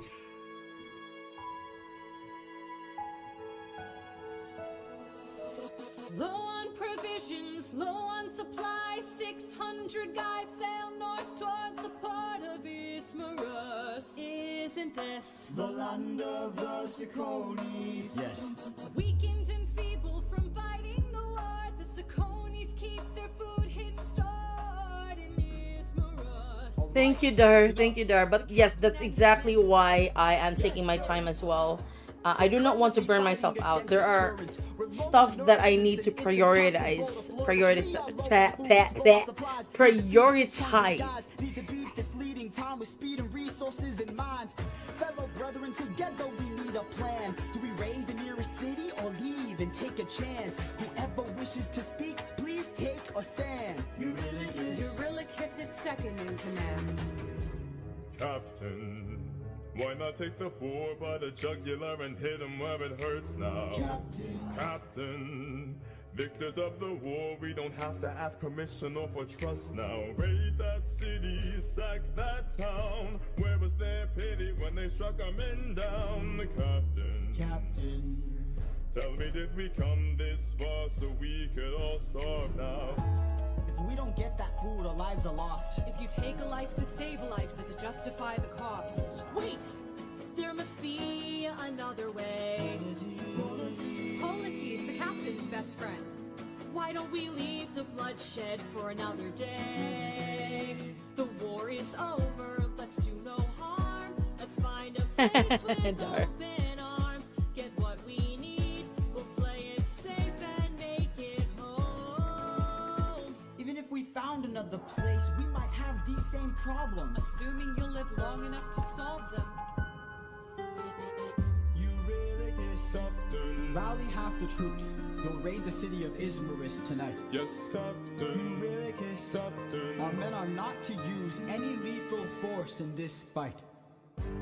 Low on provisions, low on supplies, 600 guys sail north towards the port of Ismarus. Isn't this The land of the Siconis. Yes. weakened and feeble from fighting the war? The Siconis keep their food hidden stored in Ismarus. Thank you, Dar. Thank you, Dar. But yes, that's exactly why I am taking my time as well. I do not want to burn myself out. There are stuff that I need to prioritize. Prioritize. Need to beat this fleeting time with speed and resources in mind. Fellow brethren, together we need a plan. Do we raid the nearest city or leave and take a chance? Whoever wishes to speak, please take a stand. Eurylochus is second in command. Captain, why not take the boar by the jugular and hit him where it hurts now? Captain, victors of the war, we don't have to ask permission or for trust now. Raid that city, sack that town. Where was their pity when they struck our men down? Captain, tell me, did we come this far so we could all starve now? If we don't get that food, our lives are lost. If you take a life to save a life, does it justify the cost? Wait! There must be another way. Polites, the captain's best friend. Why don't we leave the bloodshed for another day? The war is over, let's do no harm. Let's find a place with Dar. open arms. Get what we need, we'll play it safe and make it home. Even if we found another place, we might have these same problems. Assuming you'll live long enough to solve them. Eurylochus, rally half the troops. You'll raid the city of Ismarus tonight. Yes, Captain. Eurylochus, our men are not to use any lethal force in this fight.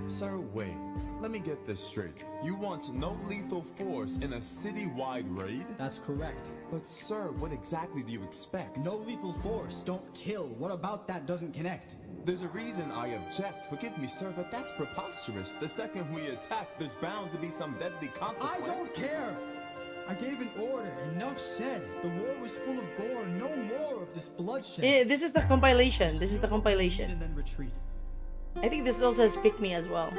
Sir, wait. Let me get this straight. You want no lethal force in a city-wide raid? That's correct. But sir, what exactly do you expect? No lethal force, don't kill. What about that doesn't connect? There's a reason I object. Forgive me, sir, but that's preposterous. The second we attack, there's bound to be some deadly consequence. I don't care! I gave an order. Enough said. The war was full of gore. No more of this bloodshed. This is the compilation. This is the compilation. And then retreat. I think this also has Pick Me as well.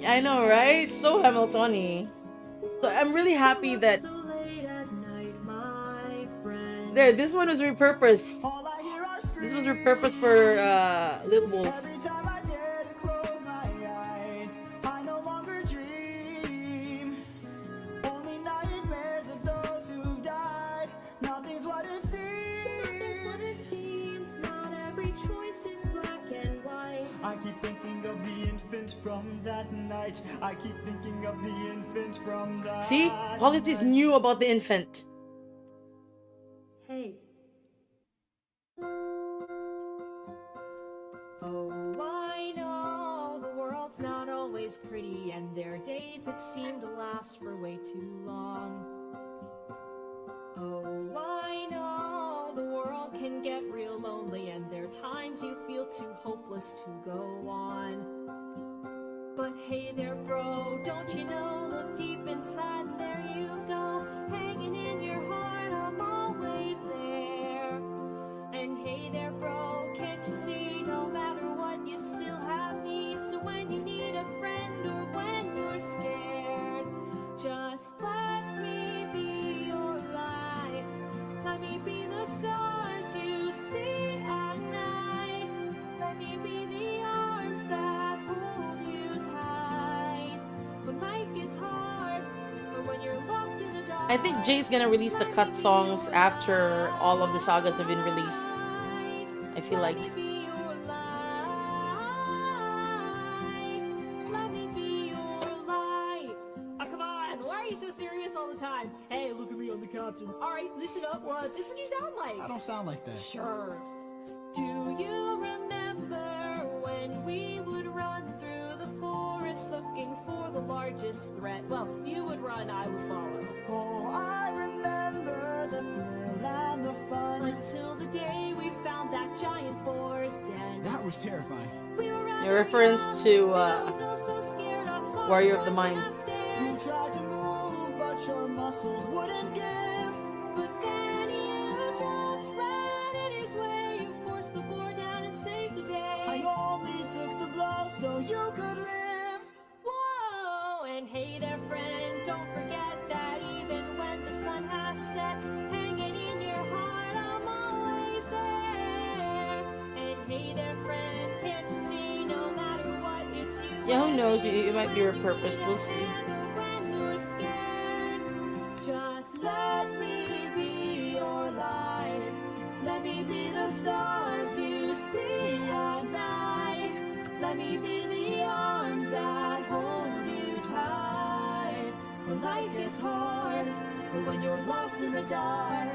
I know, right? So Hamilton-y. So I'm really happy that So late at night, my friend. there. This one was repurposed. All I hear are This was repurposed for Little Wolf. Every time I dare to close my eyes, I no longer dream. Only nightmares of those who died. Nothing's what it That's what it seems. seems. Not every choice is black and white. I keep thinking of the infant from that night. I keep thinking of the infant from that. See, Politis knew about the infant. Hey. Oh, I know the world's not always pretty, and there are days that seem to last for way too long. Oh, I know the world can get real lonely, and there are times you feel too hopeless to go on. But hey there, bro, don't you know? Look deep inside, and there you go, hanging in your heart. I'm always there. And hey there, bro, can't you see? No matter what, you still have me. So when you need a friend or when you're scared, just let me be your light. Let me be the stars you see at night. Let me be the arms that hold you tight. When life gets hard, or when you're lost in the dark. I think Jay's gonna release the cut songs after all of the sagas have been released. I feel like. Let me be your light. Let me be your light. Oh, come on. Why are you so serious all the time? Hey, look at me, I'm the captain. All right, listen up. What? This is what you sound like. I don't sound like that. Sure. Do you remember when we would run through the forest looking for the largest threat? Well, you would run, I would follow. Oh, I remember the thrill and the fun. Until the day we found that giant forest den. That was terrifying. We were A reference to I was oh so scared. I saw Warrior of the one Mind. last day. You tried to move, but your muscles wouldn't give. But then you jumped right in his way. You forced the floor down and saved the day. I only took the blow so you could live. Whoa, and hey there, friend, don't forget that even when the sun has set, hanging in your heart, I'm always there. And hey there, friend, can't you see, no matter what, it's you. Yeah, who knows? It might be repurposed. We'll see. When you're scared, Just let me be your light. Let me be the stars you see at night. Let me be the arms that hold you tight. When life gets hard, or when you're lost in the dark,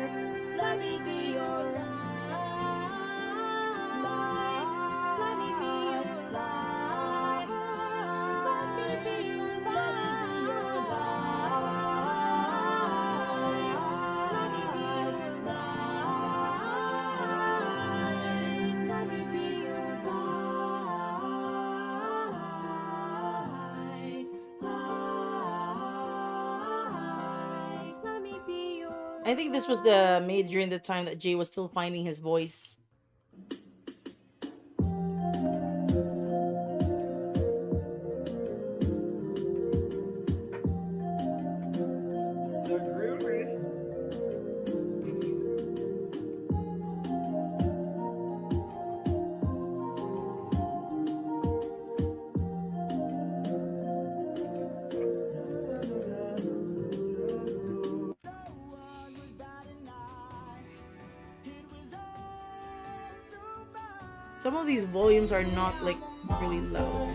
let me be your light. let me be your light. Let me be your light. Let me be your light. Let me be your light. Let me be your light. Light. Let me be your I think this was made during the time that Jay was still finding his voice. So groovy. Some of these volumes are not like really loud.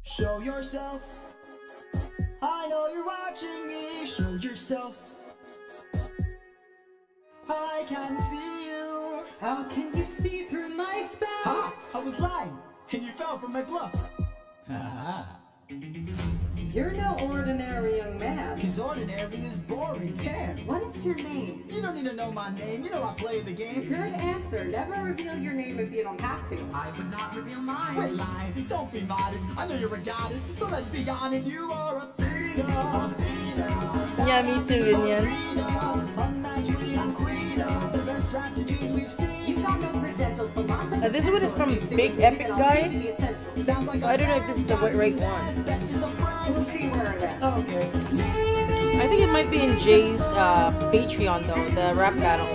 Show yourself. I know you're watching me. Show yourself. I can see you. How can you see through my spell? Ha! I was lying, and you fell for my bluff. You're no ordinary young man. Cause ordinary is boring. Damn. What is your name? You don't need to know my name. You know I play the game. Good answer. Never reveal your name if you don't have to. I would not reveal mine. Quit lying. Don't be modest. I know you're a goddess. So let's be honest. You are a Athena. Yeah, me too, Ganyan. Unmatched queen of the best strategies we've seen. You've got no credentials, but lots of This one is from abilities to Big do Epic it. I'll Guy. give you the essentials. Sounds like I don't know if this is the right one. That's just a friend. We'll see where it ends. Okay. I think it might be in Jay's Patreon though, the rap battle.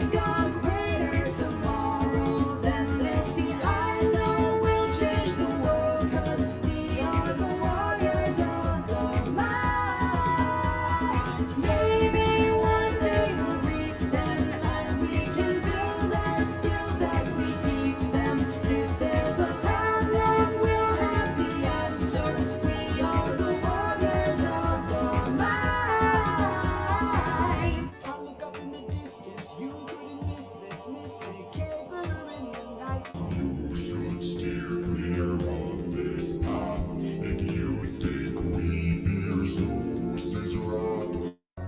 Greater tomorrow than this. I know we'll change the world 'cause we are the warriors of the mind. Maybe one day we'll reach them and we can build our skills as we teach them. If there's a problem, we'll have the answer. We are the warriors of the mind. I look up in the distance, you couldn't miss this mystic caper in the night.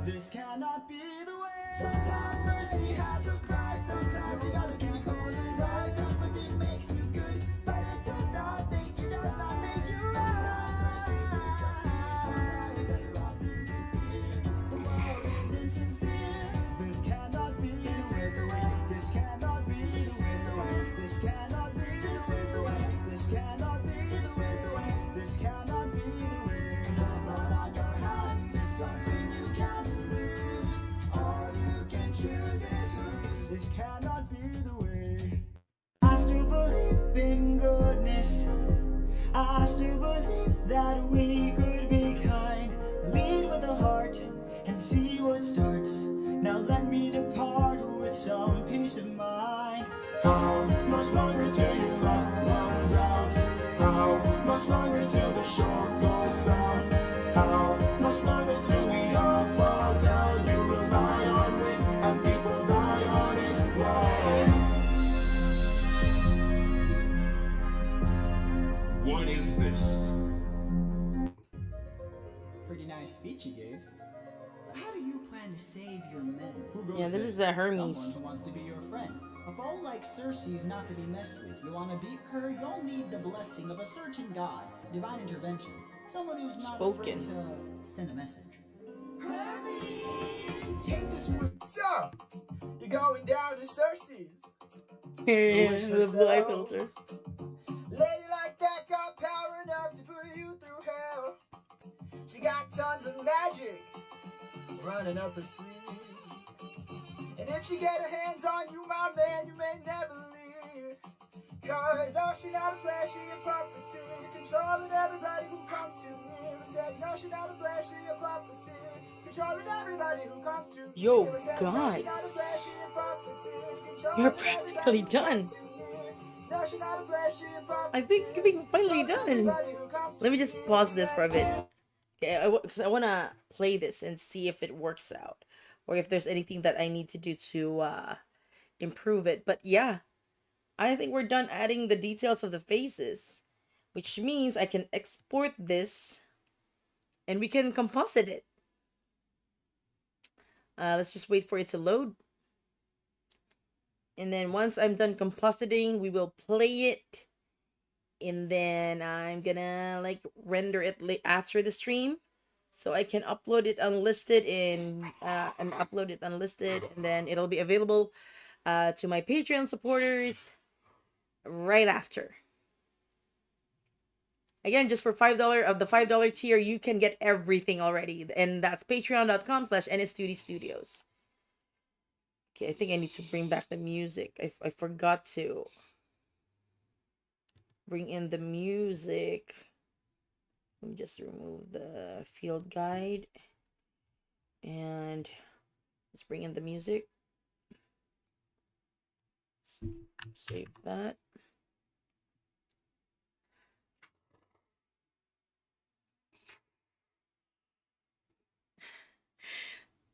This cannot be the way. Sometimes mercy has a price. Sometimes you gotta skin cold as ice. Empathy makes you good, but it does not make you right. Sometimes mercy is like this. Sometimes you better off things you fear. The world is insincere. This cannot be. This is the way. This cannot be. This is the way. This cannot be. This is the way. This cannot be. This is the way. This cannot be the way. The blood on your hands is something you can't lose. All you can choose is who's. This cannot be the way. I still believe in goodness. I still believe that we could be kind. Lead with the heart and see what starts. Now let me depart with some peace of mind. How much longer till your luck runs out? How much longer till the shore goes south? How much longer till we all fall down? You rely on wind and people die on it. Whoa. What is this? Pretty nice speech you gave. But how do you plan to save your men? Who goes Yeah, this there? is the Hermes. Someone who wants to be your friend. A foe like Circe's not to be messed with. You want to beat her, you'll need the blessing of a certain god. Divine intervention. Someone who's not Spoken. afraid to send a message. Take this route. So, you're going down to Cersei's. The blue eye filter. Lady like that got power enough to put you through hell. She got tons of magic running up her sleeve. And if she get her hands on you, my man, you may never leave. Cause no, she not a player, she a puppeteer, controlling everybody who comes too near. I said, no, she not a player, she a puppeteer, controlling everybody who comes too near. Yo, I said, guys. no, she not a player, she a puppeteer, controlling You're practically done. no, she not a player, she a puppeteer, I think we're finally done. everybody who comes Let me too just near. pause this for a bit. Okay, because I want to play this and see if it works out. Or if there's anything that I need to do to improve it. But yeah, I think we're done adding the details of the faces. Which means I can export this and we can composite it. Let's just wait for it to load. And then once I'm done compositing, we will play it. And then I'm gonna like render it after the stream. So I can upload it unlisted and upload it unlisted. And then it'll be available to my Patreon supporters right after. Again, just for $5 of the $5 tier, you can get everything already. And that's patreon.com/NStudios. Okay, I think I need to bring back the music. I forgot to bring in the music. Let me just remove the field guide. And let's bring in the music. Save that.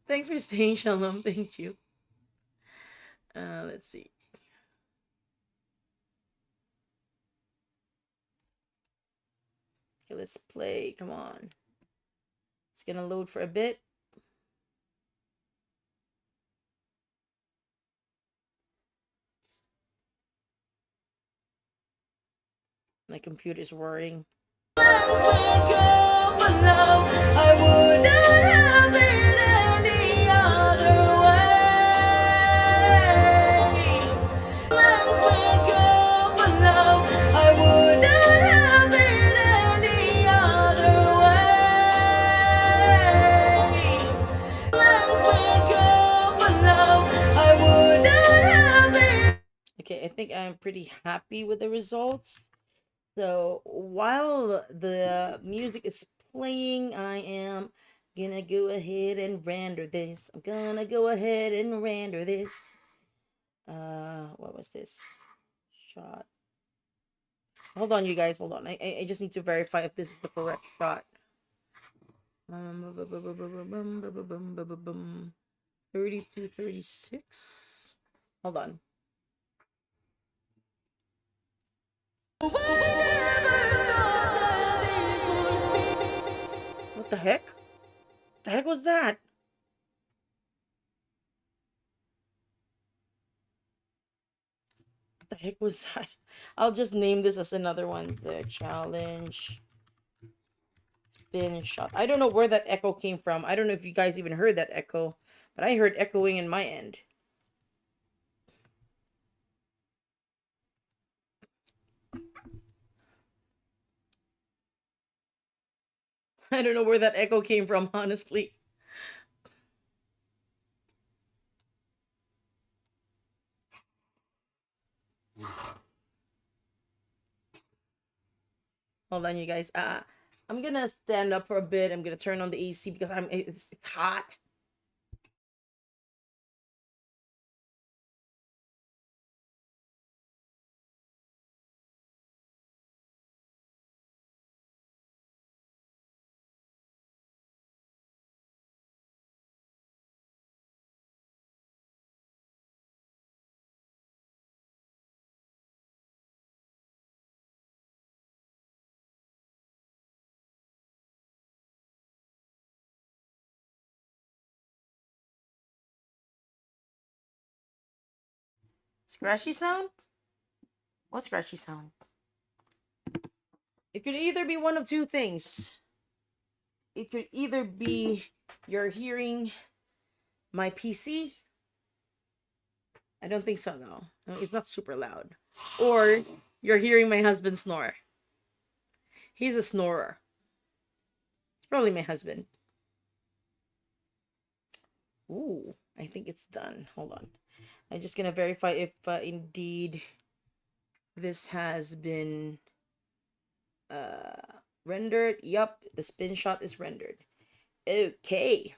Thanks for staying, Shalom. Thank you. Let's see. Okay, let's play. Come on. It's gonna load for a bit. My computer's roaring. I wouldn't have it any other way. Plans would go for love. I wouldn't have it any other way. Plans would go for love. I wouldn't have it. Okay, I think I'm pretty happy with the results. So while the music is playing, I am gonna go ahead and render this. I'm gonna go ahead and render this. What was this? Shot. Hold on, you guys. Hold on. I just need to verify if this is the correct shot. 32, 36. Hold on. What the heck? What the heck was that? What the heck was that? I'll just name this as another one. The challenge spin shot. I don't know where that echo came from. I don't know if you guys even heard that echo, but I heard echoing in my end. I don't know where that echo came from, honestly. Hold on, you guys. I'm gonna stand up for a bit. I'm gonna turn on the AC because it's hot. Scratchy sound? What scratchy sound? It could either be one of two things. it could either be you're hearing my PC. I don't think so, though. No, it's not super loud. Or you're hearing my husband snore. He's a snorer. It's probably my husband. Ooh, I think it's done. Hold on. I'm just gonna verify if indeed this has been rendered. Yup, the spin shot is rendered. Okay.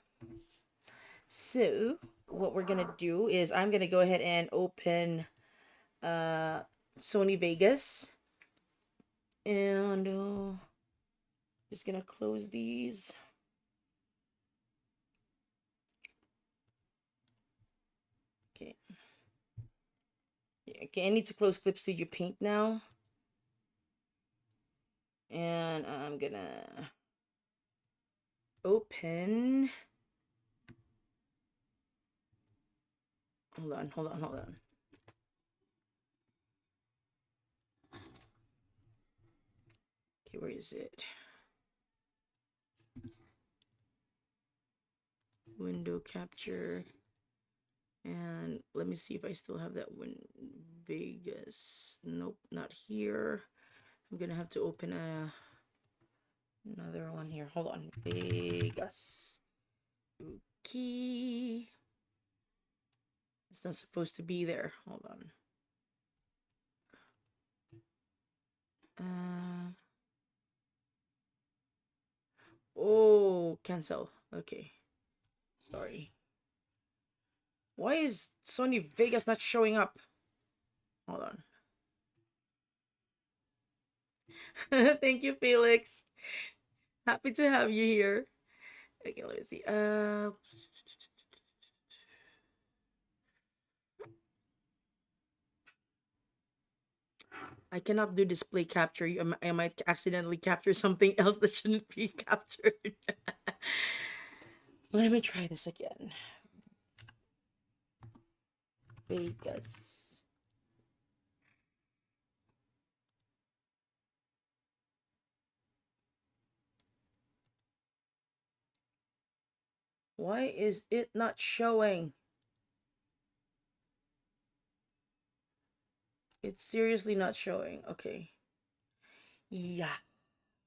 So what we're gonna do is I'm gonna go ahead and open Sony Vegas, and just gonna close these. Okay. Yeah, okay, I need to close Clip Studio Paint now. And I'm gonna open. Hold on. Okay, where is it? Window capture. And let me see if I still have that one. Vegas. Nope, not here. I'm gonna have to open another one here. Hold on. Vegas. Okay. It's not supposed to be there. Hold on. Oh, cancel. Okay. Sorry. Why is Sony Vegas not showing up? Hold on. Thank you, Felix. Happy to have you here. Okay, let me see. I cannot do display capture. I might accidentally capture something else that shouldn't be captured. Let me try this again. Vegas. Why is it not showing? It's seriously not showing. Okay. Yeah.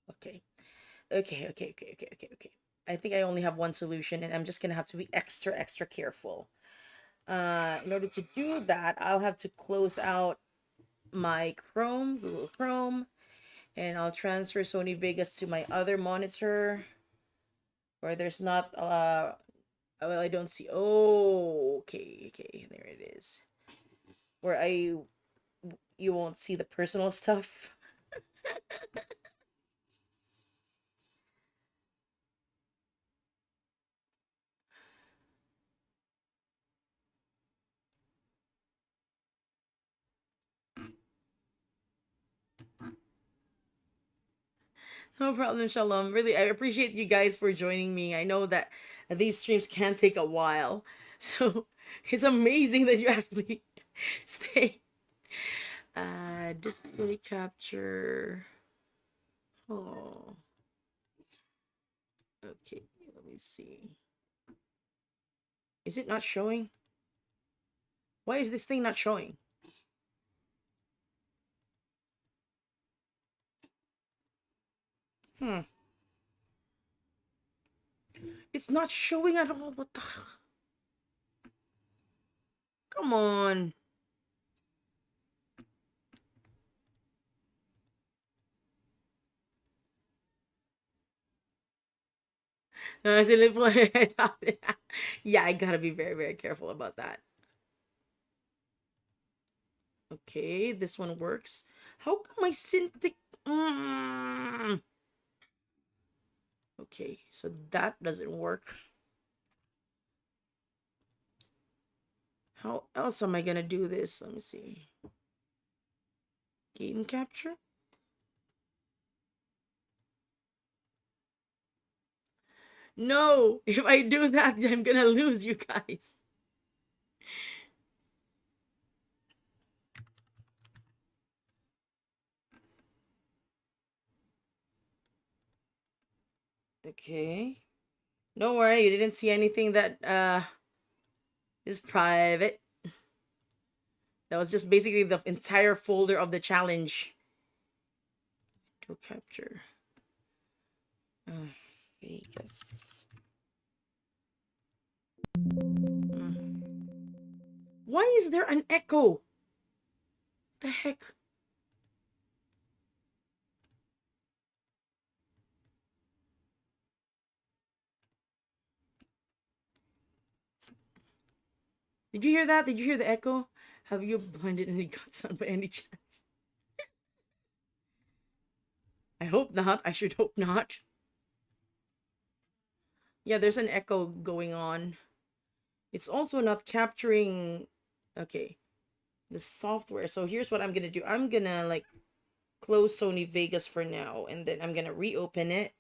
Okay. Okay. I think I only have one solution, and I'm just gonna have to be extra careful. In order to do that, I'll have to close out my Google Chrome, and I'll transfer Sony Vegas to my other monitor where there's not well, I don't see. Oh, okay, there it is. Where you won't see the personal stuff. No problem, Shalom. Really, I appreciate you guys for joining me. I know that these streams can take a while. So it's amazing that you actually stay. Display capture. Oh. Okay, let me see. Is it not showing? Why is this thing not showing? It's not showing at all. What the? Come on. Yeah, I gotta be very careful about that. Okay, this one works. How come my synthetic? Okay, so that doesn't work. How else am I gonna do this? Let me see. Game capture? No, if I do that, I'm gonna lose you guys. Okay. Don't worry, you didn't see anything that is private. That was just basically the entire folder of the challenge. To capture. Vegas. Why is there an echo? The heck? Did you hear that? Did you hear the echo? Have you blinded any godson by any chance? I hope not. I should hope not. Yeah, there's an echo going on. It's also not capturing... Okay. The software. So here's what I'm gonna do. I'm gonna, like, close Sony Vegas for now. And then I'm gonna reopen it.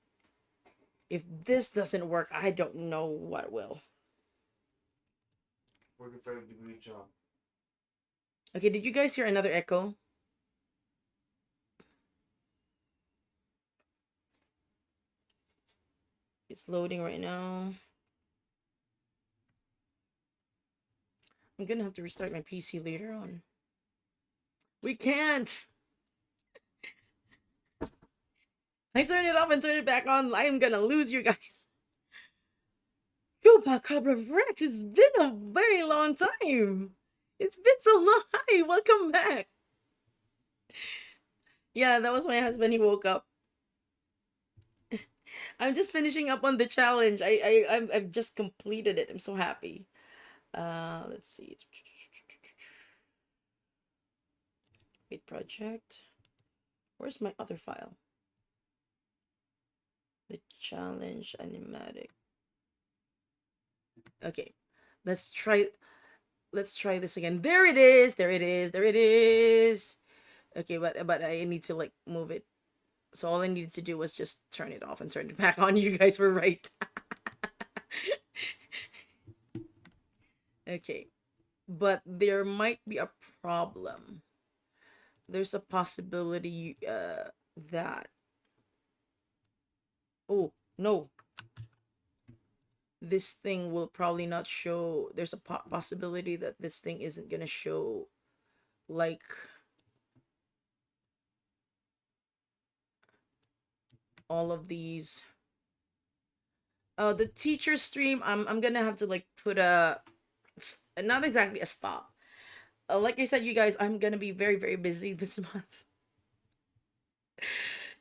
If this doesn't work, I don't know what will. 45-degree job. Okay, did you guys hear another echo? It's loading right now. I'm gonna have to restart my PC later on. We can't! I turned it off and turned it back on. I am gonna lose you guys. Chupacabra Rex, it's been a very long time. It's been so long. Hi, welcome back. Yeah, that was my husband. He woke up. I'm just finishing up on the challenge. I've just completed it. I'm so happy. Let's see. Wait, project. Where's my other file? The challenge animatic. Okay, let's try this again. There it is. There it is. There it is. Okay, but I need to, like, move it. So all I needed to do was just turn it off and turn it back on. You guys were right. Okay, but there might be a problem. There's a possibility that... Oh, no. This thing will probably not show... There's a possibility that this thing isn't gonna show, like... all of these. The teacher stream, I'm gonna have to, like, put a... Not exactly a stop. Like I said, you guys, I'm gonna be very, very busy this month.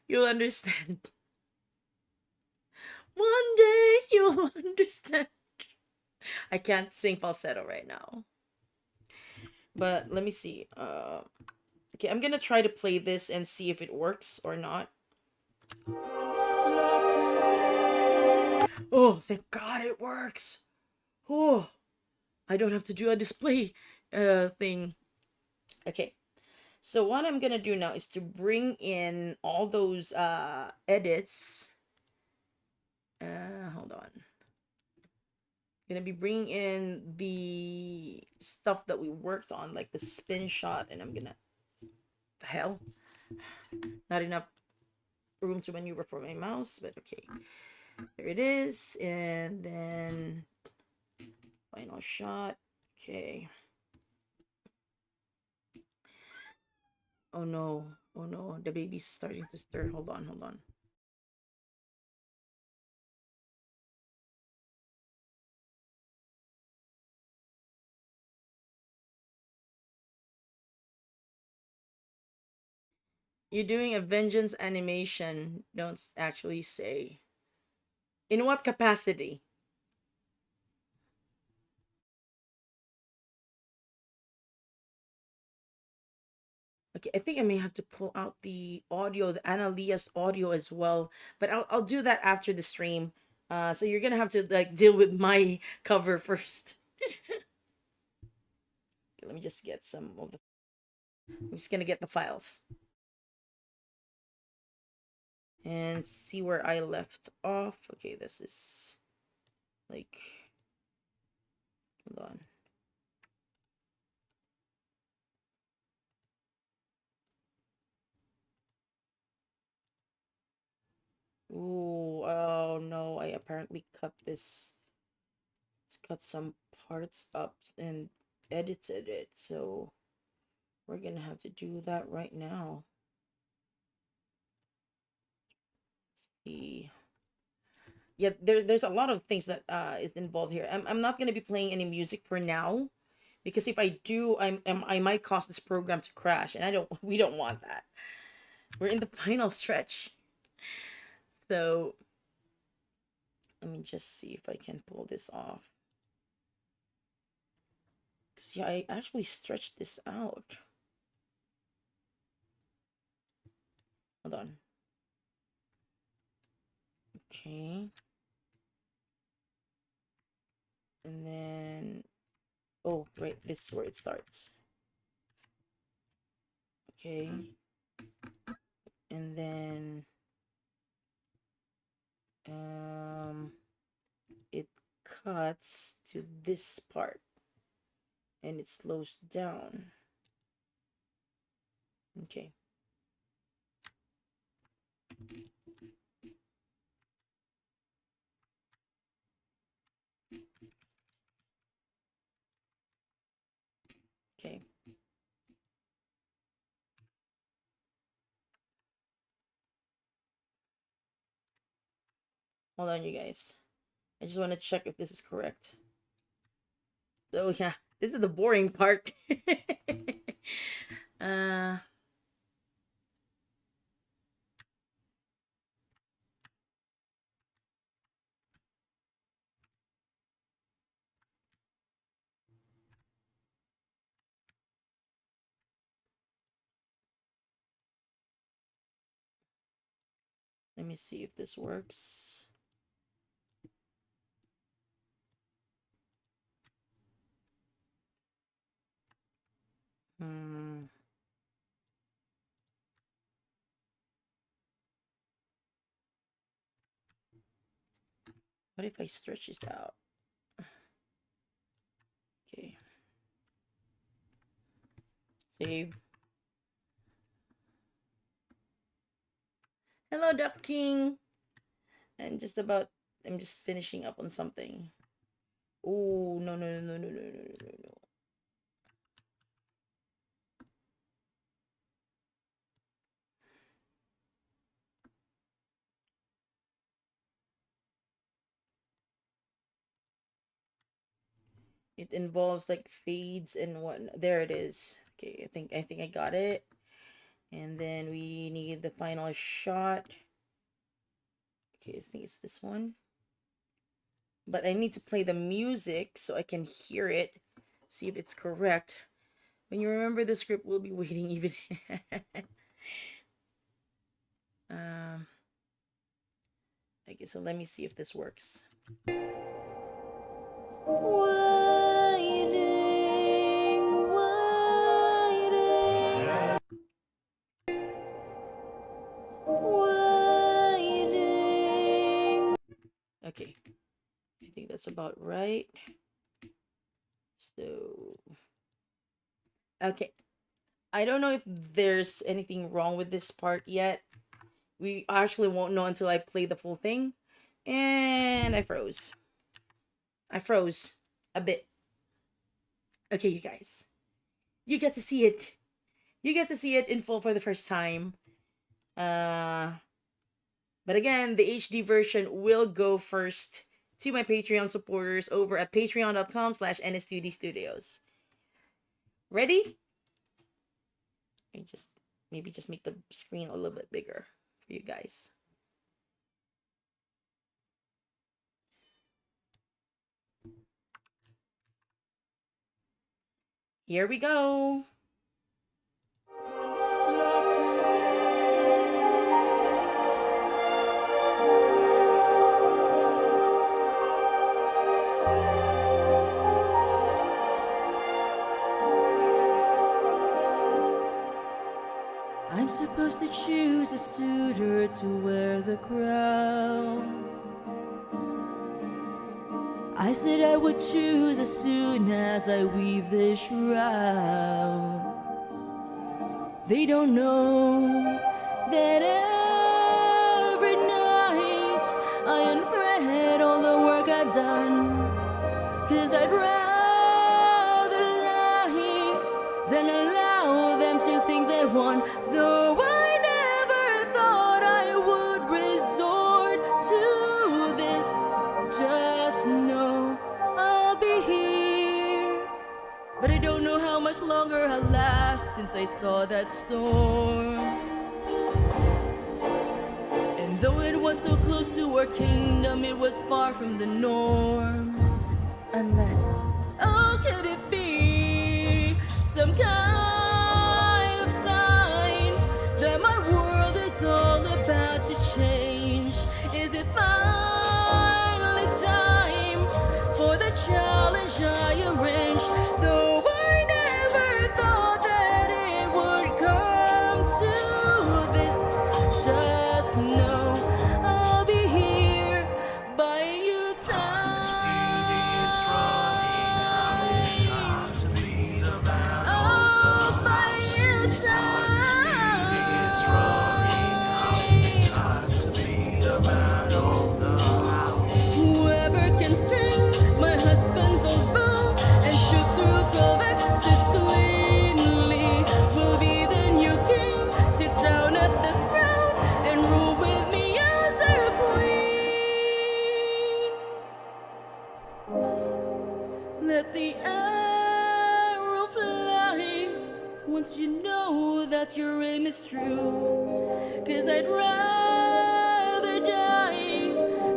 You'll understand. One day you'll understand. I can't sing falsetto right now. But let me see. Okay, I'm gonna try to play this and see if it works or not. Oh, thank God it works. Oh, I don't have to do a display thing. Okay. So what I'm gonna do now is to bring in all those edits. Hold on. Gonna be bringing in the stuff that we worked on, like the spin shot, and I'm gonna... The hell? Not enough room to maneuver for my mouse, but okay. There it is, and then final shot. Okay. Oh no. Oh no, the baby's starting to stir. Hold on, hold on. You're doing a vengeance animation. Don't actually say. In what capacity? Okay, I think I may have to pull out the audio, the Analia's audio as well. But I'll do that after the stream. So you're gonna have to, like, deal with my cover first. Okay, let me just get some of the... I'm just gonna get the files. And see where I left off. Okay, this is... like... Hold on. Ooh, oh no. apparently cut some parts up and edited it, so we're gonna have to do that right now. Let's see. Yeah, there's a lot of things that is involved here. I'm not gonna be playing any music for now, because if I do, I might cause this program to crash, and we don't want that. We're in the final stretch. So let me just see if I can pull this off. Because yeah, I actually stretched this out. Hold on. Okay. And then, oh, right, this is where it starts. Okay. And then, it cuts to this part. And it slows down. Okay. Okay. Hold on, you guys. I just want to check if this is correct. So yeah, this is the boring part. uh Let me see if this works. What if I stretch this out? Okay. Save. Hello, Duck King. And I'm just finishing up on something. Oh, no. It involves like fades and what. There it is. Okay, I think I got it. And then we need the final shot. Okay, I think it's this one. But I need to play the music so I can hear it. See if it's correct. When you remember the script, we'll be waiting even. Okay, so let me see if this works. Okay, I think that's about right. So, okay, I don't know if there's anything wrong with this part yet. We actually won't know until I play the full thing. And I froze. I froze a bit. Okay, you guys. You get to see it. You get to see it in full for the first time. But again, the HD version will go first to my Patreon supporters over at patreon.com/NSTUDstudios. Ready? I maybe just make the screen a little bit bigger for you guys. Here we go. I'm supposed to choose a suitor to wear the crown. I said I would choose as soon as I weave the shroud. They don't know that every night I unthread I'd rather lie than allow them to think they won. Though I never thought I would resort to this. Just know I'll be here. But I don't know how much longer I'll last since I saw that storm. And though it was so close to our kingdom, it was far from the norm. Unless, oh, could it be some kind of sign that my world is all about to change? Is it finally time for the challenge I arranged? Though I never thought that it would come to this, just know I'll be here buying you time. Oh, buying you time. Whoever can string my husband's old bow and shoot through 12 X's cleanly will be the new king. Sit down at the throne and rule with me as their queen. Let the arrow fly once you know that your aim is true. 'Cause I'd rather die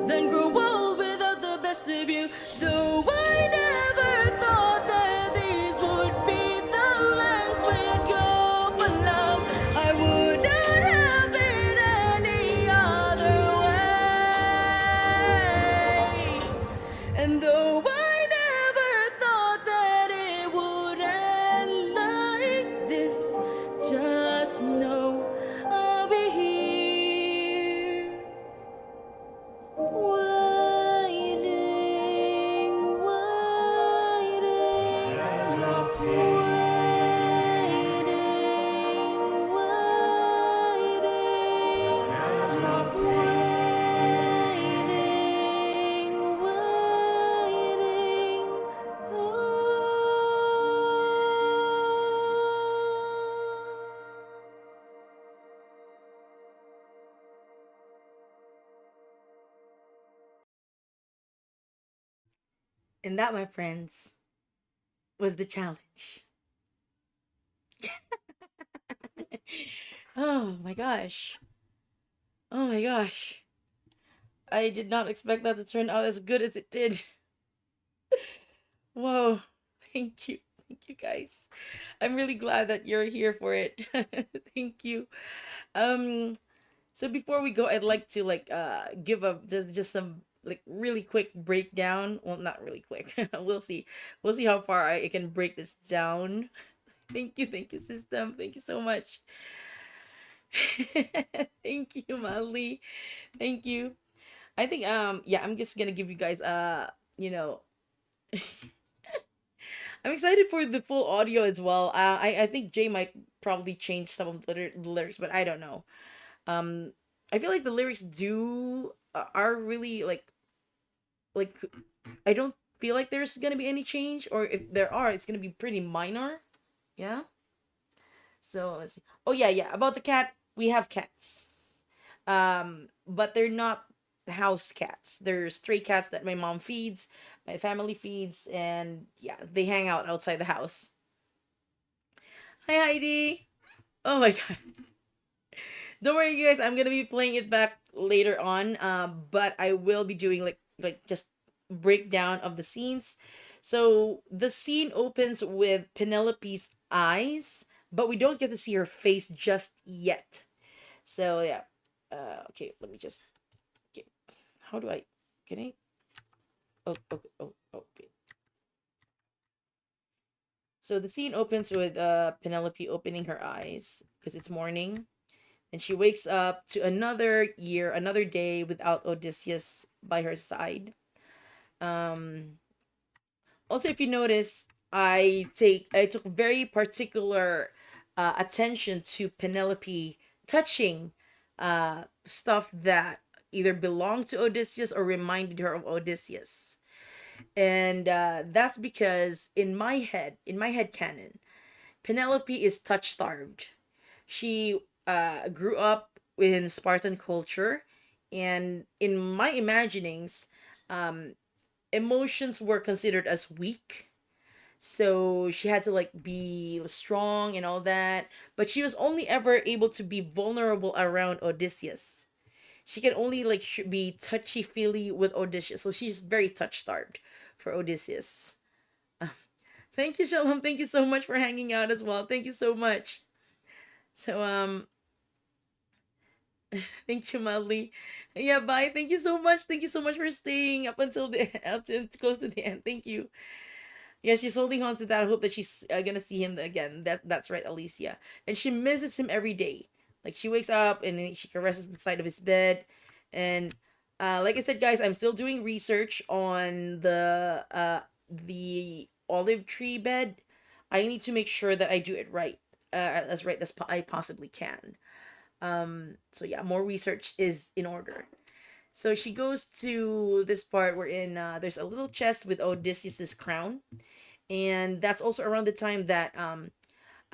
than grow old without the best of you. Though I never thought that these would be the lengths we'd go for love, I wouldn't have it any other way. And though I never thought that it would end like this, just know I'll be here. Waiting, waiting, waiting. And that, my friends, was the challenge. Oh my gosh. Oh my gosh. I did not expect that to turn out as good as it did. Whoa. Thank you. Thank you guys. I'm really glad that you're here for it. Thank you. Um so before we go, I'd like to give a just some like really quick breakdown. Well, not really quick. We'll see. We'll see how far I can break this down. Thank you, system. Thank you so much. Thank you, Molly. Thank you. I think yeah, I'm just gonna give you guys you know I'm excited for the full audio as well. I think Jay might probably change some of the lyrics, but I don't know. Um, I feel like the lyrics do are really like I don't feel like there's gonna be any change, or if there are, it's gonna be pretty minor. Yeah. So let's see. Oh yeah, yeah. About the cat, we have cats. But they're not house cats. They're stray cats that my mom feeds, my family feeds, and yeah, they hang out outside the house. Hi Heidi. Oh my god. Don't worry, you guys. I'm gonna be playing it back later on. But I will be doing like just breakdown of the scenes. So the scene opens with Penelope's eyes, but we don't get to see her face just yet. So yeah. Okay. Let me just. Okay. How do I? Can I? Oh. Okay. Oh. Okay. So the scene opens with Penelope opening her eyes because it's morning. And she wakes up to another year, another day without Odysseus by her side. Um, Also, if you notice, I took very particular attention to Penelope touching stuff that either belonged to Odysseus or reminded her of Odysseus. And that's because in my head canon, Penelope is touch starved. She grew up in Spartan culture, and in my imaginings, um, emotions were considered as weak. So she had to like be strong and all that, but she was only ever able to be vulnerable around Odysseus. She can only like be touchy feely with Odysseus, so she's very touch starved for Odysseus. Thank you, Shalom. Thank you so much for hanging out as well. Thank you so much. So thank you, Madly. Yeah, bye. Thank you so much. Thank you so much for staying up until the up to close to the end. Thank you. Yeah, she's holding on to that hope that she's gonna see him again. That's right, Alicia. And she misses him every day. Like she wakes up and then she caresses the side of his bed, and like I said, guys, I'm still doing research on the olive tree bed. I need to make sure that I do it right as I possibly can. So yeah, more research is in order. So she goes to this part wherein there's a little chest with Odysseus's crown, and that's also around the time that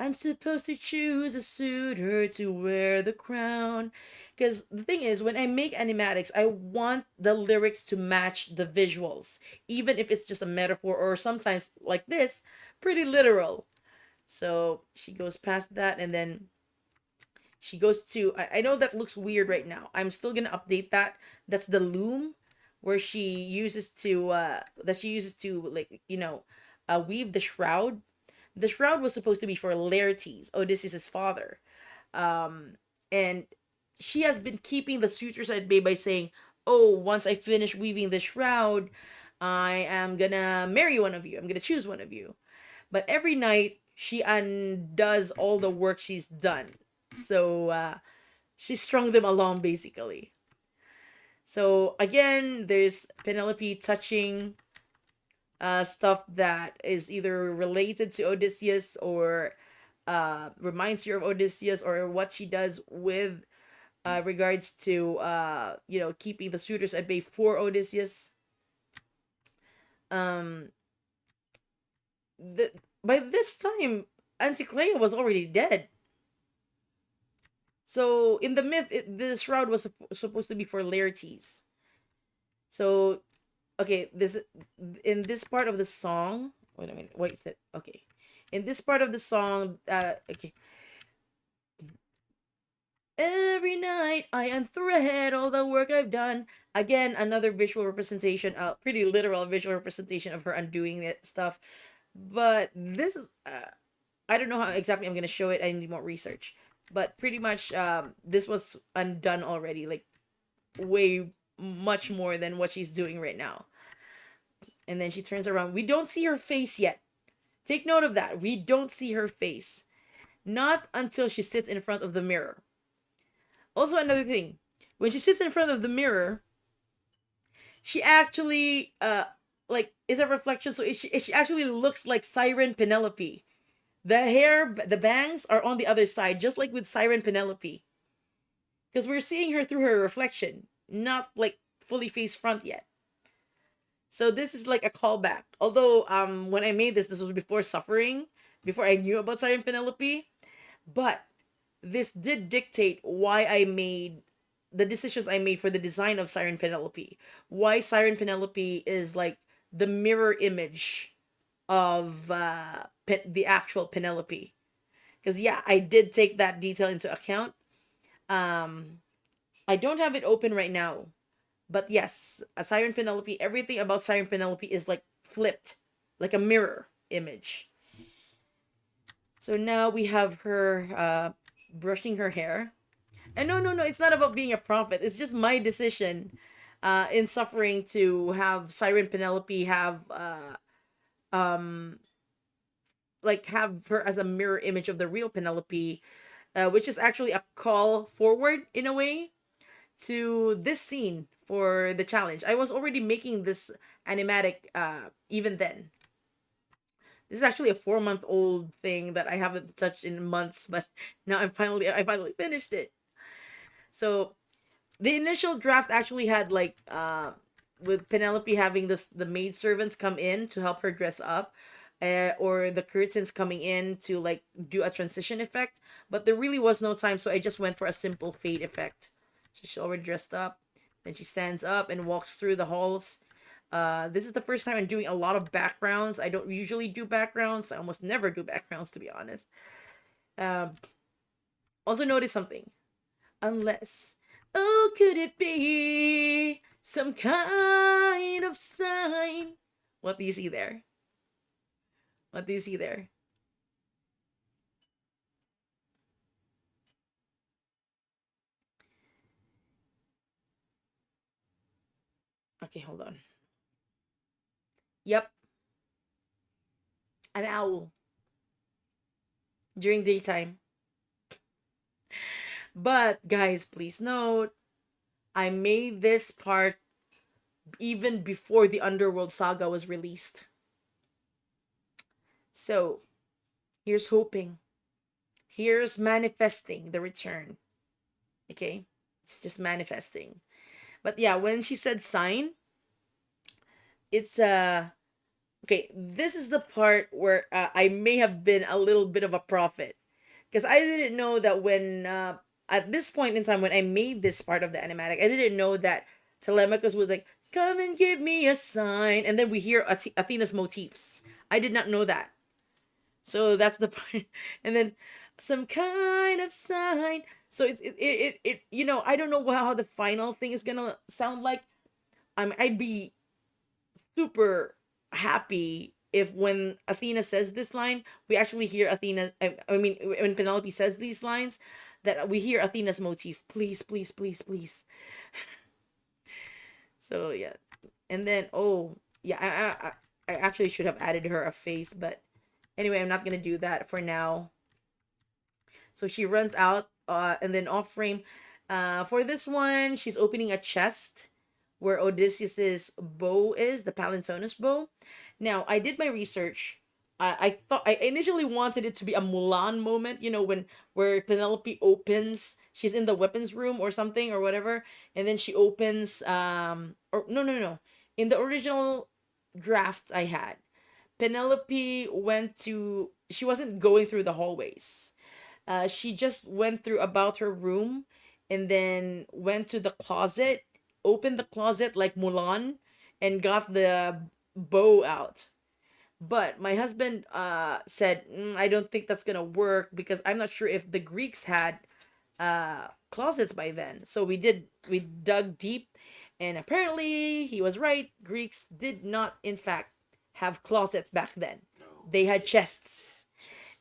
I'm supposed to choose a suitor to wear the crown. Because the thing is, when I make animatics, I want the lyrics to match the visuals, even if it's just a metaphor or sometimes like this, pretty literal. So she goes past that, and then she goes to I know that looks weird right now. I'm still gonna update that. That's the loom where she uses to like, weave the shroud. The shroud was supposed to be for Laertes, Odysseus' father. And she has been keeping the suitors at bay by saying, "Oh, once I finish weaving the shroud, I am gonna marry one of you. I'm gonna choose one of you." But every night she undoes all the work she's done. So she strung them along basically. So again, there's Penelope touching stuff that is either related to Odysseus or reminds you of Odysseus, or what she does with regards to keeping the suitors at bay for Odysseus. Um, the, by this time, Anticlea was already dead. So in the myth, the shroud was supposed to be for Laertes. So, okay, this in this part of the song. Wait a minute. Wait, is that okay? In this part of the song, okay. Every night I unthread all the work I've done. Again, another visual representation, pretty literal visual representation of her undoing that stuff. But this is, I don't know how exactly I'm gonna show it. I need more research. But pretty much, this was undone already, like way much more than what she's doing right now. And then she turns around. We don't see her face yet. Take note of that. We don't see her face. Not until she sits in front of the mirror. Also, another thing. When she sits in front of the mirror, she actually, is a reflection. So she actually looks like Siren Penelope. The hair, the bangs are on the other side, just like with Siren Penelope. Because we're seeing her through her reflection, not like fully face front yet. So this is like a callback. Although when I made this was before Suffering, before I knew about Siren Penelope. But this did dictate why I made the decisions I made for the design of Siren Penelope. Why Siren Penelope is like the mirror image of the actual Penelope. Because yeah, I did take that detail into account. I don't have it open right now. But yes, a Siren Penelope, everything about Siren Penelope is like flipped, like a mirror image. So now we have her brushing her hair. And no, it's not about being a prophet. It's just my decision in Suffering to have Siren Penelope have have her as a mirror image of the real Penelope, which is actually a call forward in a way to this scene for the challenge. I was already making this animatic even then. This is actually a 4-month-old thing that I haven't touched in months, but now I finally finished it. So the initial draft actually had like with Penelope having the maid servants come in to help her dress up, or the curtains coming in to like do a transition effect, but there really was no time, so I just went for a simple fade effect. She's already dressed up, then she stands up and walks through the halls. This is the first time I'm doing a lot of backgrounds. I don't usually do backgrounds. I almost never do backgrounds, to be honest. Um, Also notice something. Unless, oh, could it be some kind of sign? What do you see there? What do you see there? Okay, hold on. Yep, an owl during daytime. But guys, please note, I made this part even before the Underworld Saga was released. So, here's hoping. Here's manifesting the return. Okay? It's just manifesting. But yeah, when she said sign, it's okay, this is the part where I may have been a little bit of a prophet, because I didn't know that when at this point in time when I made this part of the animatic, I didn't know that Telemachus would like come and give me a sign, and then we hear Athena's motifs. I did not know that, so that's the part. And then some kind of sign. So it you know, I don't know how the final thing is gonna sound like. I'd be super happy if when Athena says this line, we actually hear Athena. I mean, when Penelope says these lines, that we hear Athena's motif. Please, please, please, please. So yeah, and then oh yeah, I actually should have added her a face, but anyway, I'm not gonna do that for now. So she runs out, and then off frame. For this one, she's opening a chest where Odysseus's bow is, the Palintonus bow. Now, I did my research. I thought I initially wanted it to be a Mulan moment, you know, when where Penelope opens, she's in the weapons room or something or whatever, and then she opens or no. In the original draft I had, Penelope she wasn't going through the hallways. She just went through about her room and then went to the closet, opened the closet like Mulan, and got the bow out. But my husband said, I don't think that's gonna work because I'm not sure if the Greeks had closets by then. So we dug deep, and apparently he was right. Greeks did not, in fact, have closets back then. They had chests.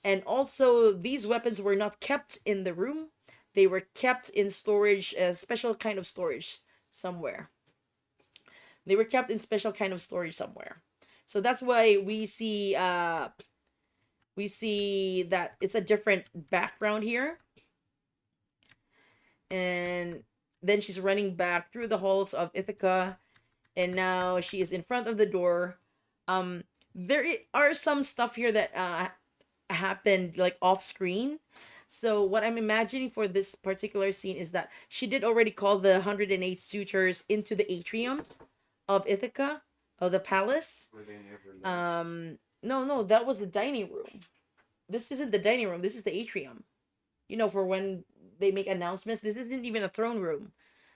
And also, these weapons were not kept in the room. They were kept in storage, a special kind of storage somewhere. They were kept in special kind of storage somewhere. So that's why we see that it's a different background here. And then she's running back through the halls of Ithaca, and now she is in front of the door. There are some stuff here that happened like off screen. So what I'm imagining for this particular scene is that she did already call the 108 suitors into the atrium of Ithaca, of the palace. No, that was the dining room. This isn't the dining room. This is the atrium. You know, for when they make announcements. This isn't even a throne room.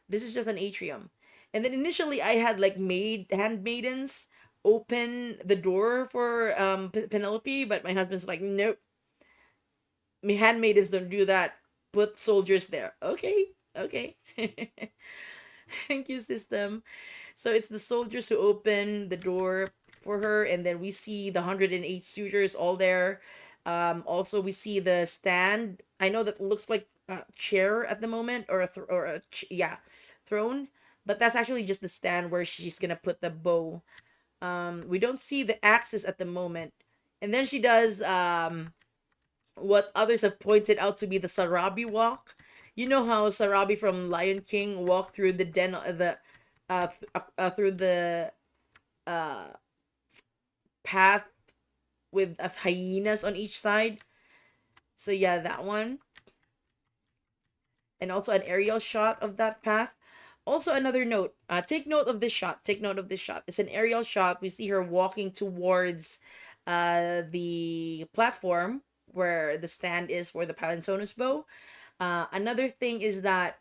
This is just an atrium. And then initially I had like handmaidens open the door for Penelope, but my husband's like, nope. My handmaidens don't do that. Put soldiers there. Okay. Thank you, system. So it's the soldiers who open the door for her, and then we see the 108 suitors all there. Also, we see the stand. I know that looks like a chair at the moment, or throne, but that's actually just the stand where she's gonna put the bow. We don't see the axes at the moment, and then she does what others have pointed out to be the Sarabi walk. You know how Sarabi from Lion King walked through the den, through the path with hyenas on each side. So yeah, that one. And also an aerial shot of that path. Also, another note. Take note of this shot. Take note of this shot. It's an aerial shot. We see her walking towards the platform where the stand is for the Palantonus bow. Another thing is that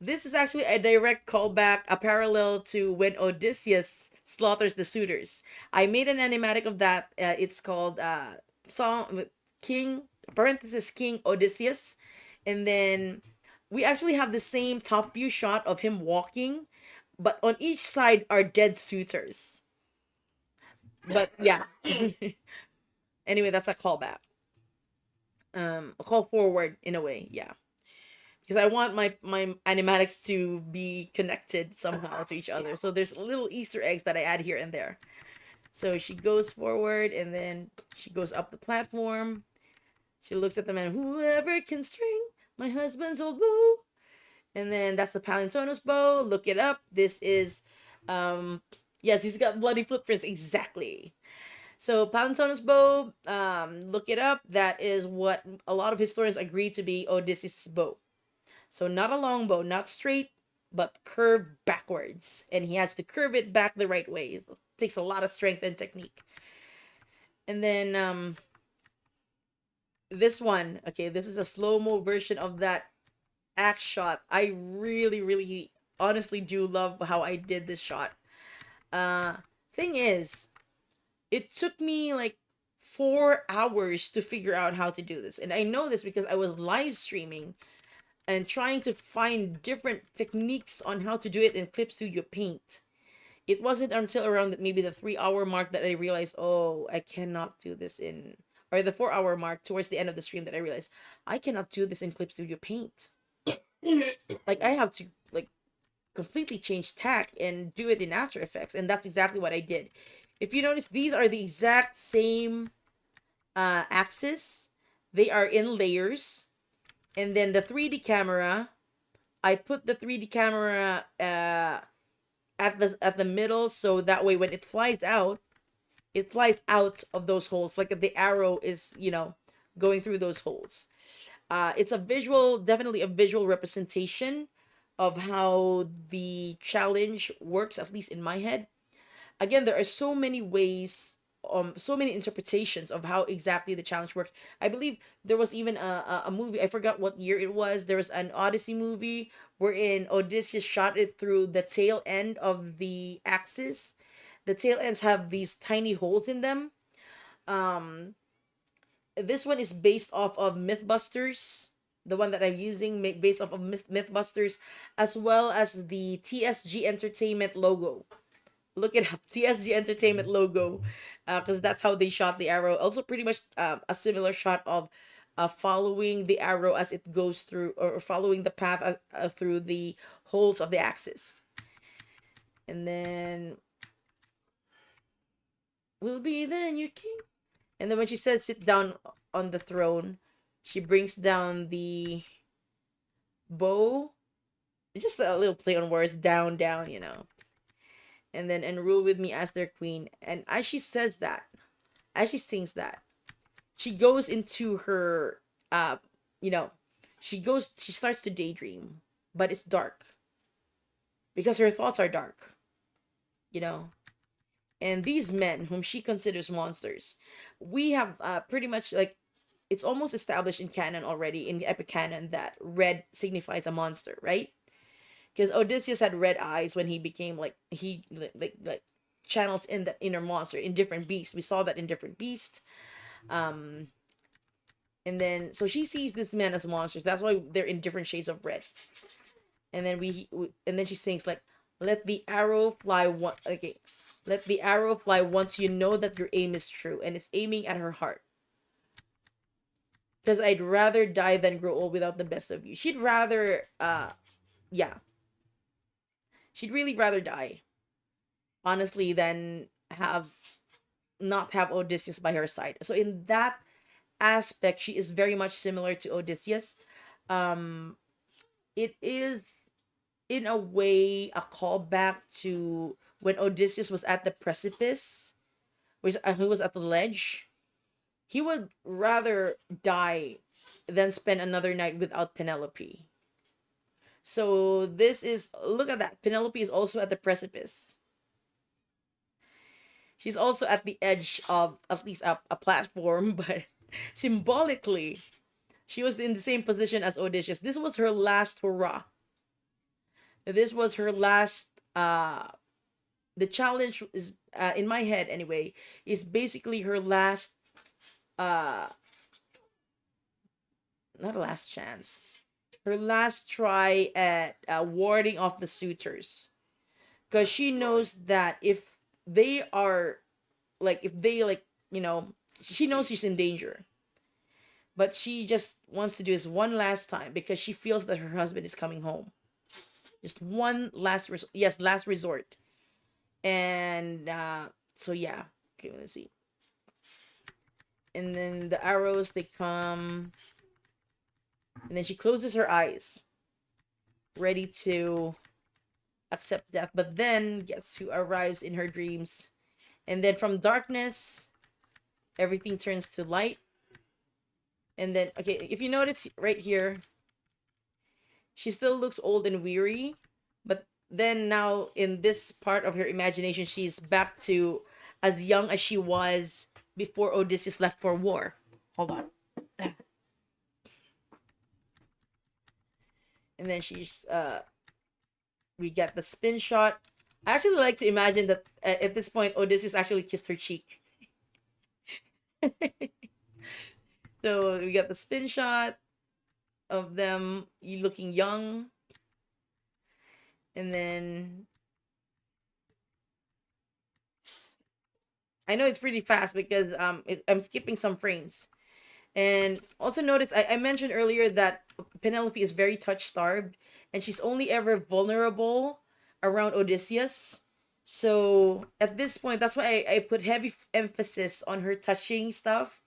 this is actually a direct callback, a parallel to when Odysseus slaughters the suitors. I made an animatic of that. It's called song King parenthesis King Odysseus, and then we actually have the same top view shot of him walking, but on each side are dead suitors. But yeah. Anyway, that's a callback. A call forward in a way, yeah. Because I want my animatics to be connected somehow to each other. So there's little Easter eggs that I add here and there. So she goes forward and then she goes up the platform. She looks at the man, whoever can string my husband's old bow. And then that's the Palintonos bow. Look it up. This is, yes, he's got bloody footprints. Exactly. So Palintonos bow, look it up. That is what a lot of historians agree to be Odysseus' bow. So not a long bow, not straight, but curved backwards. And he has to curve it back the right way. It takes a lot of strength and technique. And then this one, okay, this is a slow-mo version of that axe shot. I really, really honestly do love how I did this shot. Thing is, it took me like 4 hours to figure out how to do this. And I know this because I was live streaming and trying to find different techniques on how to do it in Clip Studio Paint. It wasn't until around maybe the 3 hour mark that I realized, oh, I cannot do this in, or the 4 hour mark towards the end of the stream that I realized, I cannot do this in Clip Studio Paint. Like, I have to, like, completely change tack and do it in After Effects. And that's exactly what I did. If you notice, these are the exact same axis. They are in layers. And then the 3D camera, I put the 3D camera at the middle, so that way when it flies out of those holes, like the arrow is, going through those holes. It's a visual, definitely a visual representation of how the challenge works, at least in my head. Again, there are so many ways, so many interpretations of how exactly the challenge works. I believe there was even a movie, I forgot what year it was. There was an Odyssey movie wherein Odysseus shot it through the tail end of the axis. The tail ends have these tiny holes in them. This one is based off of Mythbusters. The one that I'm using, based off of Mythbusters, as well as the TSG Entertainment logo. Look it up, TSG Entertainment logo, because that's how they shot the arrow. Also, pretty much a similar shot of following the arrow as it goes through, or following the path through the holes of the axis. And then, will be then your king. And then when she says sit down on the throne, she brings down the bow. Just a little play on words, down, and then and rule with me as their queen. And as she says that, as she sings that, she goes into her she starts to daydream, but it's dark because her thoughts are dark, and these men whom she considers monsters, we have pretty much, like, it's almost established in canon already, in the epic canon, that red signifies a monster, right? Because Odysseus had red eyes when he became like channels in the inner monster in different beasts. We saw that in different beasts. And then so she sees this man as monsters. That's why they're in different shades of red. And then and then she sings like, let the arrow fly let the arrow fly once you know that your aim is true, and it's aiming at her heart. Because I'd rather die than grow old without the best of you. She'd rather she'd really rather die, honestly, than not have Odysseus by her side. So in that aspect, she is very much similar to Odysseus. It is in a way a callback to when Odysseus was at the precipice, which he was at the ledge. He would rather die than spend another night without Penelope. So this is, look at that. Penelope is also at the precipice. She's also at the edge of at least a platform, but symbolically, she was in the same position as Odysseus. This was her last hurrah. This was her last. The challenge is, in my head anyway, is basically her last. Not a last chance. Her last try at warding off the suitors, because she knows that if they are, like, if they like, she knows she's in danger, but she just wants to do this one last time because she feels that her husband is coming home. Just one last last resort. And so yeah, okay, let's see. And then the arrows, they come, and then she closes her eyes, ready to accept death, but then gets to arrives in her dreams, and then from darkness everything turns to light. And then, okay, if you notice right here, she still looks old and weary, but then now in this part of her imagination, she's back to as young as she was before Odysseus left for war. Hold on. And then she's we get the spin shot. I actually like to imagine that at this point Odysseus actually kissed her cheek. So we got the spin shot of them looking young. And then I know it's pretty fast because I'm skipping some frames. And also notice, I mentioned earlier that Penelope is very touch-starved, and she's only ever vulnerable around Odysseus. So at this point, that's why I put heavy emphasis on her touching stuff.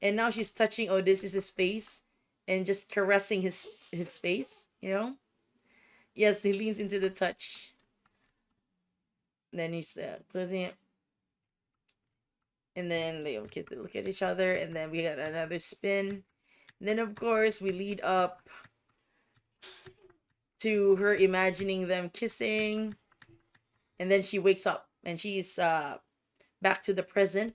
And now she's touching Odysseus's face and just caressing his face, Yes, he leans into the touch. Then he's closing it. And then they look at each other, and then we got another spin. And then of course we lead up to her imagining them kissing, and then she wakes up and she's back to the present.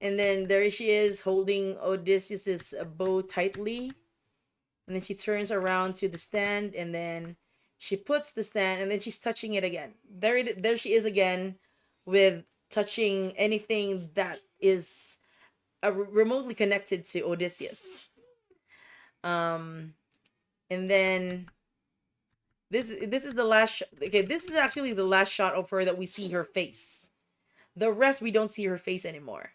And then there she is holding Odysseus's bow tightly, and then she turns around to the stand, and then she puts the stand, and then she's touching it again. There she is again, with touching anything that is remotely connected to Odysseus. And then this is the last okay, this is actually the last shot of her that we see her face. The rest we don't see her face anymore.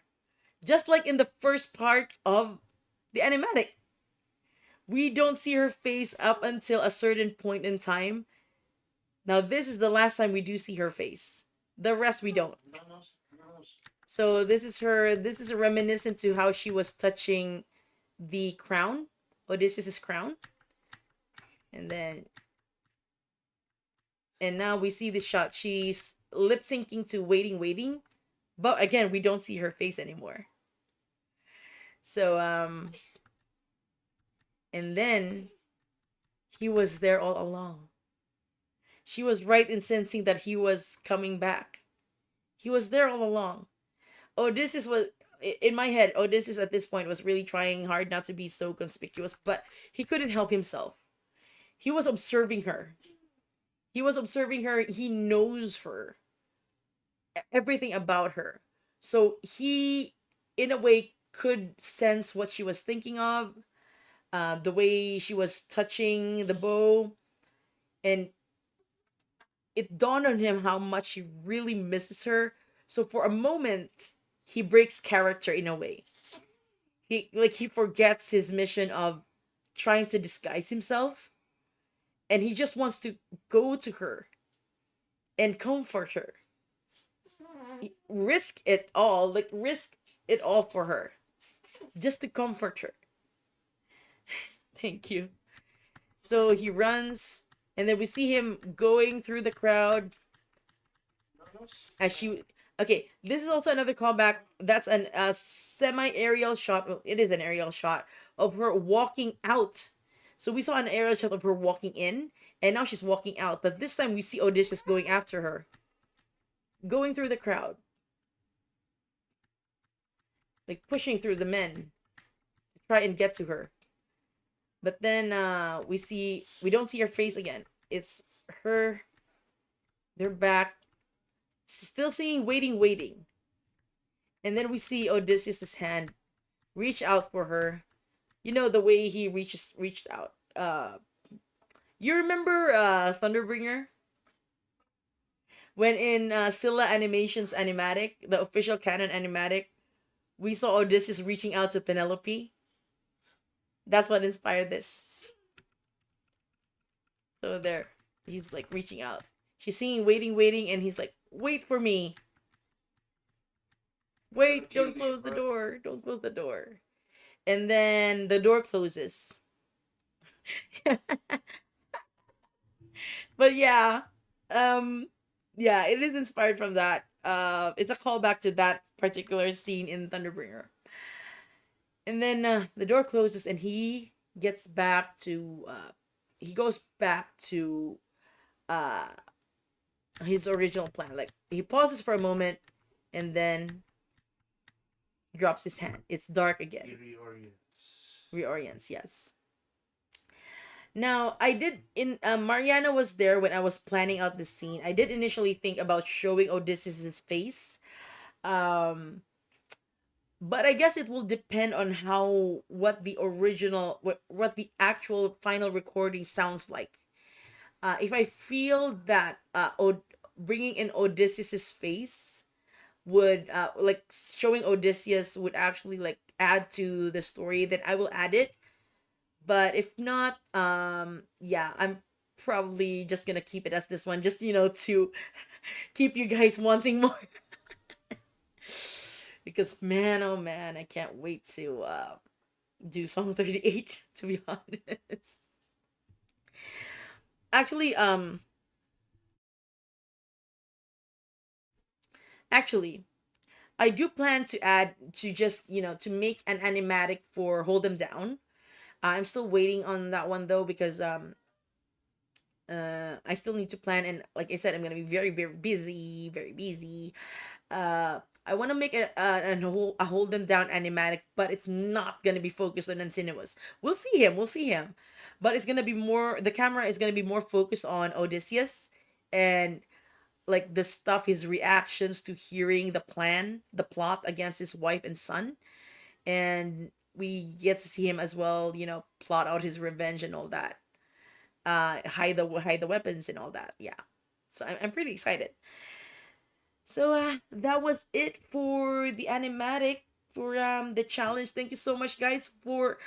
Just like in the first part of the animatic, we don't see her face up until a certain point in time. Now this is the last time we do see her face. The rest we don't. So this is a reminiscent to how she was touching the crown, Odysseus' crown. And now we see the shot. She's lip syncing to Waiting. But again, we don't see her face anymore. So and then he was there all along. She was right in sensing that he was coming back. He was there all along. Odysseus was, in my head, Odysseus at this point was really trying hard not to be so conspicuous, but he couldn't help himself. He was observing her. He knows her. Everything about her. So he, in a way, could sense what she was thinking of, the way she was touching the bow, and it dawned on him how much he really misses her. So for a moment, he breaks character in a way. He forgets his mission of trying to disguise himself, and he just wants to go to her and comfort her. Risk it all for her, just to comfort her. Thank you. So he runs, and then we see him going through the crowd as she. Okay, this is also another callback. That's a semi-aerial shot. Well, it is an aerial shot of her walking out So we saw an aerial shot of her walking in, and now she's walking out. But this time we see Odysseus going after her, going through the crowd, like pushing through the men to try and get to her. But then we don't see her face again. It's her. They're back, still singing "Waiting, Waiting," and then we see Odysseus's hand reach out for her. You know the way he reached out. You remember Thunderbringer? When in Scylla Animations Animatic, the official canon Animatic, we saw Odysseus reaching out to Penelope. That's what inspired this. So there, he's like reaching out. She's singing "Waiting, Waiting," and he's like, "Wait for me. Wait, don't close the door. Don't close the door." And then the door closes. But yeah, um, yeah, it is inspired from that. It's a callback to that particular scene in Thunderbringer. And then the door closes, and gets back to he goes back to uh his original plan. Like he pauses for a moment, and then drops his hand. It's dark again. He reorients. Reorients, yes. Now, I did in Mariana was there when I was planning out the scene. I did initially think about showing Odysseus's face. Um but I guess it will depend on how what the original what the actual final recording sounds like. If I feel that bringing in Odysseus's face would like showing Odysseus would actually like add to the story, then I will add it. But if not, yeah, I'm probably just gonna keep it as this one, just to keep you guys wanting more. Because man, oh man, I can't wait to do song 38, to be honest. Actually, actually, I do plan to add to just, to make an animatic for Hold Them Down. I'm still waiting on that one though, because I still need to plan, and like I said, I'm gonna be very very busy, very busy. I want to make a Hold Them Down animatic, but it's not gonna be focused on Antinous. We'll see him, but it's gonna be more. The camera is gonna be more focused on Odysseus, and like the stuff, his reactions to hearing the plot against his wife and son, and we get to see him as well. Plot out his revenge and all that. Hide the weapons and all that. Yeah, so I'm pretty excited. So that was it for the animatic, for the challenge. Thank you so much guys for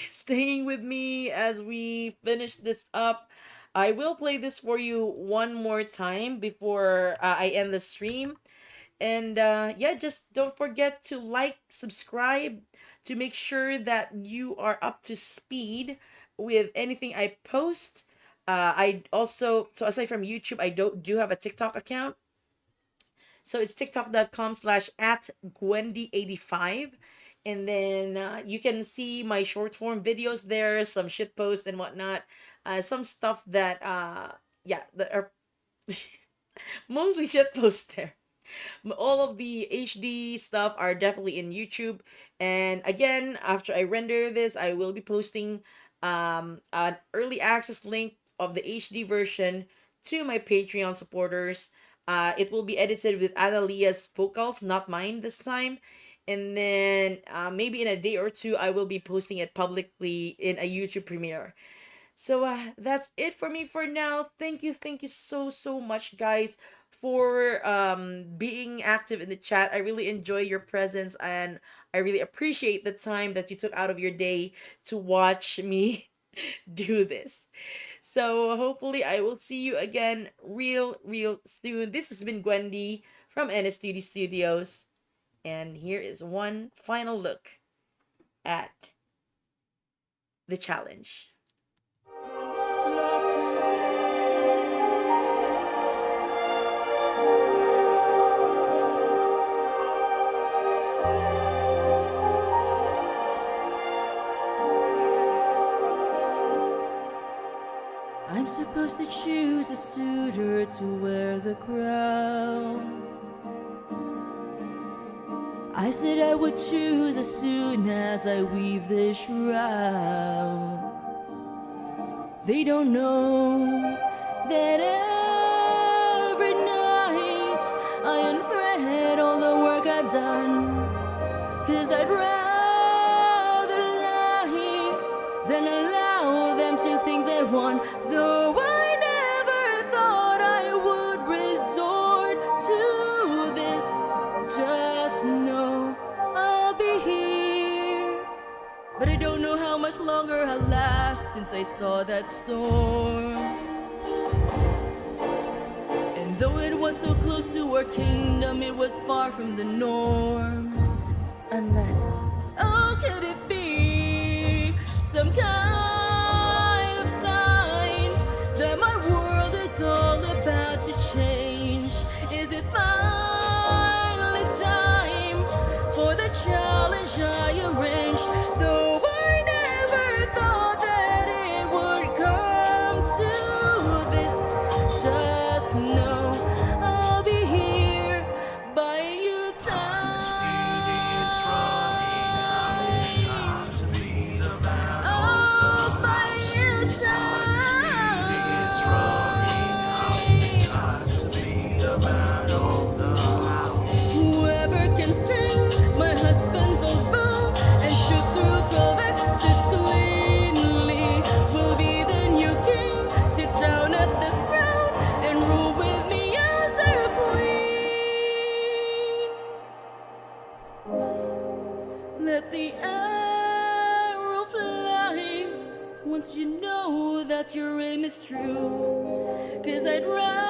staying with me as we finish this up. I will play this for you one more time before I end the stream. And yeah, just don't forget to like, subscribe to make sure that you are up to speed with anything I post. I also, so aside from YouTube, I do have a TikTok account. So it's tiktok.com/at Gwendy85. And then you can see my short form videos there, some shit posts and whatnot. Some stuff that, yeah, that are mostly shit posts there. All of the HD stuff are definitely in YouTube. And again, after I render this, I will be posting an early access link of the HD version to my Patreon supporters. It will be edited with Analia's vocals, not mine this time. And then maybe in a day or two, I will be posting it publicly in a YouTube premiere. So that's it for me for now. Thank you so much guys for being active in the chat. I really enjoy your presence, and I really appreciate the time that you took out of your day to watch me do this. So hopefully I will see you again real soon. This has been Gwendy from NSTD Studios, and here is one final look at the challenge. was to choose a suitor to wear the crown, I said I would choose as soon as I weave this shroud. They don't know that every night I unthread all the work I've done. 'Cause I'd rather lie than allow them to think they've won. Though I never thought I would resort to this. Just know I'll be here. But I don't know how much longer I'll last since I saw that storm. And though it was so close to our kingdom, it was far from the norm. Unless, oh, could it be some kind of sign that my world is all about to change? Is it finally time for the challenge I arranged? Though I never thought that it would come to this. Just know I'll be here buying you time. Whoever can string my husband's old bow and shoot through 12 axes cleanly will be the new king. Sit down at the throne and rule with me as their queen. Let the arrow fly once you know that your aim is true. 'Cause I'd rather